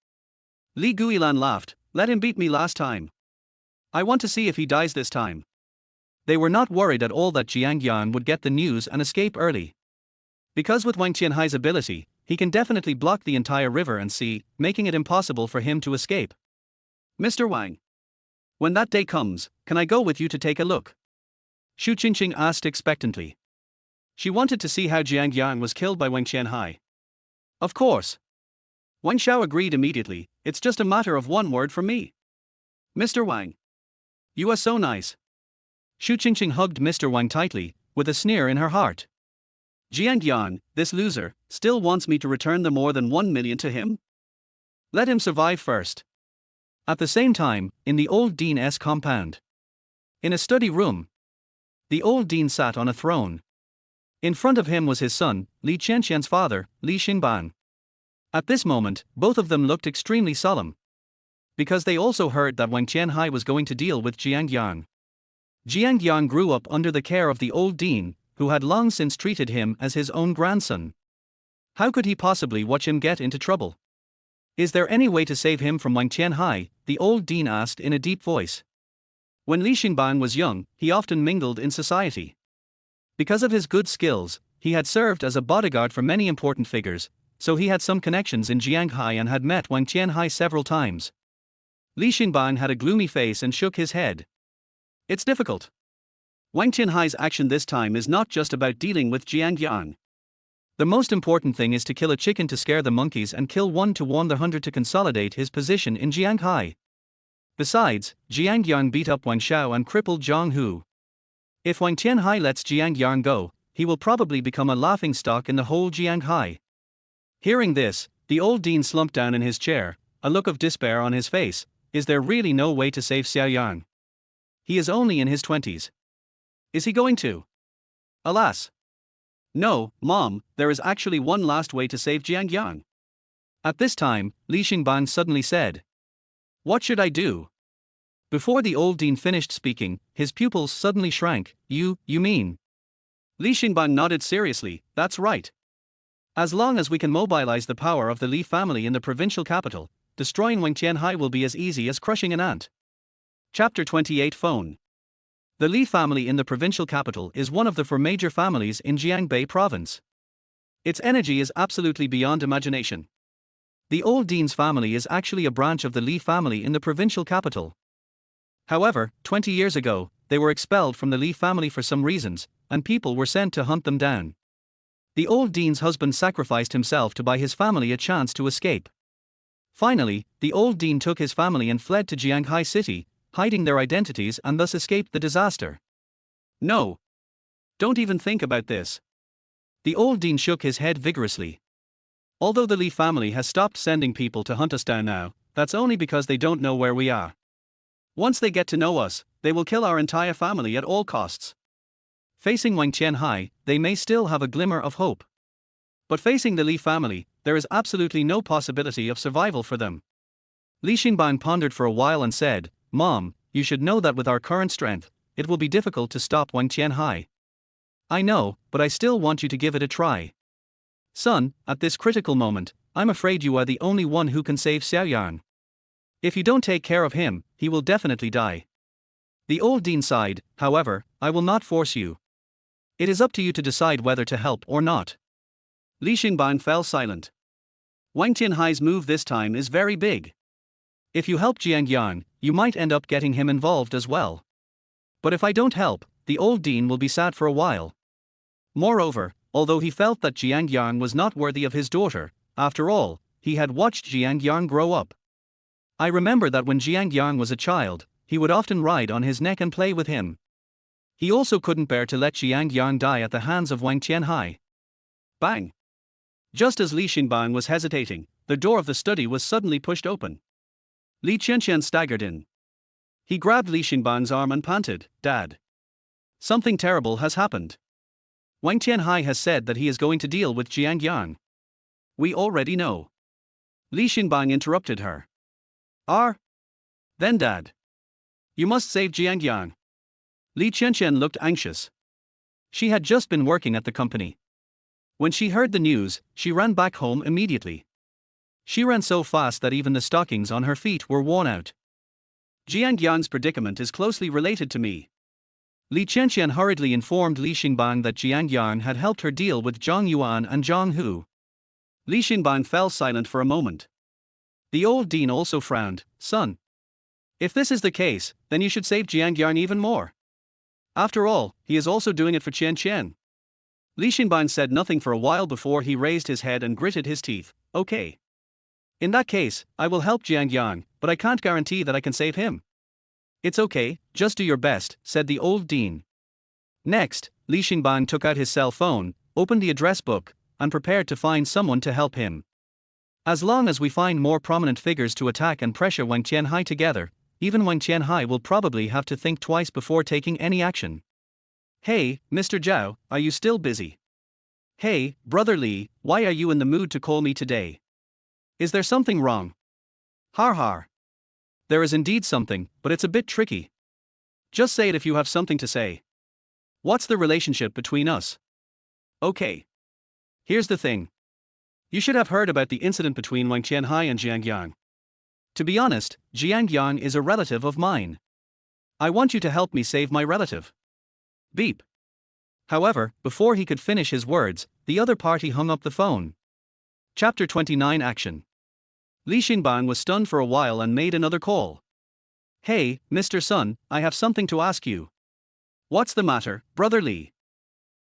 Li Guilan laughed, let him beat me last time. I want to see if he dies this time. They were not worried at all that Jiang Yang would get the news and escape early. Because with Wang Qianhai's ability, he can definitely block the entire river and sea, making it impossible for him to escape. Mr. Wang. When that day comes, can I go with you to take a look? Shu Qingqing asked expectantly. She wanted to see how Jiang Yang was killed by Wang Qianhai. Of course. Wang Shao agreed immediately, it's just a matter of one word from me. Mr. Wang. You are so nice. Shu Qingqing hugged Mr. Wang tightly, with a sneer in her heart. Jiang Yang, this loser, still wants me to return the more than 1 million to him? Let him survive first. At the same time, in the old dean's compound. In a study room. The old dean sat on a throne. In front of him was his son, Li Qianqian's father, Li Xinbang. At this moment, both of them looked extremely solemn. Because they also heard that Wang Qianhai was going to deal with Jiang Yang. Jiang Yang grew up under the care of the old dean, who had long since treated him as his own grandson. How could he possibly watch him get into trouble? Is there any way to save him from Wang Tianhai? The old dean asked in a deep voice. When Li Xingbang was young, he often mingled in society. Because of his good skills, he had served as a bodyguard for many important figures, so he had some connections in Jianghai and had met Wang Tianhai several times. Li Xingbang had a gloomy face and shook his head. It's difficult. Wang Tianhai's action this time is not just about dealing with Jiang Yang. The most important thing is to kill a chicken to scare the monkeys and kill one to warn the 100 to consolidate his position in Jianghai. Besides, Jiang Yang beat up Wang Shao and crippled Zhang Hu. If Wang Tianhai lets Jiang Yang go, he will probably become a laughingstock in the whole Jianghai. Hearing this, the old dean slumped down in his chair, a look of despair on his face. Is there really no way to save Xiao Yang? He is only in his 20s. Is he going to? Alas. No, Mom, there is actually one last way to save Jiang Yang. At this time, Li Xingbang suddenly said. What should I do? Before the old dean finished speaking, his pupils suddenly shrank. You mean? Li Xingbang nodded seriously. That's right. As long as we can mobilize the power of the Li family in the provincial capital, destroying Wang Tianhai will be as easy as crushing an ant. Chapter 28 Phone. The Li family in the provincial capital is one of the 4 major families in Jiangbei province. Its energy is absolutely beyond imagination. The old dean's family is actually a branch of the Li family in the provincial capital. However, 20 years ago, they were expelled from the Li family for some reasons, and people were sent to hunt them down. The old dean's husband sacrificed himself to buy his family a chance to escape. Finally, the old dean took his family and fled to Jianghai city, hiding their identities and thus escaped the disaster. No. Don't even think about this. The old dean shook his head vigorously. Although the Li family has stopped sending people to hunt us down now, that's only because they don't know where we are. Once they get to know us, they will kill our entire family at all costs. Facing Wang Tianhai, they may still have a glimmer of hope. But facing the Li family, there is absolutely no possibility of survival for them. Li Xingbang pondered for a while and said, Mom, you should know that with our current strength, it will be difficult to stop Wang Tianhai. I know, but I still want you to give it a try. Son, at this critical moment, I'm afraid you are the only one who can save Xiao Yang. If you don't take care of him, he will definitely die. The old dean sighed. However, I will not force you. It is up to you to decide whether to help or not. Li Xingbang fell silent. Wang Tianhai's move this time is very big. If you help Jiang Yang, you might end up getting him involved as well. But if I don't help, the old dean will be sad for a while. Moreover, although he felt that Jiang Yang was not worthy of his daughter, after all, he had watched Jiang Yang grow up. I remember that when Jiang Yang was a child, he would often ride on his neck and play with him. He also couldn't bear to let Jiang Yang die at the hands of Wang Tianhai. Bang! Just as Li Xingbang was hesitating, the door of the study was suddenly pushed open. Li Qianqian staggered in. He grabbed Li Xingbang's arm and panted, Dad. Something terrible has happened. Wang Tianhai has said that he is going to deal with Jiang Yang. We already know. Li Xingbang interrupted her. Then Dad. You must save Jiang Yang. Li Qianqian looked anxious. She had just been working at the company. When she heard the news, she ran back home immediately. She ran so fast that even the stockings on her feet were worn out. Jiang Yang's predicament is closely related to me. Li Qianqian hurriedly informed Li Xingbang that Jiang Yang had helped her deal with Zhang Yuan and Zhang Hu. Li Xingbang fell silent for a moment. The old dean also frowned. Son. If this is the case, then you should save Jiang Yang even more. After all, he is also doing it for Qian Qian. Li Xingbang said nothing for a while before he raised his head and gritted his teeth. Okay. In that case, I will help Jiang Yang, but I can't guarantee that I can save him. It's okay, just do your best, said the old dean. Next, Li Xingbang took out his cell phone, opened the address book, and prepared to find someone to help him. As long as we find more prominent figures to attack and pressure Wang Tianhai together, even Wang Tianhai will probably have to think twice before taking any action. Hey, Mr. Zhao, are you still busy? Hey, Brother Li, why are you in the mood to call me today? Is there something wrong? Har har. There is indeed something, but it's a bit tricky. Just say it if you have something to say. What's the relationship between us? Okay. Here's the thing. You should have heard about the incident between Wang Qianhai and Jiang Yang. To be honest, Jiang Yang is a relative of mine. I want you to help me save my relative. Beep. However, before he could finish his words, the other party hung up the phone. Chapter 29 Action. Li Xingbang was stunned for a while and made another call. Hey, Mr. Sun, I have something to ask you. What's the matter, Brother Li?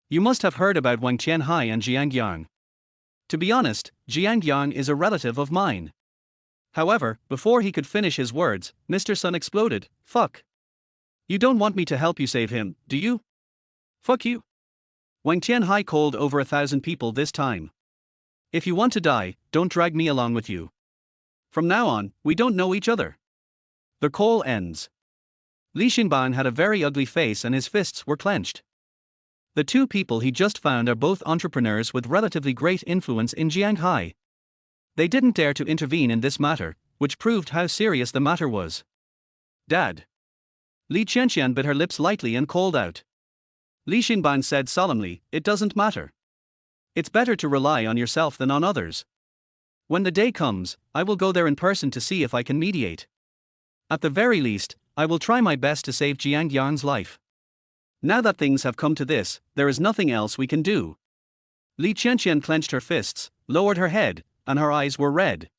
You must have heard about Wang Qianhai and Jiang Yang. To be honest, Jiang Yang is a relative of mine. However, before he could finish his words, Mr. Sun exploded. Fuck. You don't want me to help you save him, do you? Fuck you. Wang Qianhai called over 1,000 people this time. If you want to die, don't drag me along with you. From now on, we don't know each other. The call ends. Li Xingbang had a very ugly face and his fists were clenched. The two people he just found are both entrepreneurs with relatively great influence in Jianghai. They didn't dare to intervene in this matter, which proved how serious the matter was. Dad. Li Qianqian bit her lips lightly and called out. Li Xingbang said solemnly, it doesn't matter. It's better to rely on yourself than on others. When the day comes, I will go there in person to see if I can mediate. At the very least, I will try my best to save Jiang Yang's life. Now that things have come to this, there is nothing else we can do. Li Qianqian clenched her fists, lowered her head, and her eyes were red.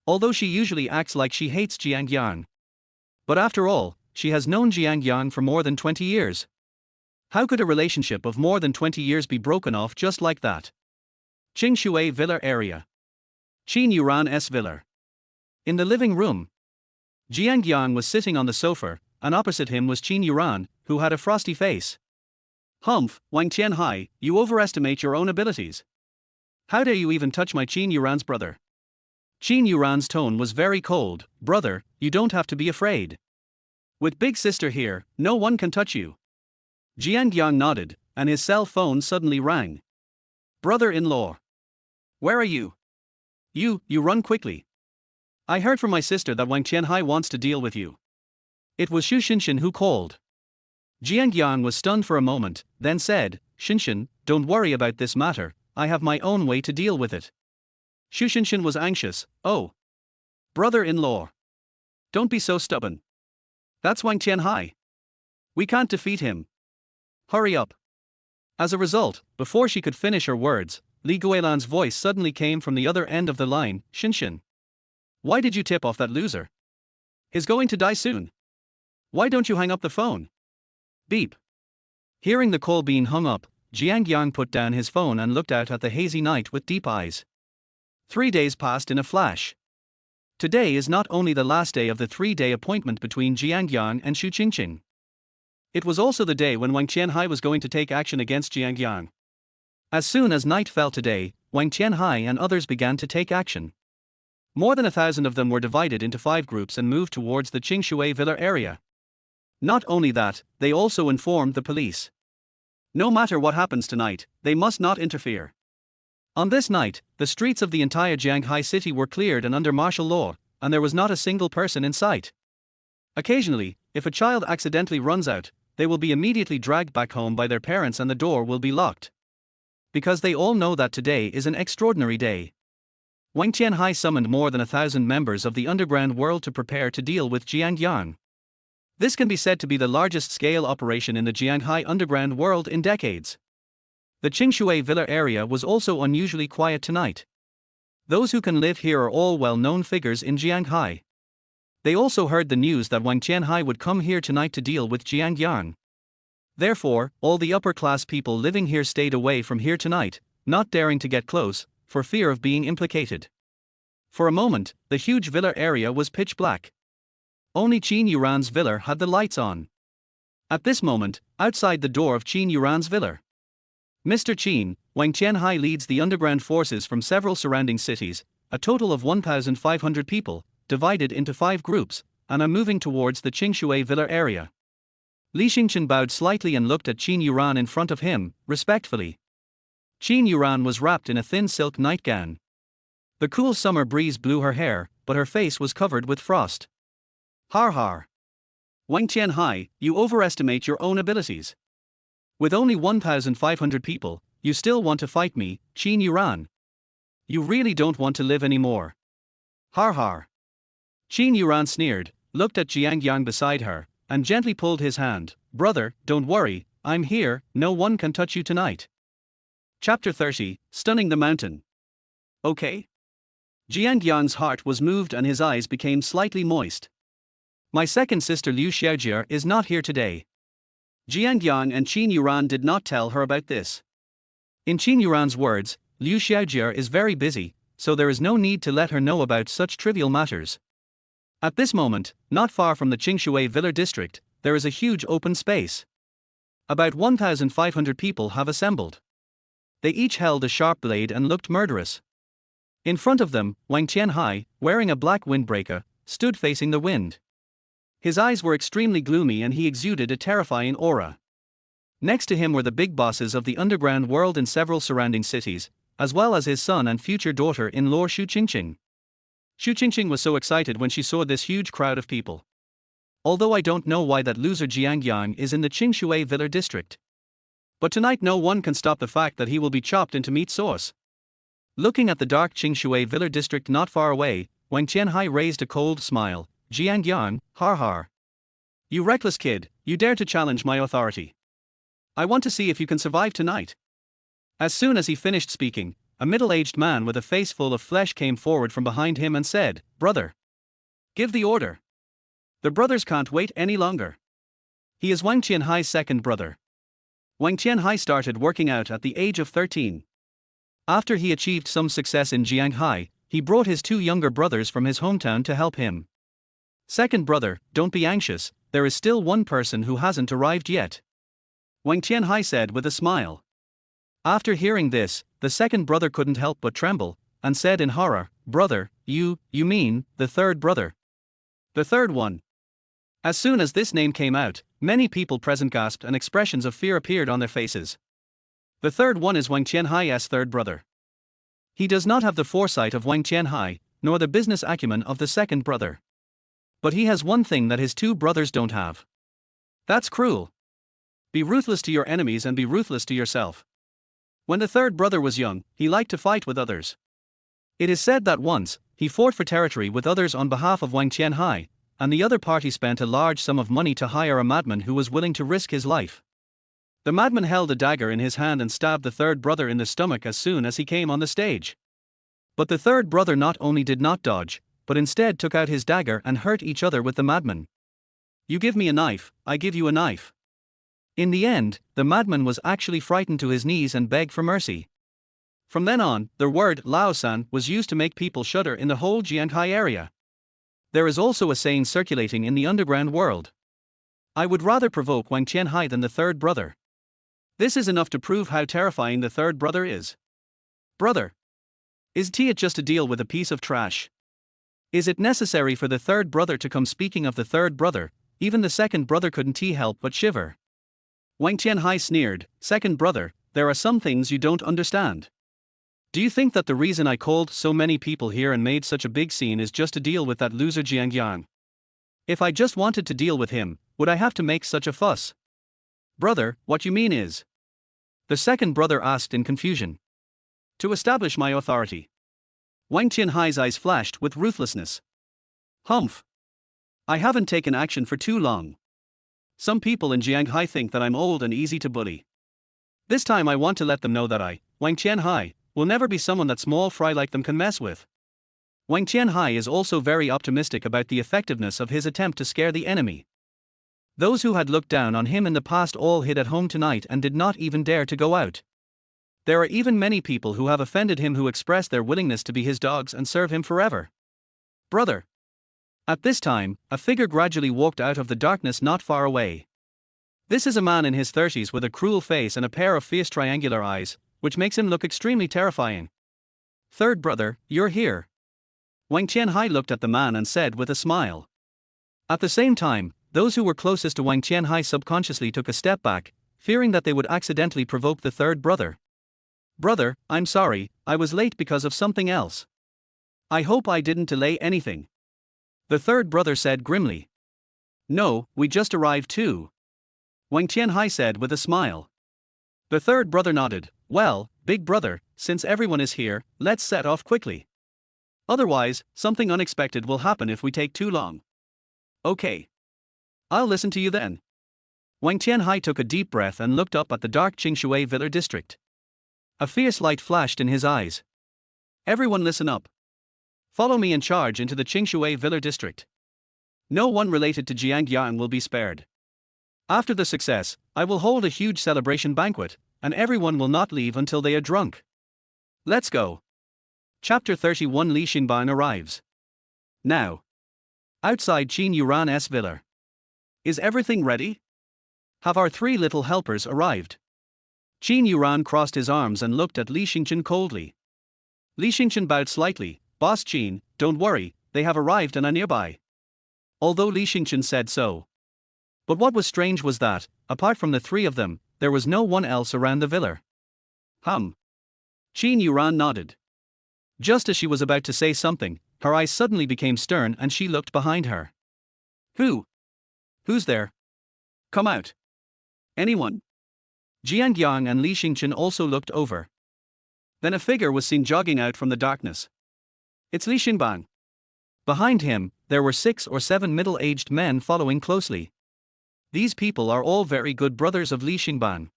Although she usually acts like she hates Jiang Yang. But after all, she has known Jiang Yang for more than 20 years. How could a relationship of more than 20 years be broken off just like that? Qingshui Villa area. Qin Yuran's villa. In the living room, Jiang Yang was sitting on the sofa, and opposite him was Qin Yuran, who had a frosty face. Humph, Wang Qianhai, you overestimate your own abilities. How dare you even touch my Qin Yuran's brother? Qin Yuran's tone was very cold. Brother, you don't have to be afraid. With big sister here, no one can touch you. Jiang Yang nodded, and his cell phone suddenly rang. Brother-in-law. Where are you? You run quickly. I heard from my sister that Wang Qianhai wants to deal with you. It was Xu Xinshin who called. Jiang Yang was stunned for a moment, then said, Xinshin, don't worry about this matter, I have my own way to deal with it. Xu Xinshin was anxious. Oh. Brother-in-law. Don't be so stubborn. That's Wang Qianhai. We can't defeat him. Hurry up. As a result, before she could finish her words, Li Guilan's voice suddenly came from the other end of the line. Xinshin. Why did you tip off that loser? He's going to die soon. Why don't you hang up the phone? Beep. Hearing the call being hung up, Jiang Yang put down his phone and looked out at the hazy night with deep eyes. 3 days passed in a flash. Today is not only the last day of the 3-day appointment between Jiang Yang and Xu Qingqing. It was also the day when Wang Qianhai was going to take action against Jiang Yang. As soon as night fell today, Wang Qianhai and others began to take action. More than 1,000 of them were divided into 5 groups and moved towards the Qingshui Villa area. Not only that, they also informed the police. No matter what happens tonight, they must not interfere. On this night, the streets of the entire Jianghai city were cleared and under martial law, and there was not a single person in sight. Occasionally, if a child accidentally runs out, they will be immediately dragged back home by their parents and the door will be locked. Because they all know that today is an extraordinary day. Wang Qianhai summoned more than 1,000 members of the underground world to prepare to deal with Jiang Yang. This can be said to be the largest scale operation in the Jianghai underground world in decades. The Qingshui Villa area was also unusually quiet tonight. Those who can live here are all well-known figures in Jianghai. They also heard the news that Wang Qianhai would come here tonight to deal with Jiang Yang. Therefore, all the upper-class people living here stayed away from here tonight, not daring to get close, for fear of being implicated. For a moment, the huge villa area was pitch black. Only Qin Yuran's villa had the lights on. At this moment, outside the door of Qin Yuran's villa, Mr. Qin, Wang Qianhai leads the underground forces from several surrounding cities, a total of 1,500 people, divided into 5 groups, and are moving towards the Qingshui Villa area. Li Xingqian bowed slightly and looked at Qin Yuran in front of him, respectfully. Qin Yuran was wrapped in a thin silk nightgown. The cool summer breeze blew her hair, but her face was covered with frost. Har har. Wang Qianhai, you overestimate your own abilities. With only 1,500 people, you still want to fight me, Qin Yuran. You really don't want to live anymore. Har har. Qin Yuran sneered, looked at Jiang Yang beside her, and gently pulled his hand. Brother, don't worry, I'm here, no one can touch you tonight. Chapter 30, Stunning the Mountain. Okay? Jiang Yang's heart was moved and his eyes became slightly moist. My second sister Liu Xiaojie is not here today. Jiang Yang and Qin Yuran did not tell her about this. In Qin Yuran's words, Liu Xiaojie is very busy, so there is no need to let her know about such trivial matters. At this moment, not far from the Qingshui Villa district, there is a huge open space. About 1,500 people have assembled. They each held a sharp blade and looked murderous. In front of them, Wang Jianghai, wearing a black windbreaker, stood facing the wind. His eyes were extremely gloomy and he exuded a terrifying aura. Next to him were the big bosses of the underground world in several surrounding cities, as well as his son and future daughter-in-law Shu Qingqing. Shu Qingqing was so excited when she saw this huge crowd of people. Although I don't know why that loser Jiang Yang is in the Qingshui Villa district. But tonight no one can stop the fact that he will be chopped into meat sauce. Looking at the dark Qingshui Villa district not far away, Wang Jianhai raised a cold smile. Jiang Yang, har har. You reckless kid, you dare to challenge my authority. I want to see if you can survive tonight. As soon as he finished speaking, a middle-aged man with a face full of flesh came forward from behind him and said, Brother, give the order. The brothers can't wait any longer. He is Wang Qianhai's second brother. Wang Qianhai started working out at the age of 13. After he achieved some success in Jianghai, he brought his two younger brothers from his hometown to help him. Second brother, don't be anxious, there is still one person who hasn't arrived yet. Wang Qianhai said with a smile. After hearing this, the second brother couldn't help but tremble, and said in horror, Brother, you mean, the third brother? The third one. As soon as this name came out, many people present gasped and expressions of fear appeared on their faces. The third one is Wang Qianhai's third brother. He does not have the foresight of Wang Qianhai, nor the business acumen of the second brother. But he has one thing that his two brothers don't have. That's cruel. Be ruthless to your enemies and be ruthless to yourself. When the third brother was young, he liked to fight with others. It is said that once, he fought for territory with others on behalf of Wang Qianhai, and the other party spent a large sum of money to hire a madman who was willing to risk his life. The madman held a dagger in his hand and stabbed the third brother in the stomach as soon as he came on the stage. But the third brother not only did not dodge, but instead took out his dagger and hurt each other with the madman. You give me a knife, I give you a knife. In the end, the madman was actually frightened to his knees and begged for mercy. From then on, the word Lao-san was used to make people shudder in the whole Jianghai area. There is also a saying circulating in the underground world. I would rather provoke Wang Qianhai than the third brother. This is enough to prove how terrifying the third brother is. Brother. Isn't it just a deal with a piece of trash? Is it necessary for the third brother to come? Speaking of the third brother, even the second brother couldn't help but shiver. Wang Qianhai sneered, Second brother, there are some things you don't understand. Do you think that the reason I called so many people here and made such a big scene is just to deal with that loser Jiang Yang? If I just wanted to deal with him, would I have to make such a fuss? Brother, what you mean is? The second brother asked in confusion. To establish my authority. Wang Qianhai's eyes flashed with ruthlessness. Humph. I haven't taken action for too long. Some people in Jianghai think that I'm old and easy to bully. This time I want to let them know that I, Wang Qianhai, will never be someone that small fry like them can mess with. Wang Qianhai is also very optimistic about the effectiveness of his attempt to scare the enemy. Those who had looked down on him in the past all hid at home tonight and did not even dare to go out. There are even many people who have offended him who express their willingness to be his dogs and serve him forever. Brother. At this time, a figure gradually walked out of the darkness not far away. This is a man in his 30s with a cruel face and a pair of fierce triangular eyes, which makes him look extremely terrifying. Third brother, you're here. Wang Qianhai looked at the man and said with a smile. At the same time, those who were closest to Wang Qianhai subconsciously took a step back, fearing that they would accidentally provoke the third brother. Brother, I'm sorry, I was late because of something else. I hope I didn't delay anything. The third brother said grimly. No, we just arrived too. Wang Qianhai said with a smile. The third brother nodded. Well, big brother, since everyone is here, let's set off quickly. Otherwise, something unexpected will happen if we take too long. Okay. I'll listen to you then. Wang Tianhai took a deep breath and looked up at the dark Qingshui Villa district. A fierce light flashed in his eyes. Everyone listen up. Follow me and charge into the Qingshui Villa district. No one related to Jiang Yang will be spared. After the success, I will hold a huge celebration banquet, and everyone will not leave until they are drunk. Let's go. Chapter 31 Li Xingbang arrives. Now. Outside Qin Yuran's villa. Is everything ready? Have our three little helpers arrived? Qin Yuran crossed his arms and looked at Li Xingchen coldly. Li Xingchen bowed slightly. Boss Qin, don't worry, they have arrived and are nearby. Although Li Xingchen said so. But what was strange was that, apart from the three of them, there was no one else around the villa. Qin Yuran nodded. Just as she was about to say something, her eyes suddenly became stern and she looked behind her. Who's there? Come out. Anyone? Jiang Yang and Li Xingchen also looked over. Then a figure was seen jogging out from the darkness. It's Li Xingbang. Behind him, there were 6 or 7 middle-aged men following closely. These people are all very good brothers of Li Xingbang.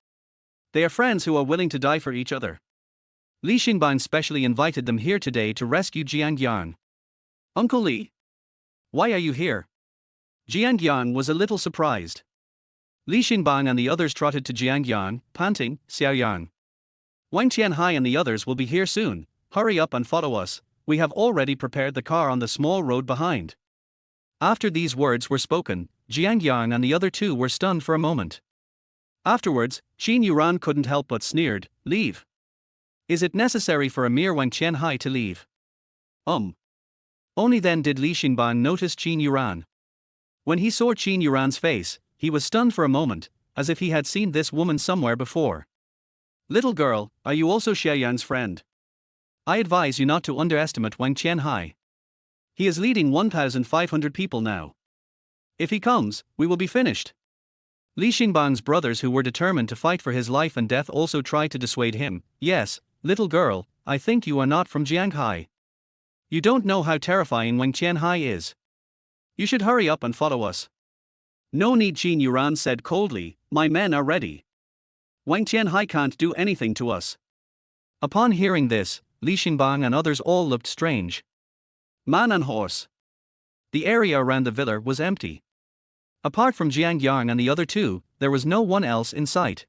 They are friends who are willing to die for each other. Li Xingbang specially invited them here today to rescue Jiang Yang. Uncle Li? Why are you here? Jiang Yang was a little surprised. Li Xingbang and the others trotted to Jiang Yang, panting, Xiao Yang. Wang Tianhai and the others will be here soon, hurry up and follow us, we have already prepared the car on the small road behind. After these words were spoken, Jiang Yang and the other two were stunned for a moment. Afterwards, Qin Yuran couldn't help but sneered, leave. Is it necessary for a mere Wang Tianhai to leave? Only then did Li Xingbang notice Qin Yuran. When he saw Qin Yuran's face, he was stunned for a moment, as if he had seen this woman somewhere before. Little girl, are you also Xia Yan's friend? I advise you not to underestimate Wang Tianhai. He is leading 1,500 people now. If he comes, we will be finished. Li Xingbang's brothers who were determined to fight for his life and death also tried to dissuade him. Yes, little girl, I think you are not from Jianghai. You don't know how terrifying Wang Tianhai is. You should hurry up and follow us. No need, Qin Yuran said coldly, my men are ready. Wang Tianhai can't do anything to us. Upon hearing this, Li Xingbang and others all looked strange. Man and horse. The area around the villa was empty. Apart from Jiang Yang and the other two, there was no one else in sight.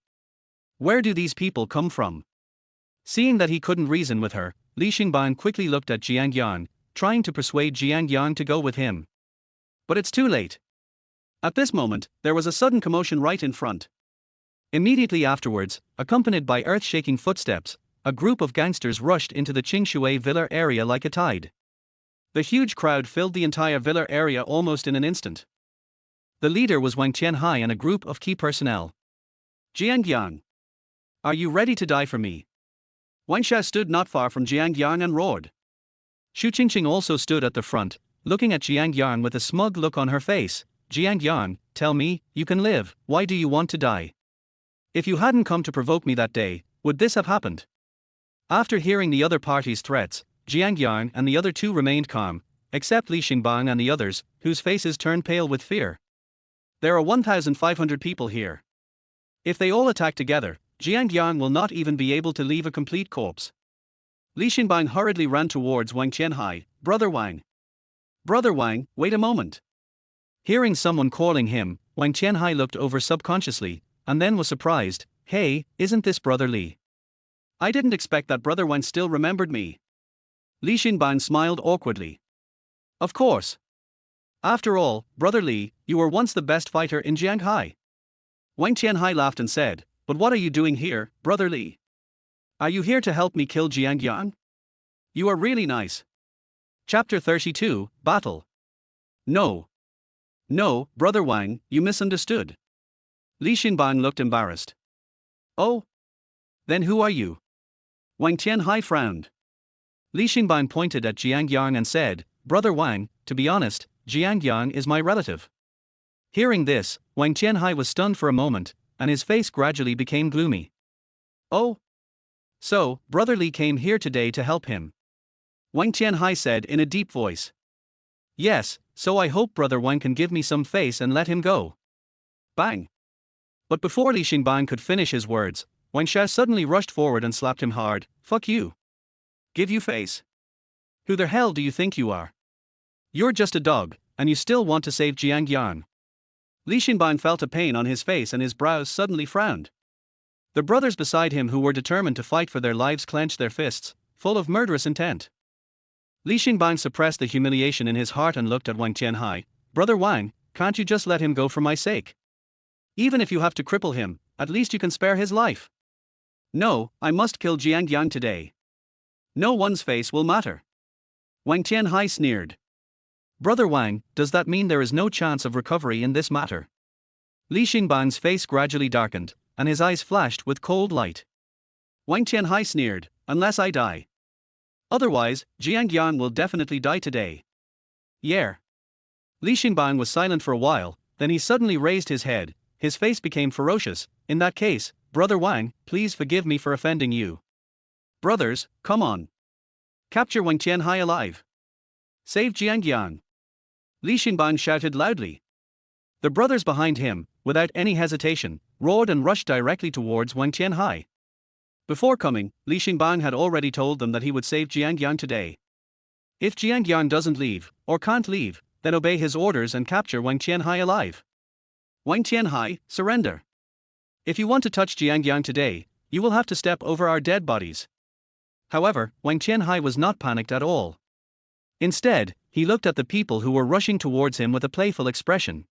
Where do these people come from? Seeing that he couldn't reason with her, Li Xingbang quickly looked at Jiang Yang, trying to persuade Jiang Yang to go with him. But it's too late. At this moment, there was a sudden commotion right in front. Immediately afterwards, accompanied by earth-shaking footsteps, a group of gangsters rushed into the Qingshui Villa area like a tide. The huge crowd filled the entire villa area almost in an instant. The leader was Wang Tianhai and a group of key personnel. Jiang Yang. Are you ready to die for me? Wang Shao stood not far from Jiang Yang and roared. Xu Qingqing also stood at the front, looking at Jiang Yang with a smug look on her face. Jiang Yang, tell me, you can live, why do you want to die? If you hadn't come to provoke me that day, would this have happened? After hearing the other party's threats, Jiang Yang and the other two remained calm, except Li Xingbang and the others, whose faces turned pale with fear. There are 1,500 people here. If they all attack together, Jiang Yang will not even be able to leave a complete corpse. Li Xingbang hurriedly ran towards Wang Tianhai. Brother Wang. Brother Wang, wait a moment. Hearing someone calling him, Wang Tianhai looked over subconsciously, and then was surprised. Hey, isn't this Brother Li? I didn't expect that Brother Wang still remembered me. Li Xingbang smiled awkwardly. Of course. After all, Brother Li, you were once the best fighter in Jianghai. Wang Tianhai laughed and said, but what are you doing here, Brother Li? Are you here to help me kill Jiang Yang? You are really nice. Chapter 32, Battle. No, Brother Wang, you misunderstood. Li Xingbang looked embarrassed. Oh? Then who are you? Wang Tianhai frowned. Li Xingbang pointed at Jiang Yang and said, Brother Wang, to be honest, Jiang Yang is my relative. Hearing this, Wang Tianhai was stunned for a moment, and his face gradually became gloomy. Oh? So, Brother Li came here today to help him. Wang Tianhai said in a deep voice. Yes, so I hope Brother Wang can give me some face and let him go. Bang! But before Li Xingbang could finish his words, Wang Shao suddenly rushed forward and slapped him hard. Fuck you. Give you face. Who the hell do you think you are? You're just a dog, and you still want to save Jiang Yang. Li Xingbang felt a pain on his face and his brows suddenly frowned. The brothers beside him who were determined to fight for their lives clenched their fists, full of murderous intent. Li Xingbang suppressed the humiliation in his heart and looked at Wang Tianhai. Brother Wang, can't you just let him go for my sake? Even if you have to cripple him, at least you can spare his life. No, I must kill Jiang Yang today. No one's face will matter. Wang Tianhai sneered. Brother Wang, does that mean there is no chance of recovery in this matter? Li Xingbang's face gradually darkened, and his eyes flashed with cold light. Wang Tianhai sneered, unless I die. Otherwise, Jiang Yang will definitely die today. Yeah. Li Xingbang was silent for a while, then he suddenly raised his head, his face became ferocious. In that case, Brother Wang, please forgive me for offending you. Brothers, come on. Capture Wang Tianhai alive. Save Jiang Yang. Li Xingbang shouted loudly. The brothers behind him, without any hesitation, roared and rushed directly towards Wang Tianhai. Before coming, Li Xingbang had already told them that he would save Jiang Yang today. If Jiang Yang doesn't leave, or can't leave, then obey his orders and capture Wang Tianhai alive. Wang Tianhai, surrender. If you want to touch Jiang Yang today, you will have to step over our dead bodies. However, Wang Tianhai was not panicked at all. Instead, he looked at the people who were rushing towards him with a playful expression.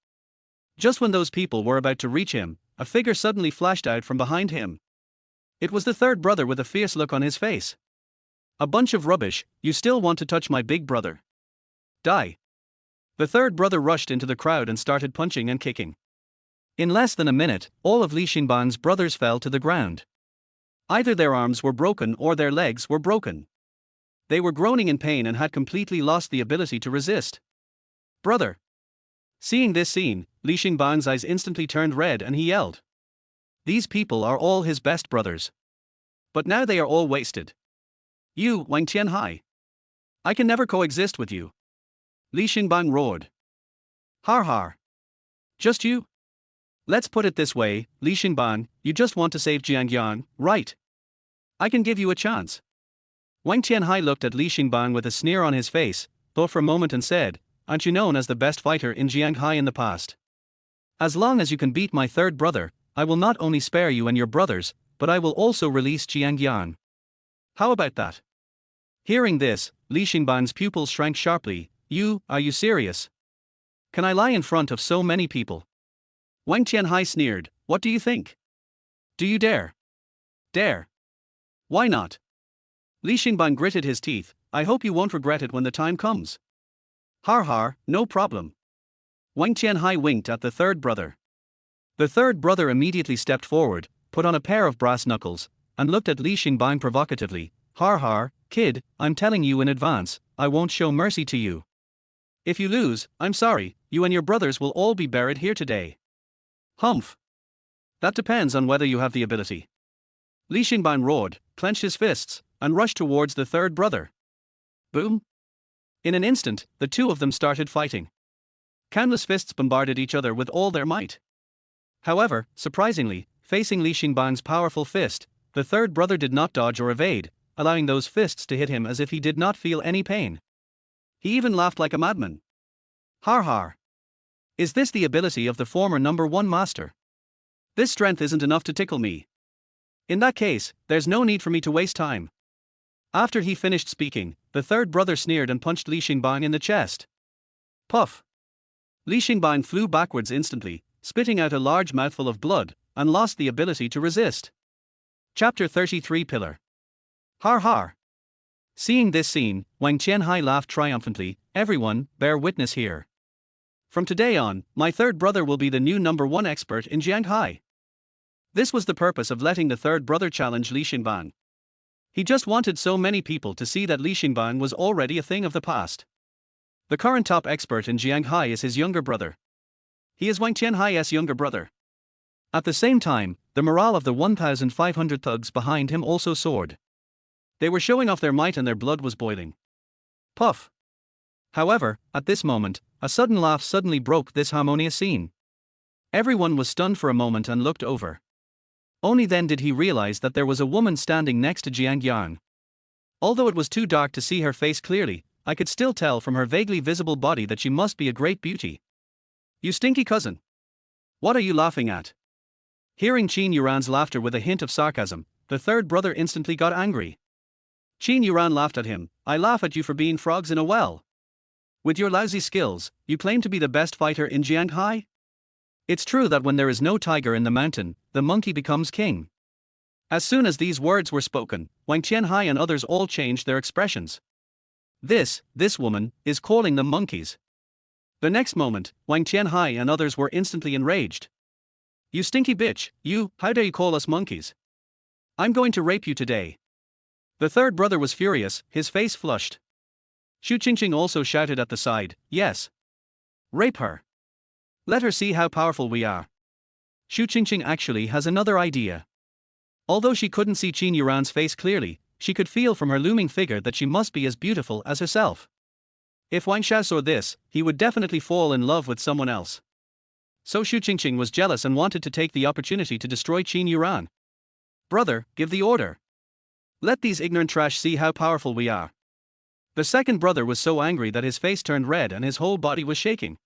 Just when those people were about to reach him, a figure suddenly flashed out from behind him. It was the third brother with a fierce look on his face. A bunch of rubbish, you still want to touch my big brother? Die. The third brother rushed into the crowd and started punching and kicking. In less than a minute, all of Li Xingbang's brothers fell to the ground. Either their arms were broken or their legs were broken. They were groaning in pain and had completely lost the ability to resist. Brother! Seeing this scene, Li Xingbang's eyes instantly turned red and he yelled. These people are all his best brothers. But now they are all wasted. You, Wang Tianhai. I can never coexist with you. Li Xingbang roared. Har har. Just you? Let's put it this way, Li Xingbang, you just want to save Jiang Yang, right? I can give you a chance. Wang Tianhai looked at Li Xingbang with a sneer on his face, thought for a moment and said, aren't you known as the best fighter in Jianghai in the past? As long as you can beat my third brother, I will not only spare you and your brothers, but I will also release Jiang Yang. How about that? Hearing this, Li Xingbang's pupils shrank sharply. Are you serious? Can I lie in front of so many people? Wang Tianhai sneered, what do you think? Do you dare? Dare? Why not? Li Xingbang gritted his teeth, I hope you won't regret it when the time comes. Har har, no problem. Wang Tianhai winked at the third brother. The third brother immediately stepped forward, put on a pair of brass knuckles, and looked at Li Xingbang provocatively. Har har, kid, I'm telling you in advance, I won't show mercy to you. If you lose, I'm sorry, you and your brothers will all be buried here today. Humph. That depends on whether you have the ability. Li Xingbang roared, clenched his fists, and rushed towards the third brother. Boom. In an instant, the two of them started fighting. Countless fists bombarded each other with all their might. However, surprisingly, facing Li Xingbang's powerful fist, the third brother did not dodge or evade, allowing those fists to hit him as if he did not feel any pain. He even laughed like a madman. Har har. Is this the ability of the former number one master? This strength isn't enough to tickle me. In that case, there's no need for me to waste time. After he finished speaking, the third brother sneered and punched Li Xingbang in the chest. Puff. Li Xingbang flew backwards instantly, spitting out a large mouthful of blood, and lost the ability to resist. Chapter 33 Pillar. Har har. Seeing this scene, Wang Tianhai laughed triumphantly. Everyone, bear witness here. From today on, my third brother will be the new number one expert in Jianghai. This was the purpose of letting the third brother challenge Li Xingbang. He just wanted so many people to see that Li Xingbang was already a thing of the past. The current top expert in Jianghai is his younger brother. He is Wang Tianhai's younger brother. At the same time, the morale of the 1,500 thugs behind him also soared. They were showing off their might and their blood was boiling. Puff. However, at this moment, a sudden laugh suddenly broke this harmonious scene. Everyone was stunned for a moment and looked over. Only then did he realize that there was a woman standing next to Jiang Yang. Although it was too dark to see her face clearly, I could still tell from her vaguely visible body that she must be a great beauty. "You stinky cousin. What are you laughing at?" Hearing Qin Yuran's laughter with a hint of sarcasm, the third brother instantly got angry. Qin Yuran laughed at him. "I laugh at you for being frogs in a well. With your lousy skills, you claim to be the best fighter in Jianghai? It's true that when there is no tiger in the mountain, the monkey becomes king." As soon as these words were spoken, Wang Qianhai and others all changed their expressions. This woman, is calling them monkeys. The next moment, Wang Qianhai and others were instantly enraged. "You stinky bitch, how dare you call us monkeys? I'm going to rape you today." The third brother was furious, his face flushed. Xu Qingqing also shouted at the side, "Yes. Rape her. Let her see how powerful we are." Xu Qingqing actually has another idea. Although she couldn't see Qin Yuran's face clearly, she could feel from her looming figure that she must be as beautiful as herself. If Wang Shao saw this, he would definitely fall in love with someone else. So Xu Qingqing was jealous and wanted to take the opportunity to destroy Qin Yuran. "Brother, give the order. Let these ignorant trash see how powerful we are." The second brother was so angry that his face turned red and his whole body was shaking.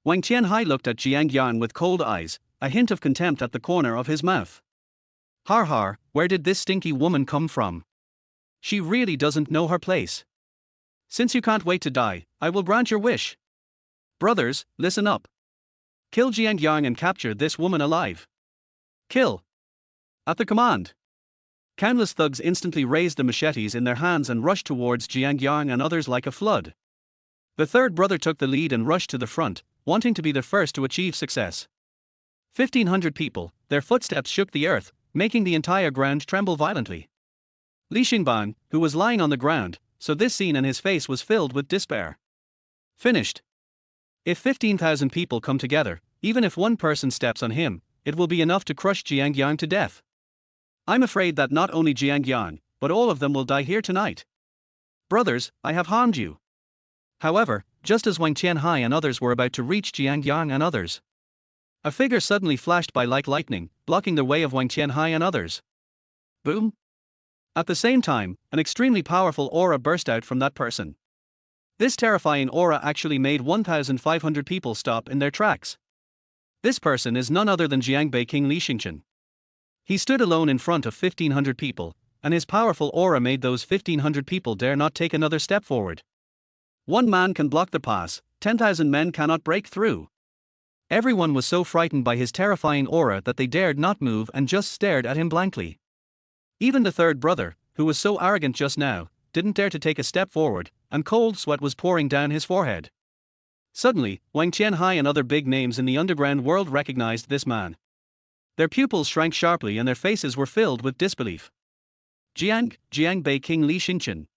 Wang Qianhai looked at Jiang Yang with cold eyes, a hint of contempt at the corner of his mouth. Har har, where did this stinky woman come from? She really doesn't know her place. Since you can't wait to die, I will grant your wish. Brothers, listen up. Kill Jiang Yang and capture this woman alive. Kill. At the command. Countless thugs instantly raised the machetes in their hands and rushed towards Jiang Yang and others like a flood. The third brother took the lead and rushed to the front, wanting to be the first to achieve success. 1,500 people, their footsteps shook the earth, making the entire ground tremble violently. Li Xingban, who was lying on the ground, saw this scene and his face was filled with despair. Finished. If 15,000 people come together, even if one person steps on him, it will be enough to crush Jiang Yang to death. I'm afraid that not only Jiang Yang, but all of them will die here tonight. Brothers, I have harmed you. However, just as Wang Qianhai and others were about to reach Jiang Yang and others, a figure suddenly flashed by like lightning, blocking the way of Wang Qianhai and others. Boom! At the same time, an extremely powerful aura burst out from that person. This terrifying aura actually made 1,500 people stop in their tracks. This person is none other than Jiangbei King Li Xingqian. He stood alone in front of 1,500 people, and his powerful aura made those 1,500 people dare not take another step forward. One man can block the pass, 10,000 men cannot break through. Everyone was so frightened by his terrifying aura that they dared not move and just stared at him blankly. Even the third brother, who was so arrogant just now, didn't dare to take a step forward, and cold sweat was pouring down his forehead. Suddenly, Wang Qianhai and other big names in the underground world recognized this man. Their pupils shrank sharply and their faces were filled with disbelief. Jiangbei King Li Xingqian.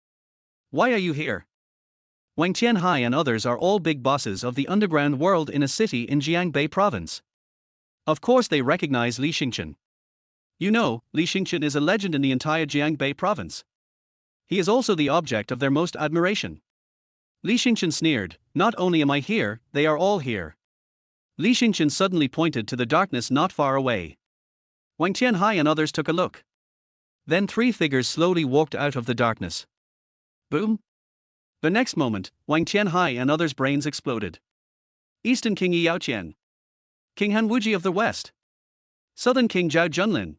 Why are you here? Wang Qianhai and others are all big bosses of the underground world in a city in Jiangbei province. Of course they recognize Li Xingqian. You know, Li Xingqian is a legend in the entire Jiangbei province. He is also the object of their most admiration. Li Xingqian sneered, "Not only am I here, they are all here." Li Xingqian suddenly pointed to the darkness not far away. Wang Qianhai and others took a look. Then three figures slowly walked out of the darkness. Boom! The next moment, Wang Qianhai and others' brains exploded. Eastern King Yi Yaoqian. King Han Wuji of the West. Southern King Zhao Junlin.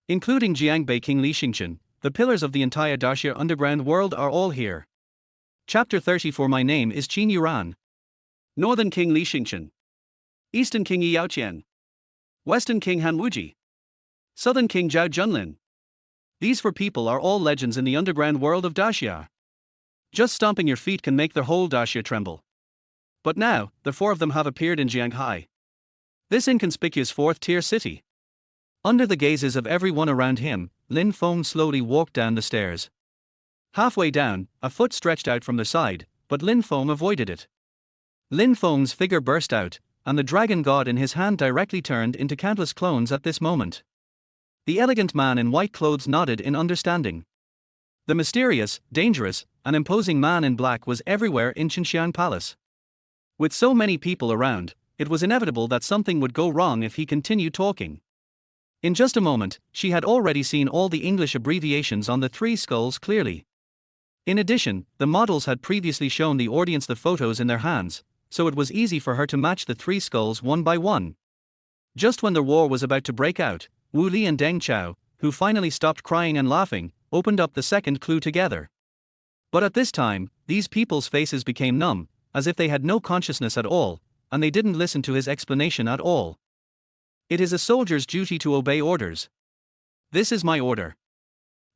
Including Jiangbei King Li Xingqian, the pillars of the entire Daxia underground world are all here. Chapter 34. My name is Qin Yuran. Northern King Li Xingqian. Eastern King Yi Yaoqian. Western King Han Wuji. Southern King Zhao Junlin. These four people are all legends in the underground world of Daxia. Just stomping your feet can make the whole Daxia tremble. But now, the four of them have appeared in Jianghai. This inconspicuous fourth-tier city. Under the gazes of everyone around him, Lin Feng slowly walked down the stairs. Halfway down, a foot stretched out from the side, but Lin Feng avoided it. Lin Feng's figure burst out, and the dragon god in his hand directly turned into countless clones at this moment. The elegant man in white clothes nodded in understanding. The mysterious, dangerous, and imposing man in black was everywhere in Xinxiang Palace. With so many people around, it was inevitable that something would go wrong if he continued talking. In just a moment, she had already seen all the English abbreviations on the three skulls clearly. In addition, the models had previously shown the audience the photos in their hands, so it was easy for her to match the three skulls one by one. Just when the war was about to break out, Wu Li and Deng Chao, who finally stopped crying and laughing, opened up the second clue together. But at this time, these people's faces became numb, as if they had no consciousness at all, and they didn't listen to his explanation at all. It is a soldier's duty to obey orders. This is my order.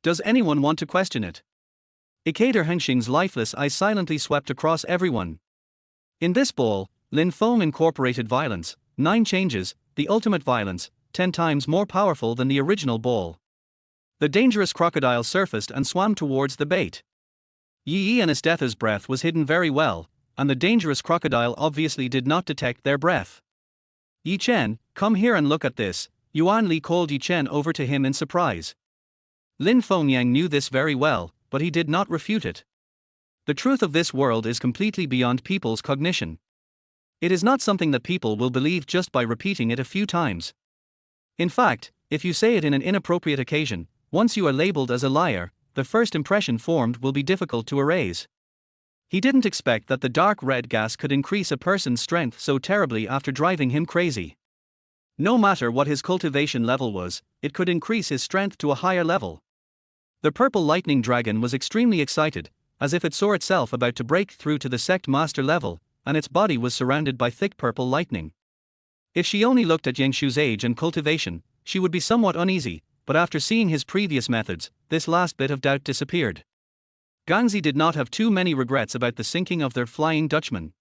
Does anyone want to question it? Ikader Hengxing's lifeless eyes silently swept across everyone. In this ball, Lin Feng incorporated violence, 9 changes, the ultimate violence, 10 times more powerful than the original ball. The dangerous crocodile surfaced and swam towards the bait. Yi Yi and Estetha's breath was hidden very well, and the dangerous crocodile obviously did not detect their breath. Yi Chen, come here and look at this, Yuan Li called Yi Chen over to him in surprise. Lin Fengyang knew this very well, but he did not refute it. The truth of this world is completely beyond people's cognition. It is not something that people will believe just by repeating it a few times. In fact, if you say it in an inappropriate occasion, once you are labeled as a liar, the first impression formed will be difficult to erase. He didn't expect that the dark red gas could increase a person's strength so terribly after driving him crazy. No matter what his cultivation level was, it could increase his strength to a higher level. The purple lightning dragon was extremely excited, as if it saw itself about to break through to the sect master level, and its body was surrounded by thick purple lightning. If she only looked at Yangshu's age and cultivation, she would be somewhat uneasy, but after seeing his previous methods, this last bit of doubt disappeared. Gangzi did not have too many regrets about the sinking of their Flying Dutchman.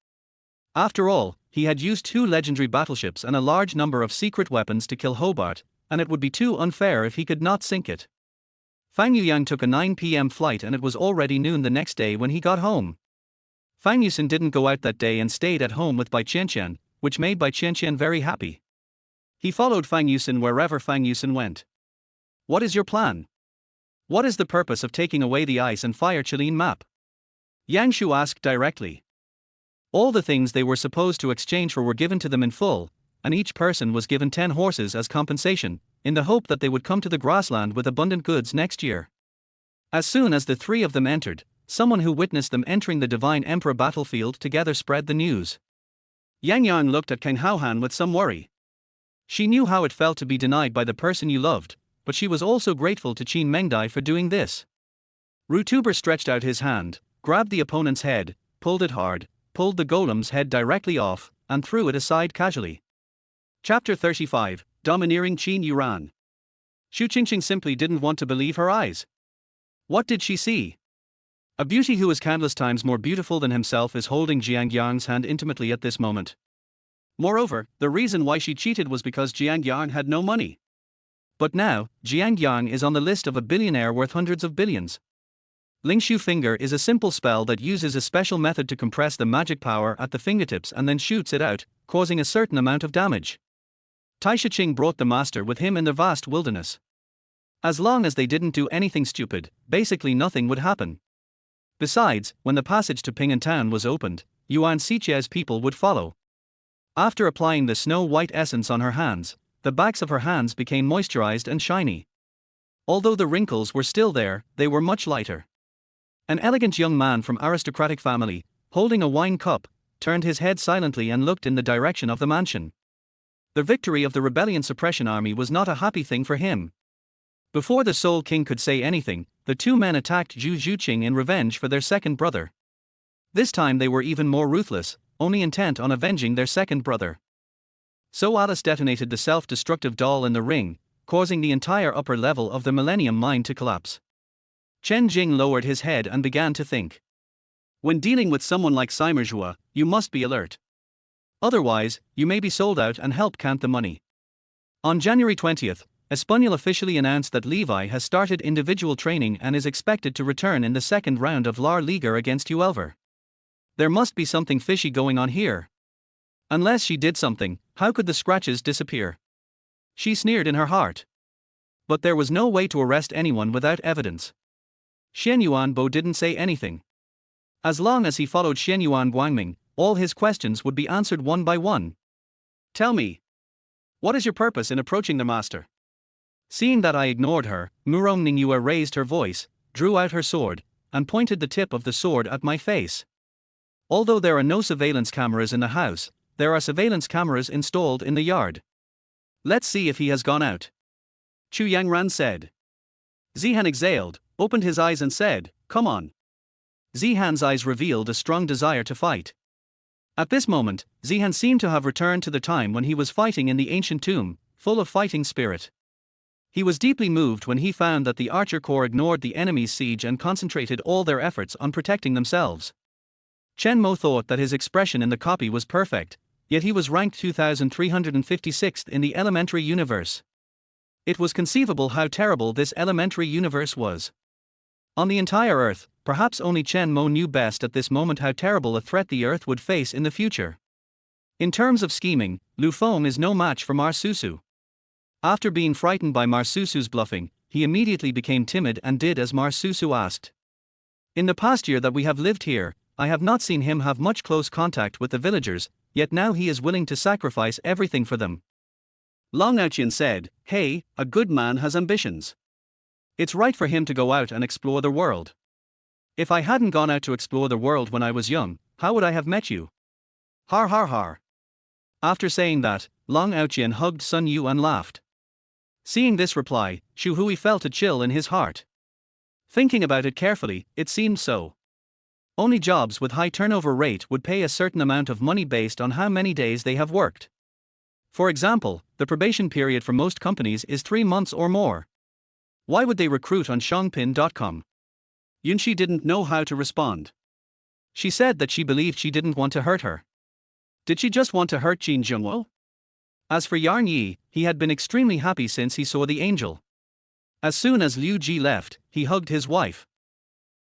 After all, he had used 2 legendary battleships and a large number of secret weapons to kill Hobart, and it would be too unfair if he could not sink it. Fang Yuyang took a 9 p.m. flight and it was already noon the next day when he got home. Fang Yusin didn't go out that day and stayed at home with Bai Qianqian, which made Bai Qianqian very happy. He followed Fang Yusin wherever Fang Yusin went. What is your plan? What is the purpose of taking away the ice and fire Qilin map? Yang Shu asked directly. All the things they were supposed to exchange for were given to them in full, and each person was given 10 horses as compensation, in the hope that they would come to the grassland with abundant goods next year. As soon as the 3 of them entered, someone who witnessed them entering the Divine Emperor battlefield together spread the news. Yang Yang looked at Kang Haohan with some worry. She knew how it felt to be denied by the person you loved, but she was also grateful to Qin Mengdai for doing this. Rutuber stretched out his hand, grabbed the opponent's head, pulled it hard, pulled the golem's head directly off, and threw it aside casually. Chapter 35, Domineering Qin Yuran. Xu Qingqing simply didn't want to believe her eyes. What did she see? A beauty who is countless times more beautiful than himself is holding Jiang Yang's hand intimately at this moment. Moreover, the reason why she cheated was because Jiang Yang had no money. But now, Jiang Yang is on the list of a billionaire worth hundreds of billions. Lingshu Finger is a simple spell that uses a special method to compress the magic power at the fingertips and then shoots it out, causing a certain amount of damage. Tai Shiqing brought the master with him in the vast wilderness. As long as they didn't do anything stupid, basically nothing would happen. Besides, when the passage to Ping'an Town was opened, Yuan Xiche's people would follow. After applying the snow-white essence on her hands, the backs of her hands became moisturized and shiny. Although the wrinkles were still there, they were much lighter. An elegant young man from aristocratic family, holding a wine cup, turned his head silently and looked in the direction of the mansion. The victory of the rebellion suppression army was not a happy thing for him. Before the Soul King could say anything, the 2 men attacked Zhu Zhuqing in revenge for their second brother. This time they were even more ruthless, only intent on avenging their second brother. So Alice detonated the self-destructive doll in the ring, causing the entire upper level of the Millennium Mine to collapse. Chen Jing lowered his head and began to think. When dealing with someone like Sima, you must be alert. Otherwise, you may be sold out and help count the money. On January 20th, Espanol officially announced that Levi has started individual training and is expected to return in the second round of La Liga against Uelver. There must be something fishy going on here. Unless she did something, how could the scratches disappear? She sneered in her heart. But there was no way to arrest anyone without evidence. Xian Yuanbo didn't say anything. As long as he followed Xian Yuan Guangming, all his questions would be answered one by one. Tell me, what is your purpose in approaching the master? Seeing that I ignored her, Murong Ningyue raised her voice, drew out her sword, and pointed the tip of the sword at my face. Although there are no surveillance cameras in the house, there are surveillance cameras installed in the yard. Let's see if he has gone out. Chu Yangran said. Zihan exhaled, opened his eyes and said, "Come on." Zihan's eyes revealed a strong desire to fight. At this moment, Zihan seemed to have returned to the time when he was fighting in the ancient tomb, full of fighting spirit. He was deeply moved when he found that the archer corps ignored the enemy's siege and concentrated all their efforts on protecting themselves. Chen Mo thought that his expression in the copy was perfect, yet he was ranked 2356th in the elementary universe. It was conceivable how terrible this elementary universe was. On the entire Earth, perhaps only Chen Mo knew best at this moment how terrible a threat the Earth would face in the future. In terms of scheming, Lu Feng is no match for Ma Susu. After being frightened by Ma Susu's bluffing, he immediately became timid and did as Ma Susu asked. In the past year that we have lived here, I have not seen him have much close contact with the villagers, yet now he is willing to sacrifice everything for them. Long Aoqian said, "Hey, a good man has ambitions. It's right for him to go out and explore the world. If I hadn't gone out to explore the world when I was young, how would I have met you?" Har har har. After saying that, Long Aoqian hugged Sun Yu and laughed. Seeing this reply, Shu Hui felt a chill in his heart. Thinking about it carefully, it seemed so. Only jobs with high turnover rate would pay a certain amount of money based on how many days they have worked. For example, the probation period for most companies is 3 months or more. Why would they recruit on Shangpin.com? Yunxi didn't know how to respond. She said that she believed she didn't want to hurt her. Did she just want to hurt Qin Zhengwo? As for Yarn Yi, he had been extremely happy since he saw the angel. As soon as Liu Ji left, he hugged his wife.